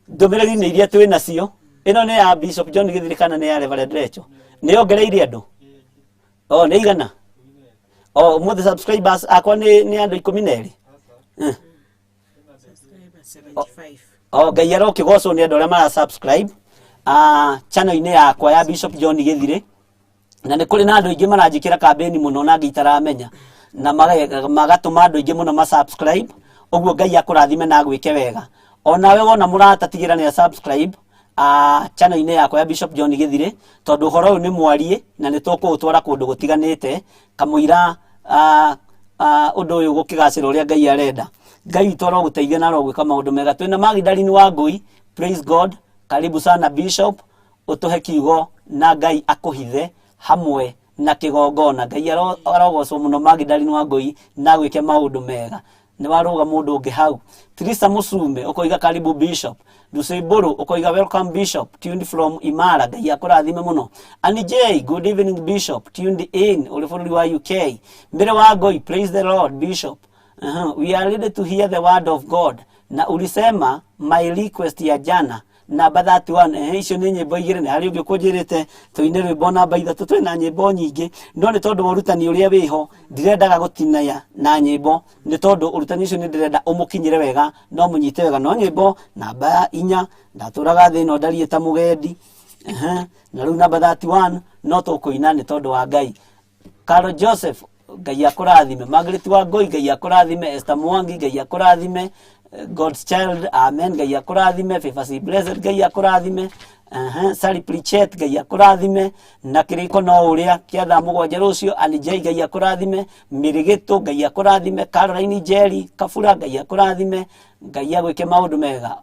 ndũmĩrĩri-inĩ iria twĩ nacio. Ĩno nĩ ya Bishop John Gĩthiri kana nĩ ya Reverend Rachel? Nĩ ongereire andũ? Nĩ igana? Mũthĩ subscribers akwa nĩ andũ 12? Ngai arokĩgocwo nĩ andũ arĩa mara subscribe channel-inĩ yakwa ya Bishop John Gĩthiri, na nĩ kũrĩ na andũ aingĩ maranjĩkĩra kambeni mũno na angĩ itaramenya, na magatũma andũ aingĩ mũno ma subscribe. Ũguo Ngai akũrathime na gwĩke wega. Onawe wona mũratatigĩra nĩ subscribe channel-inĩ yakwa ya Bishop John Gĩthiri, tondũ ũhoro ũyũ nĩ mwarie na nĩ tũkũũtwara kũndũ gũtiganĩte, kamũira ũndũ ũyũ gũkĩgacĩra ũrĩa Ngai arenda. Ngai witũ arogũteithia na arogwĩka maũndũ mega. Twĩna Magdalene Wangui, praise God, karibu sana Bishop, ũtũhe kiugo na Ngai akũhithe hamwe na kĩgongona. Ngai arogocwo mũno Magdalene Wangui na gwĩke maũndũ mega. Nĩ warũga mũndũ ũngĩ hau. Teresa Musume ũkoiga karibu Bishop. Dusei Buru ũkoiga welcome Bishop, tuned from Imara. Ngai akũrathime mũno. Annie J, good evening Bishop, tuned in ũrĩ bũrũri wa UK. Mbere wa Ngoi, praise the Lord Bishop. We are ready to hear the word of God. Na ulisema my request ya jana namba 31. Icio nĩ nyĩmbo igĩrĩ, nĩ harĩ ũngĩ ũkũnjĩrĩte tũine rwĩmbo namba 3. Twĩna nyĩmbo nyingĩ, no nĩ tondũ ũrutani ũrĩa wĩho ndirendaga gũtinaya na nyĩmbo, nĩ tondũ ũrutani ũcio nĩ ndĩrenda ũmũkinyĩre wega, no mũnyite wega. No nyĩmbo namba 4, ndatũraga thĩ ĩno ndariĩ ta mũgendi, na rĩu namba 31 no tũkũina nĩ tondũ wa Ngai. Carol Joseph, Ngai akũrathime. Margaret Wangui, Ngai akũrathime. Esther Mwangi, Ngai akũrathime. God's child, amen, Ngai akũrathime. Favor blessed, Ngai akũrathime. Sally Pritchett, Ngai akũrathime. Na kĩrĩko no ũrĩa kĩa thaa 7 rũciũ, Annie J, Ngai akũrathime. Mĩrĩgĩtũ, Ngai akũrathime. Caroline Jerry Kabura, Ngai akũrathime. Ngai agwĩke maũndũ mega.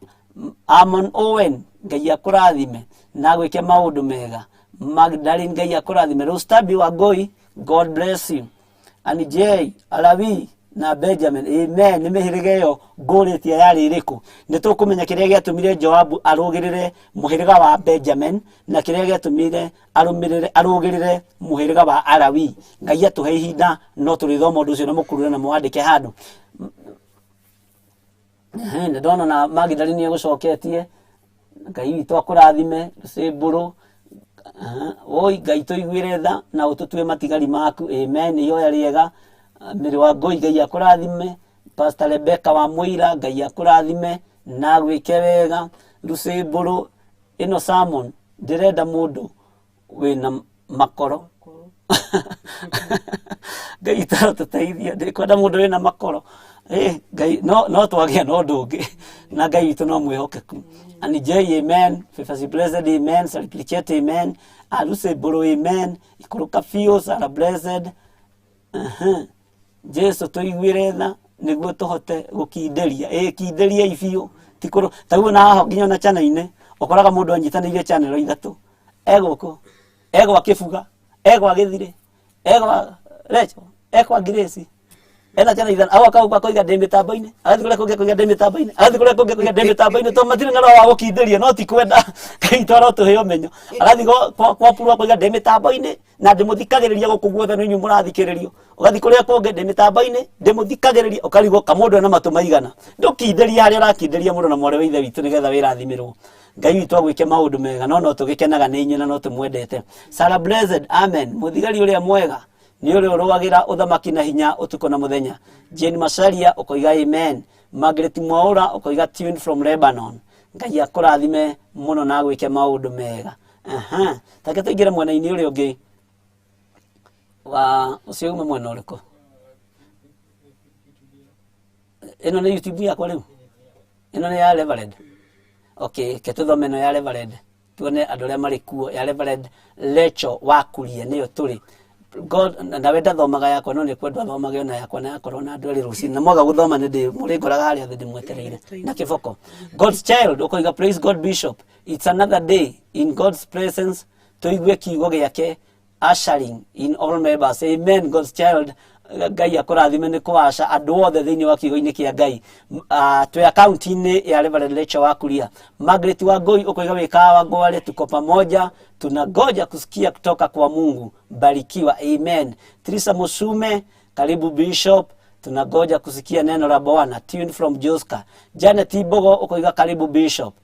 Amon Owen, ngai akurathime na gwike maundu mega. Magdalene, ngai akurathime. Rostabi Wangui, God bless you. And J Alawi na Benjamin, amen. Nimehirige yo ngũrĩtie yarĩ ĩrĩkũ. Nĩtũkũmenya kĩrĩa gĩatũmire Joabu arũgĩrĩre mũhĩrĩga wa Benjamin na kĩrĩa gĩatũmire arũgĩrĩre mũhĩrĩga wa Alawi. Ngai atũhe ihinda no tũrĩthoma ũndũ ũcio na mũkurure na mwandĩke handũ. Ndona na Magdalene egũcoketie. Ngai witũ akũrathime. Rũcĩmbũrũ, oi Ngai tũiguĩre tha na ũtũtue matigari maku, amen. Ihoya rĩega. Mĩrĩ wa Ngũi, Ngai akũrathime. Pastor Rebecca wa Mũira, Ngai akũrathime na gwĩke wega. Rũcĩmbũrũ, ĩno sermon ndĩrenda mũndũ wĩna makoro. Ngai tũteithie, ndĩkwenda mũndũ wĩna makoro. Ngai no twagĩa na ũndũ ũngĩ na Ngai witũ no mwĩhokeku. And J, amen. Fifasi blessed, amen. Sariplicate, amen. Rũcĩmbũrũ, amen. Ikũrũka biũ, Sarah blessed. Jesu tũiguĩre tha nĩguo tũhote gũkindĩria. Kindĩria ibiũ tikũrũ taguo na haha nginya na channel-inĩ ũkoraga mũndũ anyitanĩire channel ithatũ. Egũkũ, egwa Kĩbuga, egwa Gĩthirĩ, egwa Rachel, egwa Grace. Ena channel ithatũ. Agoka ũguo akoiga ndĩ mĩtambo-inĩ. Agathiĩ kũrĩa kũngĩ kũiga ndĩ mĩtambo-inĩ. Agathiĩ kũrĩa kũngĩ kũiga ndĩ mĩtambo-inĩ. To matirĩ na roho wa gũkindĩria no ti kwenda. Ngai twara tũhe ũmenyo. Agathiĩ kwa purwa kũiga ndĩ mĩtambo-inĩ na ndĩmũthikagĩrĩria gũkũ guothe nĩ inyuĩ mũrathikĩrĩrio. Ũgathiĩ kũrĩa kũngĩ ndĩ mĩtambo-inĩ ndĩmũthikagĩrĩria ũkarigwo kamũndũ ena matũ maigana. Ndũkindĩria harĩa ũrakindĩria mũndũ na mwarĩ wa ithe witũ nĩgetha wĩrathimirwo. Ngai witũ agwĩke maũndũ mega no tũgĩkenaga nĩ inyuĩ na no tũmwendete. Sarah blessed, amen. Mũthigari ũrĩa mwega nĩ ũrĩa ũrũagĩra ũthamaki na hinya ũtukũ na mũthenya. Jane Macharia ũkoiga amen. Margaret Mwaũra ũkoiga tuned from Lebanon. Ngai akũrathime mũno na gwĩke maũndũ mega. Take tũingĩre mwena-inĩ ũrĩa ũngĩ wa ũcio uma mwena ũrĩkũ. Ĩno nĩ YouTube yakwa rĩu. Ĩno nĩ ya Reverend. Okay, ke tũthome ĩno ya Reverend. Tuone andũ arĩa marĩ kuo ya Reverend Rachel Wakurie nĩyo tũrĩ. God na wenda thomaga yakwa no nĩ kwenda thomage ona yakwa na yakorwo na andũ arĩ rũcinĩ na mwaga gũthoma nĩ ndĩ mũrĩngoraga harĩa thĩ ndĩmwetereire na kĩboko. God's child ũkoiga praise God Bishop. It's another day in God's presence. Tũigue kiugo gĩake ushering in all members, amen. God's child, Ngai akũrathime nĩ kũaca andũ othe thĩinĩ wa kiugo-inĩ kĩa Ngai. Twĩ akaunti-inĩ ya Reverend Rachel Wakuria. Margaret Wangui ũkoiga wĩkaga Wangware, tuko pamoja tunangoja kusikia kutoka kwa Mungu, barikiwa, amen. Teresa Musume, karibu Bishop, tunangoja kusikia neno la Bwana, tuned from Joska. Janet Ibogo ũkoiga karibu Bishop.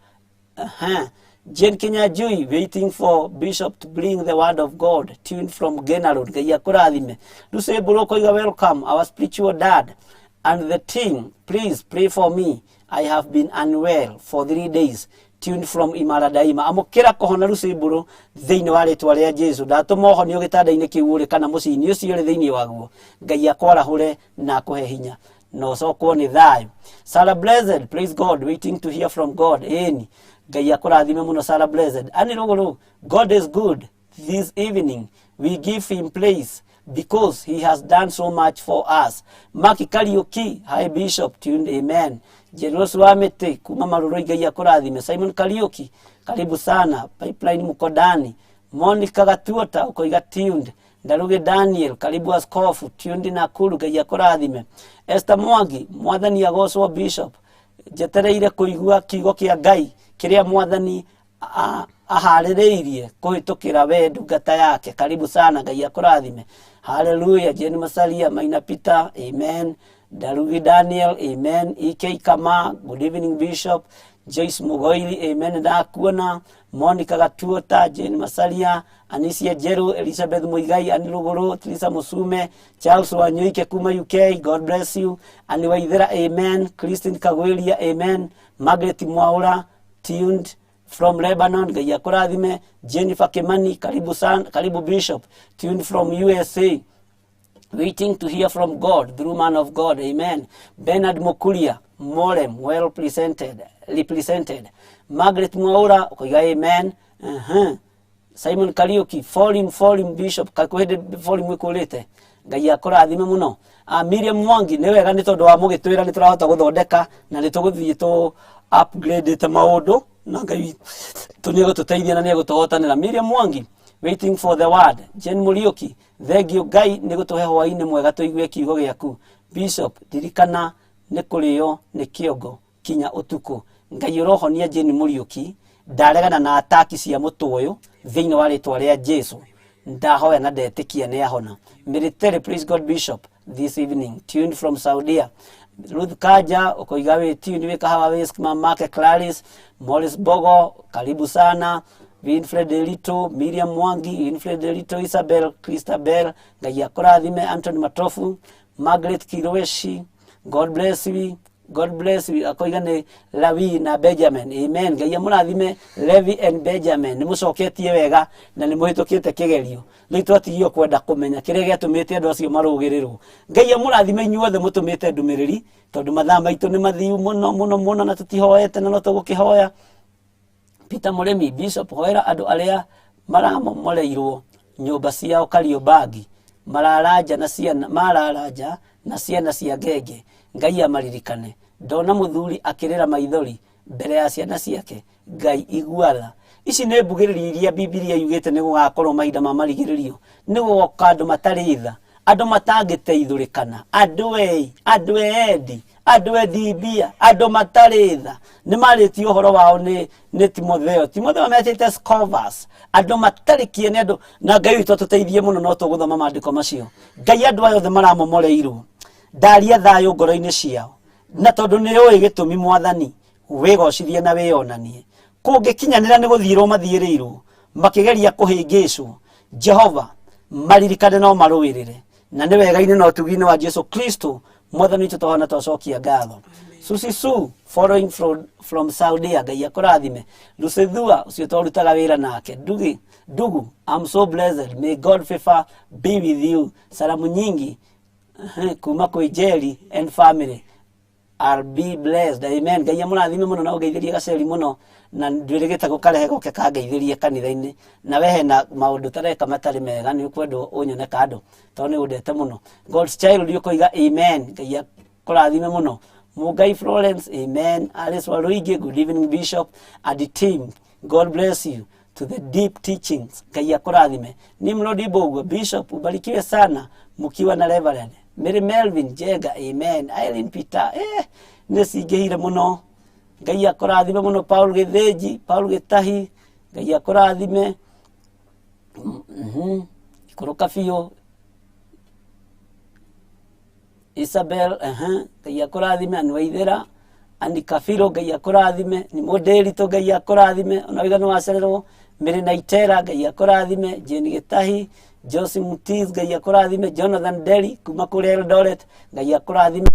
Jane Kinyajui, waiting for Bishop to bring the word of God, tuned from Genarod. Ngai akũrathime. Rũcĩmbũrũ ũkoiga welcome our spiritual dad and the team, please pray for me, I have been unwell for 3 days, tuned from Imara Daima. Amũkĩra kũhona Rũcĩmbũrũ thĩinĩ wa rĩtwa rĩa Jesu. Ndatũma ũhonio gĩtanda-inĩ kĩu ũrĩ kana mũciĩ-inĩ ũcio ũrĩ thĩinĩ waguo. Ngai akwarahũre na akũhe hinya na ũcokwo nĩ thayũ. Sarah blessed, praise God, waiting to hear from God. Eni Ngai akũrathime mũno Sarah blessed. Ani rũgũrũ, God is good. This evening we give him praise because he has done so much for us. Maki Kariuki, hi Bishop, tuned, amen. Jeros Wamete, kuma Maruroi, Ngai akũrathime. Simon Kariuki, karibu sana. Pipeline Mukodani. Monica Gatuota, ukoiga tuned. Ndaruge Daniel, karibu askofu, tuned Nakuru, Ngai akũrathime. Esther Mwangi, mwathani agocwo Bishop. Jetereire kũigua kiugo kĩa Ngai kĩrĩa mwathani aharĩrĩirie kũhĩtũkĩra we ndungata yake. Karibu sana, Ngai akũrathime. Hallelujah. Jane Macharia, Maina Peter, amen. Darugi Daniel, amen. EK Kama, good evening Bishop. Joyce Mugoili, amen. Ndakuona. Monica Gatuota, Jane Macharia, Anisia Jeru, Elizabeth Muigai, Aniruguru, Teresa Musume, Charles Wanyuike kuma UK, God bless you. Ani Waithera, amen. Christine Kagwelia, amen. Margaret Mwaũra, tuned from Lebanon, Ngai akũrathime. Jennifer Kimani, karibu sana, karibu Bishop, tuned from USA, waiting to hear from God through man of God, amen. Bernard Mukuria, Morem, well represented. Margaret Mwaũra, ukoiga amen. Simon Kariuki, falling Bishop, kakwende falling mwĩkũrĩte. Ngai akũrathime mũno. Miriam Mwangi, nĩ wega nĩ tondũ wa mũgĩtwĩra nĩ tũrahota gũthondeka na nĩ tũgũthiĩ upgrade te maũndũ na Ngai tuniego tuteithia na niego tuhotanira. Miriam Mwangi, waiting for the word. Jen Muriuki, thengio Ngai ni gutuhe hwaini mwega tuigue kiugo giaku. Bishop dirikana ni kurio ni kiongo kinya utuku. Ngai urohonia Jen Muriuki ndaregana na ataki cia mutu uyu thiini wa ritwa ria Jesu. Ndahoya na ndetikia ni ahona. Military, praise God. Bishop this evening tuned from Saudi. Ruth Kaja ukoigawe tuned weka hawa West Mamake Clarice Morris Bogo, karibu sana. Winfred Elito, Miriam Mwangi, Winfred Elito, Isabel Christabel, Gaya Korathime, Anthony Matofu, Margaret Kiroweshi, God bless you. God bless you. Akoigane Lawi na Benjamin. Amen. Gaya murathime Levi and Benjamin. Nimucoketie wega na nimuhitũkĩte kĩgerio. Rĩu twatigio kwenda kũmenya kĩrĩa gĩatũmĩte andũ acio marũgĩrĩrwo. Gaya murathime inyuothe mũtũmĩte ndũmĩrĩri tondũ mathaa maitũ nĩ mathiu mũno na tũtihoete na no tũgũkĩhoya. Peter Muremi, Bishop, hoera andũ arĩa maramomoreirwo nyũmba ciao Kariobangi mararaja na ciana cia ngenge. Ngai amaririkane. Ndona muthuri akirira maithori mbere ya ciana ciake. Ngai iguatha. Ici nĩ mbugĩrĩrio iria Biblia yugĩte nĩ gũgakorwo mahinda ma marigĩrĩrio. Nĩ gũgoka andũ matarĩ tha, andũ matangĩteithũrĩkana, andũ endi, andũ ethibia, andũ matarĩ tha. Nĩ marĩtio ũhoro wao nĩ Timotheo. Timotheo metĩte scholars, andũ matarĩ kĩene andũ. Na Ngai witũ tũteithie mũno no tũgũthoma maandĩko macio. Ngai andũ aya othe maramomoreirwo ndaria thayo ngoro-inĩ ciao na tondu nĩ ũĩ gĩtũmi Mwathani wĩgocithie na wĩonanie. Kũngĩkinyanĩra nĩ gũthiĩrwo mathiĩrĩirwo makĩgeria kũhĩngĩcwo, Jehova maririkane no marũĩrĩre na nĩ wega-inĩ na ũtugi-inĩ wa Jesu Kristo Mwathani witũ tũhana twacokia ngatho. Susi Su following from Saudi. Ngai akũrathime. Lucethua ũcio twarutaga wĩra nake. Ndugu, I'm so blessed, may God favor be with you. Salamu nyingi kuma kwĩ Jerry and family. I'll be blessed. Amen. Ngai amũrathime mũno na ũgeithĩrie gaceri mũno na ndwĩrĩgĩte gũkarehe goke kangeithĩrie kanitha-inĩ na we hena maũndũ tareka matarĩ mega nĩ ũkwendwo ũnyone kando tondũ nĩ ũndete mũno. God's child ũkoiga amen. Ngai akũrathime mũno. Mugai Florence, amen. Alice Waruigi, good evening Bishop and the team. God bless you to the deep teachings. Ngai akũrathime. Nimrod Ibogwa, Bishop ubarikiwe sana mukiwa na Reverend Mary Melvin Jega, amen. Irene Peter, nĩcingĩhire mũno. Ngai akũrathime mũno. Paul Gĩthĩnji, Paul Gĩtahi, Ngai akũrathime. Ikũrũka biũ. Isabel, Ngai akũrathime. Anwaithera, Andy Kafiro, Ngai akũrathime. Nĩ Mũndĩritũ, Ngai akũrathime. Ona wĩga nĩwacererwo. Mĩrĩ Naitera, Ngai akũrathime. Jane Gĩtahi, Josie Mutiz, Ngai akũrathime. Jonathan Deli kuma kũrĩa Eldoret, Ngai akũrathime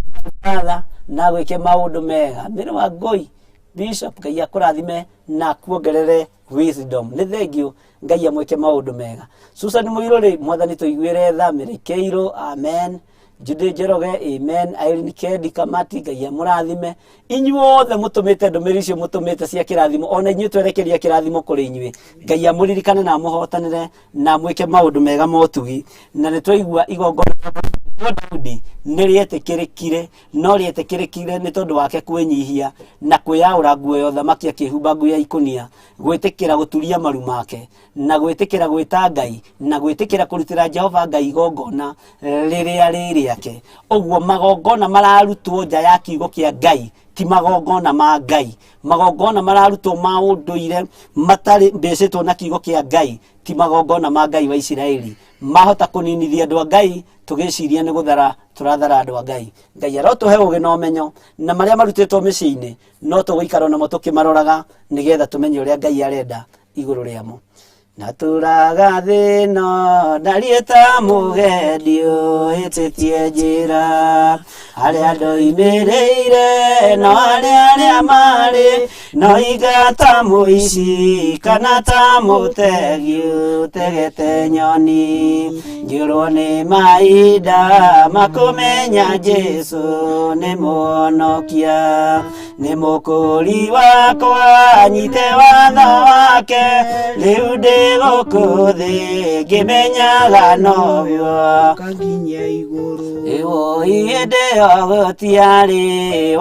na gwĩke maũndũ mega. Mĩrĩ wa Ngũi, Bishop, Ngai akũrathime na kuongerere wisdom. Nĩ thengio, Ngai amwĩke maũndũ mega. Susan Mũirũrĩ, Mwathani tũiguĩre tha. Mĩrĩ Keirũ, amen. Jude Njoroge, amen. Irene Kendi Kamati, Ngai amũrathime. Inyuothe mũtũmĩte ndũmĩrĩri icio mũtũmĩte cia kĩrathimo, ona inyuĩ twerekeria kĩrathimo kũrĩ inyuĩ. Ngai amũririkane na amũhotanĩre na mwĩke maũndũ mega ma ũtugi. Na nĩ twaigua igongona Daudi nĩrĩetĩkĩrĩkire, no rĩetĩkĩrĩkire nĩ tondũ wake kwĩnyihia na kwĩyaũra nguo ya ũthamaki akĩhumba nguo ya ikũnia, gwĩtĩkĩra gũturia maru make na gwĩtĩkĩra gwĩta Ngai na gwĩtĩkĩra kũrutĩra Jehova Ngai igongona rĩrĩa rĩake. Ũguo magongona mararutwo nja ya kiugo kĩa Ngai ti magongona ma Ngai. Magongona mararutwo ma ũndũire matarĩ mbĩcĩtwo na kiugo kĩa Ngai ti magongona ma Ngai wa Isiraeli. Mahota kũninithia andũ a Ngai tũgĩciria nĩ gũthara tũrathara andũ a Ngai. Ngai arotũhe ũgĩ na ũmenyo na marĩa marutĩtwo mĩciĩ-inĩ no tũgũikara namo tũkĩmaroraga nĩgetha tũmenye ũrĩa Ngai arenda igũrũ rĩamo. Na tũraga thĩno ndariĩta mũgendi ũhĩtĩtie njĩra arĩa ndoimĩrĩire no arĩa marĩ no ingata mũici kana ta mũtegi ũtegete nyoni. Njũrwo nĩ mahinda makũmenya Jesu nĩ mũhonokia, nĩ mũkũri wakwa nyite watho wake rĩu ndĩ ndĩgũkũthĩ ngĩmenyaga nobyo kaginya igũrũ hĩndĩ ĩyo gũtiarĩ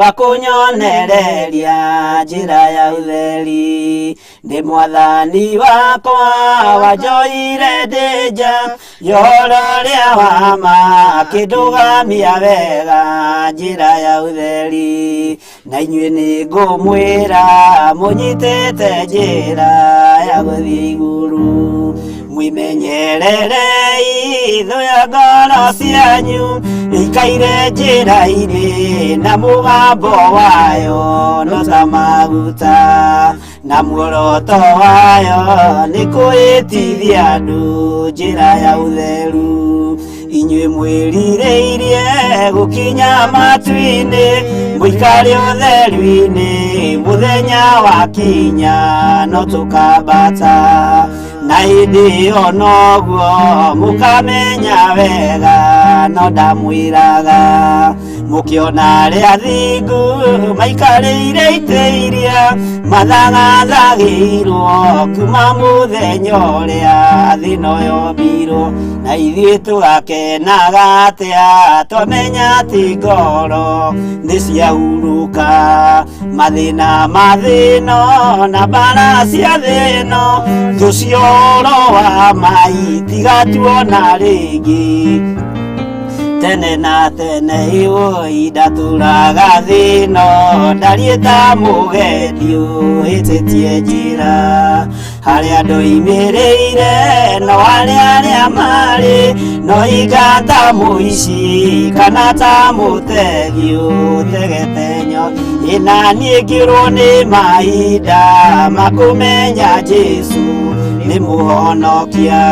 wa kũnyonereria njĩra ya ũtheri ndĩ mwathani wakwa wanjoire ndĩ nja ya ũhoro ũrĩa wa ma akĩndũgamia wega njĩra ya ũtheri na inyuĩ nĩ ngũmwĩra mũnyitĩte njĩra ya gũthiĩ igũrũ mwimenyererei thũ ya ngoro cianyu ikaire njĩra-inĩ na mũgambo wayo no ta maguta na muoroto wayo nĩ kwĩtithia andũ njĩra ya ũtheru inyuĩ mwĩrirĩirie gũkinya matu-inĩ mũikare ũtheru-inĩ mũthenya wakinya no tũkambata na hĩndĩ ĩyo noguo mũkamenya wega no ndamwĩraga mũkĩona arĩa athingu maikarĩire itĩ iria mathagathagĩirwo kuma mũthenya ũrĩa thĩ ĩno yombirwo na ithuĩ tũgakenaga atĩa twamenya atĩ ngoro nĩ ciahurũka mathĩna ma thĩ ĩno na mbara cia thĩ ĩno thũ cia ũhoro wa ma itigatuona rĩngĩ tene na tene ndatũraga thĩ ĩno ndariĩ ta mũgendi ũhĩtĩtie njĩra harĩa andũ oimĩrĩire no arĩa marĩ no inga ta mũici kana ta mũtegi ũtegete nyoĩ na niĩ ngĩrwo nĩ mahinda makũmenya Jesũ nĩ mũhonokia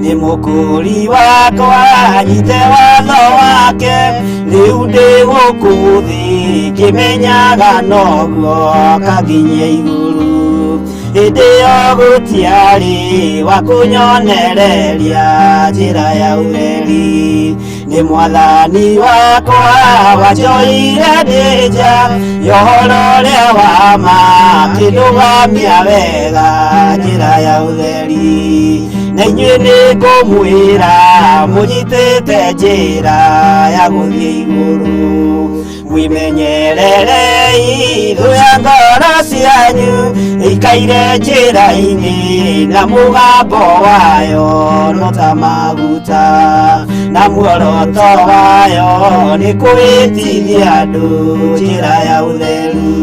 nĩ mũkũri wakwa nyite watho wake rĩu ndĩ gũkũ thĩ ngĩmenyaga noguo kaginya igũrũ hĩndĩ ĩyo gũtiarĩ wa kũnyonereria njĩra ya ũtheri nĩ mwathani wakwa wanjoire ndĩ nja ya ũhoro ũrĩa wa ma akĩndũgamia wega njĩra ya ũtheri na inyuĩ nĩ ngũmwĩra mũnyitĩte njĩra ya gũthiĩ igũrũ mwimenyererei thũ ya ngoro cianyu ikaire njĩra-inĩ na mũgambo wayo no ta maguta na muoroto wayo nĩ kwĩtithia andũ njĩra ya ũtheru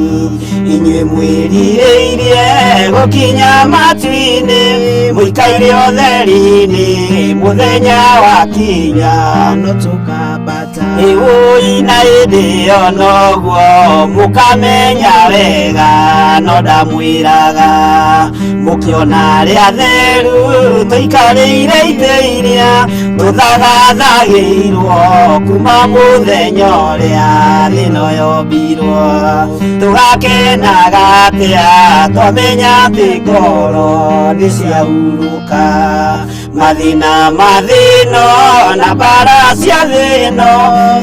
inyuĩ mwĩrirĩirie gũkinya matu-inĩ mũikaire ũtheri-inĩ mũthenya wakinya no tũkambata ĩwũi na hĩndĩ ĩyo noguo mũkamenya wega no ndamwĩraga mũkĩona arĩa atheru tũikarĩire itĩ iria tũthagathagĩirwo kuma mũthenya ũrĩa thĩ ĩno yombirwo tũgakenaga atĩa twamenya atĩ ngoro nĩ ciahurũka mathĩna ma thĩ ĩno na mbara cia thĩ ĩno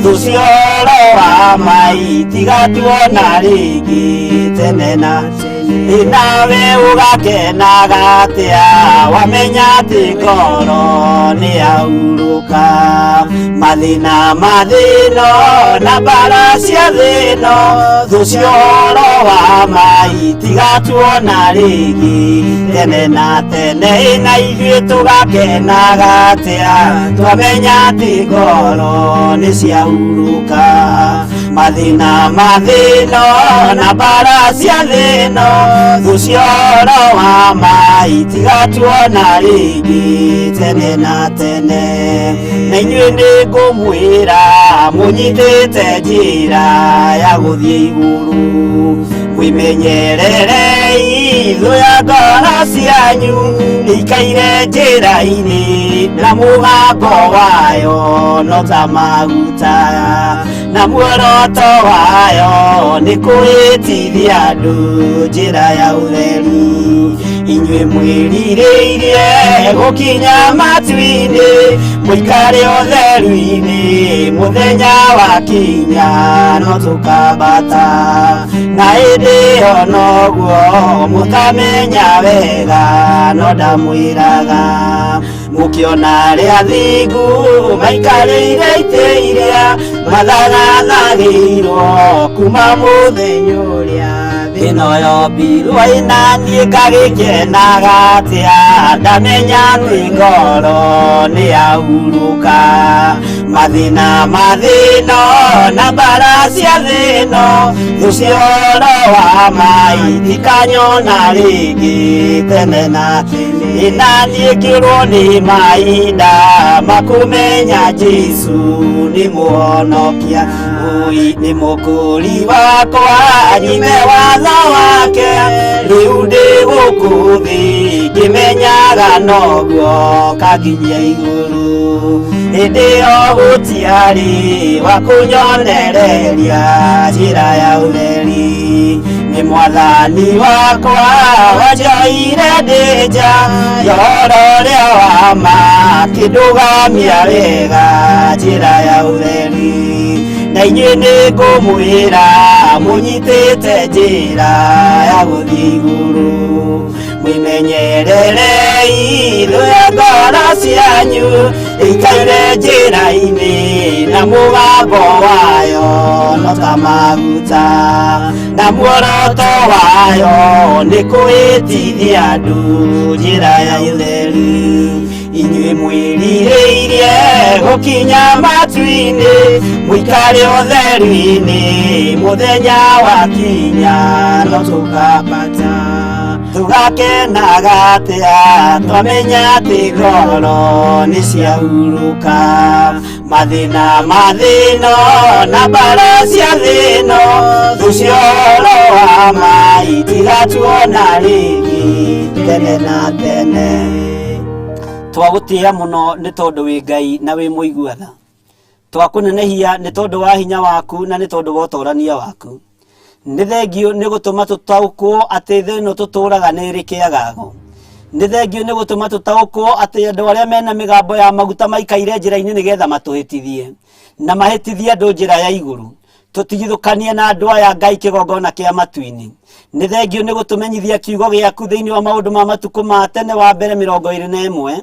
thũ cia ũhoro wa ma itigatuona rĩngĩ tene na tene nawe ũgakenaga atĩa wamenya atĩ ngoro nĩ yahurũka mathĩna ma thĩ ĩno na mbara cia thĩ ĩno thũ cia ũhoro wa ma itigatuona rĩngĩ tene na tene na ithuĩ tũgakenaga atĩa twamenya atĩ ngoro nĩ ciahurũka mathĩna ma thĩ ĩno na mbara cia thĩ ĩno thũ cia ũhoro wa ma itigatuona rĩngĩ tene na tene na inyuĩ nĩ ngũmwĩra mũnyitĩte njĩra ya gũthiĩ igũrũ mwimenyererei thũ ya ngoro cianyu ikaire njĩra-inĩ na mũgambo wayo no ta maguta na muoroto wayo nĩ kwĩtithia andũ njĩra ya ũtheru inyuĩ mwĩrirĩirie gũkinya matu-inĩ mũikare ũtheru-inĩ mũthenya wakinya no tũkambata na hĩndĩ ĩyo noguo mutamenya wega no ndamwiraga mukiona ria thingu maikarĩire itĩ iria mathagathagiirwo kuma mũthenya ũrĩa thĩna yombirwo ĩna niĩ ngagĩkenaga atĩa ndamenya atĩ ngoro nĩ yahurũka mathĩna na mbara cia thĩ ĩno thũ cia ũhoro wa ma itikanyona rĩngĩ tene na tene na niĩ ngĩũrwo nĩ mahinda makũmenya Jesu nĩ mũhonokia nĩ mũkũri wakwa nyime watho wake rĩu ndĩ gũkũ thĩ ngĩmenyaga noguo kanginyia igũrũ hĩndĩ ĩyo gũtiarĩ wa kũnyonereria njĩra ya ũtheri nĩ mwathani wakwa wanjoire ndĩ nja ya ũhoro ũrĩa wa ma akĩndũgamia wega njĩra ya ũtheri na inyuĩ nĩ ngũmwĩra mũnyitĩte njĩra ya gũthiĩ igũrũ mwĩmenyererei thũ ya ngoro cianyu ĩikaire njĩra-inĩ na mũgambo wayo no ta maguta na muoroto wayo nĩ kũhĩtithia andũ njĩra ya ũtheri inyuĩ mwĩrirĩirie gũkinya matu-inĩ mũikare ũtheri-inĩ mũthenya wakinya no tũkambata tugakenaga atĩa twamenya atĩ ngoro nĩ ciahurũka mathĩna na mbara cia thĩ ĩno thũ cia ũhoro wa ma itigatuona rĩngĩ tene na tene twagũtĩĩa mũno nĩ tondũ wĩ Ngai na wĩ mũigua tha twakũnenehia nĩ tondũ wa hinya waku na nĩ tondũ wa ũtorania waku nĩ thengio nĩ gũtũma tũtaũkwo atĩ thĩ ĩno tũtũũraga nĩ ĩrĩ kĩagago nĩ thengio nĩ gũtũma tũtaũkwo atĩ andũ arĩa mena mĩgambo ya maguta maikaire njĩra-inĩ nĩgetha matũhĩtithie na mahĩtithie andũ njĩra ya igũrũ tũtigithũkanie na andũ aya Ngai kĩgongona kĩa matu-inĩ nĩ thengio nĩ gũtũmenyithia kiugo gĩaku thĩinĩ wa maũndũ ma matukũ ma tene wa mbere 21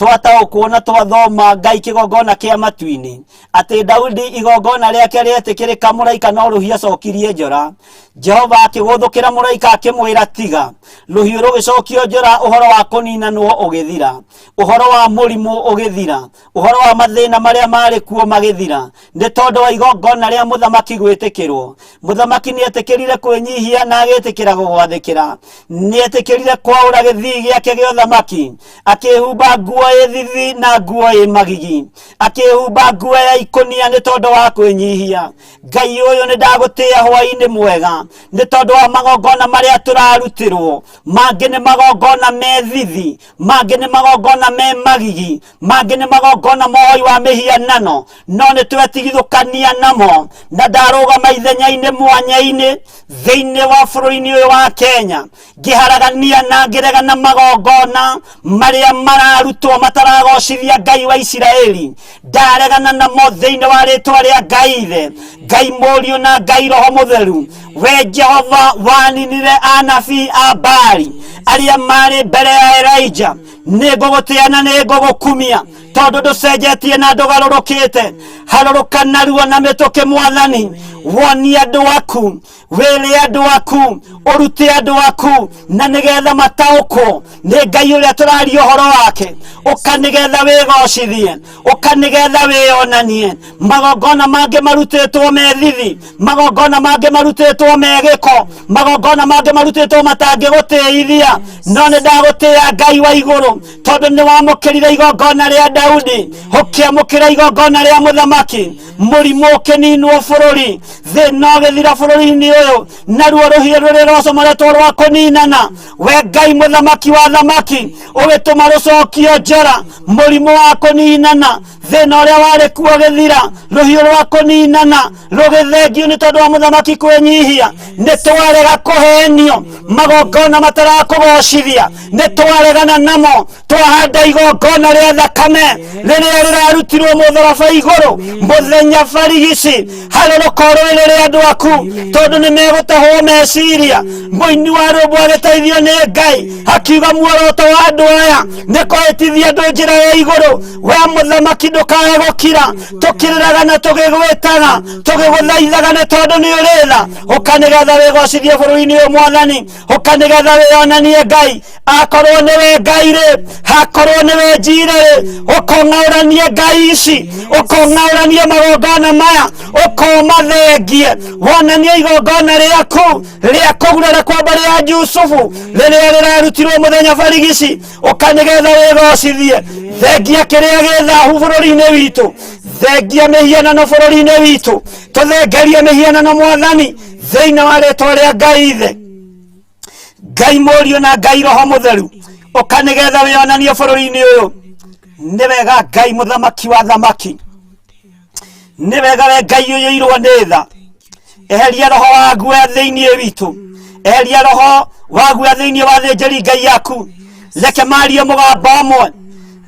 twataũkwo na twathoma Ngai kĩgongona kĩa matu-inĩ atĩ Daudi igongona rĩake rĩetĩkĩrĩka mũraika no rũhiũ acokirie njora Jehova akĩgũthũkĩra mũraika akĩmwĩra tiga rũhiũ rũgĩcokio njora ũhoro wa kũninanwo ũgĩthira ũhoro wa mũrimũ ũgĩthira ũhoro wa mathĩna marĩa marĩ kuo magĩthira nĩ tondũ wa igongona rĩa mũthamaki gwĩtĩkĩrwo mũthamaki nĩetĩkĩrire kwĩnyihia na agĩtĩkĩra gũgwathĩkĩra nĩetĩkĩrire kwaũra gĩthii gĩake gĩa ũthamaki akĩhumba nguo thithi na nguo magigi akĩhumba nguo ya ikũnia nĩ tondũ wa kwĩnyihia Ngai ũyũ nĩ ndagũtĩĩa hwaĩ-inĩ mwega nĩ tondũ wa magongona marĩa tũrarutĩrwo mangĩ nĩ magongona me thithi mangĩ nĩ magongona me magigi mangĩ nĩ magongona mohoi wa mĩhianano no nĩ twetigithũkania namo na ndarũgama ithenya-inĩ mwanya-inĩ thĩinĩ wa bũrũri-inĩ ũyũ wa Kenya ngĩharagania na ngĩregana magongona marĩa mararutwo mataragocithia Ngai wa Isiraeli ndaregana namo thĩinĩ wa rĩtwa rĩa Ngai Ithe Ngai Mũriũ na Ngai Roho Mũtheru we Jehova waninire anabii a Baali arĩa marĩ mbere ya Elijah nĩ ngũgũtĩĩa na nĩ ngũgũkumia tondũ ndũcenjetie na ndũgarũrũkĩte harũrũka narua na mĩtũkĩ Mwathani wonie andũ aku wĩre andũ aku ũrute andũ aku na nĩgetha mataũkwo nĩ Ngai ũrĩa tũraria ũhoro wake ũka nĩgetha wĩgocithie ũka nĩgetha wĩonanie magongona mangĩ marutĩtwo me thithi magongona mangĩ marutĩtwo me gĩko magongona mangĩ marutĩtwo matangĩgũtĩithia no nĩ ndagũtĩĩa Ngai wa igũrũ tondũ nĩ wamũkĩrire igongona rĩa Daudi ũkĩamũkĩra igongona rĩa mũthamaki mũrimũ ũkĩninwo bũrũri thĩna ũgĩthira bũrũri-inĩ ũyũ naruo rũhiũ rũrĩrocomoretwo rwa kũninana we Ngai mũthamaki wa thamaki ũgĩtũma rũcokio njora mũrimũ wa kũninana thĩna ũrĩa warĩ kuo ũgĩthira rũhiũ rwa kũninana rũgĩthengio nĩ tondũ wa mũthamaki kwĩnyihia nĩ twarega kũhenio magongona matarakũgocithia nĩ twaregana namo twahanda igongona rĩa thakame rĩrĩa rĩrarutirwo mũtharaba igũrũ mũthenya barigici harũrũka ũkorowĩrĩre andũ aku tondũ nĩ megũtahwo meciria. Mũini wa rũmbo agĩteithio nĩ Ngai akiuga muoroto wa andũ aya nĩ kũhĩtithia andũ njĩra ya igũrũ. We mũthamaki ndũkae gũkira, tũkĩrĩraga na tũgĩgwĩtaga tũgĩgũthaithaga nĩ tondũ nĩ ũrĩ tha. Ũka nĩgetha wĩgocithie bũrũri-inĩ ũyũ Mwathani, ũka nĩgetha wĩonanie Ngai. Akorwo nĩwe Ngai rĩ, hakorwo nĩwe njira rĩ, ũkong'aũranie Ngai ici, ũkong'aũranie magongona maya, ũkomathengie, wonanie igongona rĩaku rĩa kũgurara kwa mbarĩ ya Jusufu rĩrĩa rĩrarutirwo mũthenya barigici. Ũka nĩgetha wĩgocithie, thengia kĩrĩa gĩ thahu bũrũri-inĩ witũ, thengia mĩhianano bũrũri-inĩ witũ, tũthengerie mĩhianano Mwathani thĩinĩ wa rĩĩtwa rĩa Ngai Ithe, Ngai Mũriũ na Ngai Roho Mũtheru. Ũka nĩgetha wĩonanie bũrũri-inĩ ũyũ. Nĩ wega Ngai mũthamaki wa thamaki, nĩ wega we Ngai ũyũirwo nĩ tha. Eheria roho wa guoya thĩinĩ witũ, eheria roho wa guoya thĩinĩ wa thĩnjĩri Ngai yaku. Reke marie mũgambo ũmwe,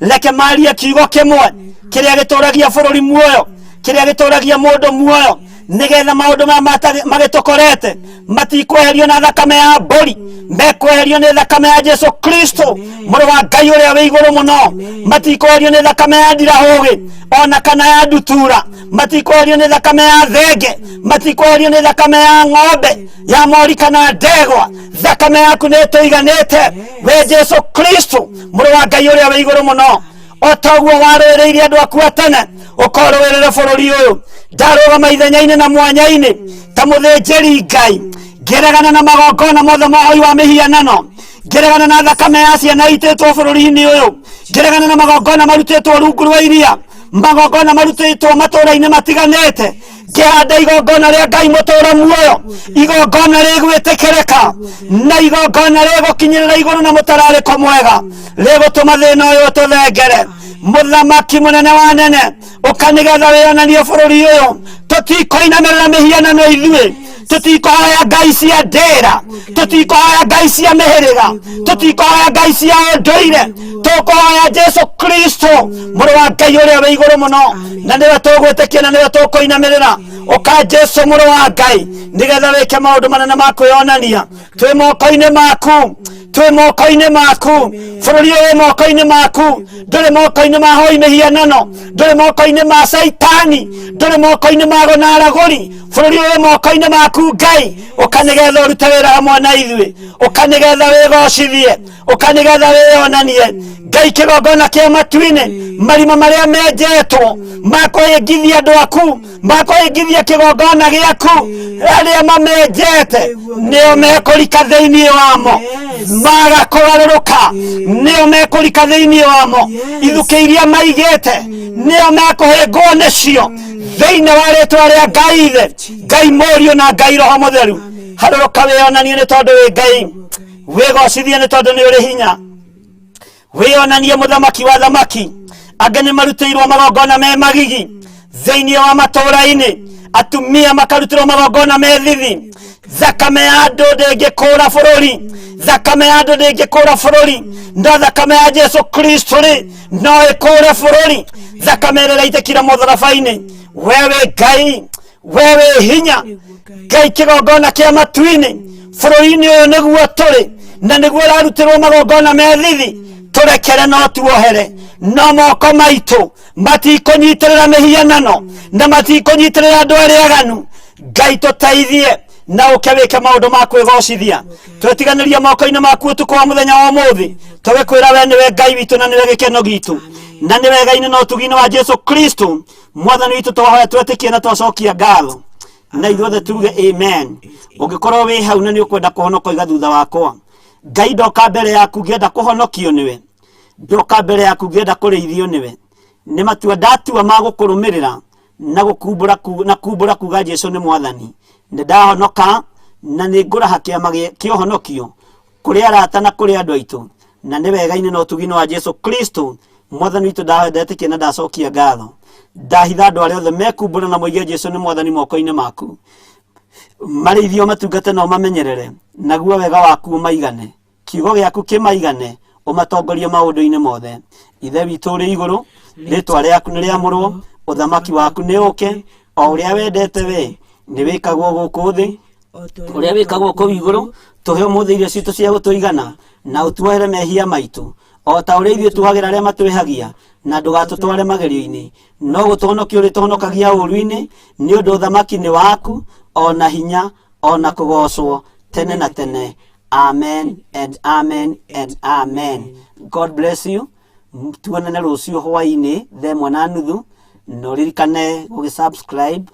reke marie kiugo kĩmwe kĩrĩa gĩtũragia bũrũri muoyo, kĩrĩa gĩtũragia mũndũ muoyo, nĩgetha maũndũ maya magĩtũkorete matikweherio na thakame ya mbũri, mekweherio nĩ thakame ya Jesu Kristo mũrũ wa Ngai ũrĩa wĩ igũrũ mũno. Matikweherio nĩ thakame ya ndirahũgĩ ona kana ya ndutura, matikweherio nĩ thakame ya thenge, matikweherio nĩ thakame ya ng'ombe, ya mori kana ndegwa. Thakame yaku nĩ ĩtũiganĩte we Jesu Kristo mũrũ wa Ngai ũrĩa wĩ igũrũ mũno. O taguo warũĩrĩire andũ aku a tene, ũkorũĩrĩre bũrũri ũyũ. Ndarũgama ithenya-inĩ na mwanya-inĩ ta mũthĩnjĩri Ngai, ngĩregana na magongona mothe ma ũhoi wa mĩhianano, ngĩregana na thakame ya ciana itĩtwo bũrũri-inĩ ũyũ, ngĩregana na magongona marutĩtwo rungu rwa iria, magongona marutĩtwo matũũra-inĩ matiganĩte, ngĩhanda igongona rĩa Ngai mũtũũra muoyo, igongona rĩgwĩtĩkĩrĩka na igongona rĩgũkinyĩrĩra igũrũ na mũtararĩko mwega, rĩgũtũma thĩna ũyũ tũthengere. Mũthamaki mũnene wa nene, ũka nĩgetha wĩonanie bũrũri ũyũ. Tũtikoinamĩrĩra mĩhianano ithuĩ, tũtikohoya ngai cia ndĩra, tũtikohoya ngai cia mĩhĩrĩga, tũtikohoya ngai cia ũndũire, tũkũhoya Jesu Kristo mũrũ wa Ngai ũrĩa wĩ igũrũ mũno, na nĩwe tũgwĩtĩkia na nĩwe tũkũinamĩrĩra. Ũka Jesu mũrũ wa Ngai nĩgetha wĩke maũndũ manene ma kwĩonania. Twĩ moko-inĩ maku, twĩ moko-inĩ maku, bũrũri ũyũ wĩ moko-inĩ maku. Ndũrĩ moko-inĩ ma hoi mĩhianano, ndũrĩ moko-inĩ ma Saitani, ndũrĩ moko-inĩ ma gonaragũri. Bũrũri ũyũ wĩ moko-inĩ maku Ngai. Ũka nĩgetha ũrute wĩra hamwe na ithuĩ, ũka nĩgetha wĩgocithie, ũka nĩgetha wĩonanie. Ngai kĩgongona kĩa matu-inĩ, marima marĩa menjetwo makũhĩngithia andũ aku, makũhĩngithia kĩgongona gĩaku, arĩa mamenjete nĩo mekũrika thĩinĩ wamo, magakũgarũrũka nĩo mekũrika thĩinĩ wamo, ithukĩ iria maigĩte nĩo mekũhĩngwo nĩcio thĩinĩ wa rĩĩtwa rĩa Ngai Ithe, Ngai Mũriũ na Ngai Roho Mũtheru. Harũrũka wĩonanie nĩ tondũ wĩ Ngai, wĩgocithie nĩ tondũ nĩ ũrĩ hinya, wĩonanie mũthamaki wa thamaki. Angĩ nĩ marutĩirwo magongona me magigi thĩinĩ wa matũũra-inĩ, atumia makarutĩrwo magongona me thithi. Thakame ya andũ ndĩngĩkũũra bũrũri, thakame ya andũ ndĩngĩkũũra bũrũri, no thakame ya Jesu Kristo rĩ no ĩkũũre bũrũri. Thakame ĩrĩa ĩraitĩkire mũtharaba-inĩ. We wĩ Ngai, we wĩ hinya, Ngai kĩgongona kĩa matu-inĩ. Bũrũri-inĩ ũyũ nĩguo tũrĩ na nĩguo ũrarutĩrwo magongona me thithi. Tũrekere no tuohere, no moko maitũ matikũnyitĩrĩra mĩhianano na matikũnyitĩrĩra andũ arĩa aganu. Ngai tũteithie na ũke wĩke maũndũ ma kwĩgocithia. Twetiganĩria moko-inĩ maku ũtukũ wa mũthenya wa ũmũthĩ, tũgĩkwĩra we nĩwe Ngai witũ na nĩwe gĩkeno gitũ, na nĩ wega-inĩ na ũtugi-inĩ wa Jesu Kristo Mwathani witũ twahoya twetĩkie na twacokia ngatho, na ithuothe tuge amen. Ũngĩkorwo wĩ hau na nĩ ũkwenda kũhonokio iga thutha wakwa, Ngai ndoka mbere yaku ngĩenda kũhonokio nĩwe, ndoka mbere yaku ngĩenda kũrĩithio nĩwe. Nĩ matua ndatua ma gũkũrũmĩrĩra na kumbũra kuga Jesu nĩ Mwathani. Nĩ ndahonoka na nĩ ngũraha kĩama kĩa ũhonokio kũrĩ arata na kũrĩ andũ aitũ, na nĩ wega-inĩ na ũtugi-inĩ wa Jesu Kristo Mwathani witũ ndetĩkia na ndacokia ngatho. Ndahitha andũ arĩa othe mekumbũra na moige Jesu nĩ Mwathani moko-inĩ maku, marĩithio matungate na ũmamenyerere, naguo wega waku ũmaigane, kiugo gĩaku kĩmaigane, ũmatongorie maũndũ-inĩ mothe. Ithe witũ ũrĩ igũrũ, rĩĩtwa rĩaku nĩ rĩamũrwo, ũthamaki waku nĩ ũke o ũrĩa wendete we, nĩ wĩkagwo gũkũ thĩ ũrĩa ũrĩa wĩkagwo kũu igũrũ. Tũhe ũmũthĩ irio citũ cia gũtũigana, na ũtuohere mehia maitũ o ta ũrĩa ithuĩ tuohagĩra arĩa matwĩhagia, na ndũgatũtware magerio-inĩ, no gũtũhonokia ũrĩ tũhonokagia ũũru-inĩ, nĩ ũndũ ũthamaki nĩ waku, ona hinya, ona kũgocwo tene na tene. Amen and amen and amen. God bless you. Tuonane rũciũ hwaĩ-inĩ 1:30, na ũririkane gũgĩsubscribe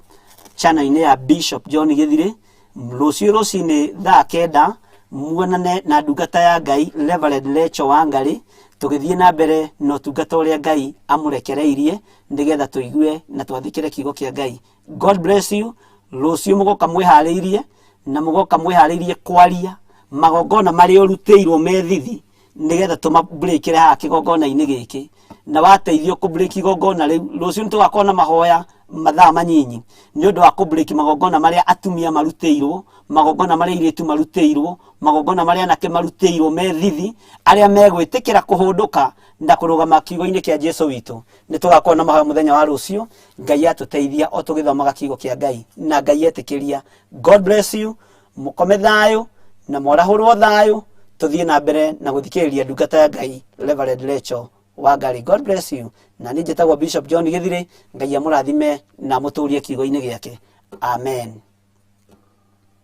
channel-inĩ ya Bishop John Gĩthirĩ. Rũciũ rũcinĩ 9:00 muonane na ndungata ya Ngai Reverend Lecho Wangarĩ, tũgĩthiĩ na mbere na ũtungata ũrĩa Ngai amũrekereirie, nĩgetha tũigue na twathĩkĩre kiugo kĩa Ngai. God bless you. Rũciũ mũgoka mwĩharĩirie, na mũgoka mwĩharĩirie kwaria magongona marĩa ũrutĩirwo methithi, nĩgetha tũmabreakĩre haha kĩgongona-inĩ gĩkĩ. Na wateithio kũbreak igongona rĩu, rũciũ nĩtũgakorwo na mahoya mathaa manyinyi nĩ ũndũ wa kũbreak magongona marĩa atumia marutĩirwo, magongona marĩa airĩtu marutĩirwo, magongona marĩa anake marutĩirwo methithi, arĩa megwĩtĩkĩra kũhũndũka na kũrũgama kiugo-inĩ kĩa Jesũ witũ. Nĩtũgakorwo na mahoya mũthenya wa rũciũ. Ngai atũteithia o tũgĩthomaga kiugo kĩa Ngai, na Ngai etĩkĩria. God bless you. Mũkome thayũ na morahũrwo thayũ. Tũthiĩ na mbere na gũthikĩrĩria ndungata ya Ngai Reverend Lecho Wangarĩ. God bless you. Na niĩ njĩtagwo Bishop John Gĩthirĩ. Ngai amũrathime na mũtũrie kiugo-inĩ gĩake. Amen.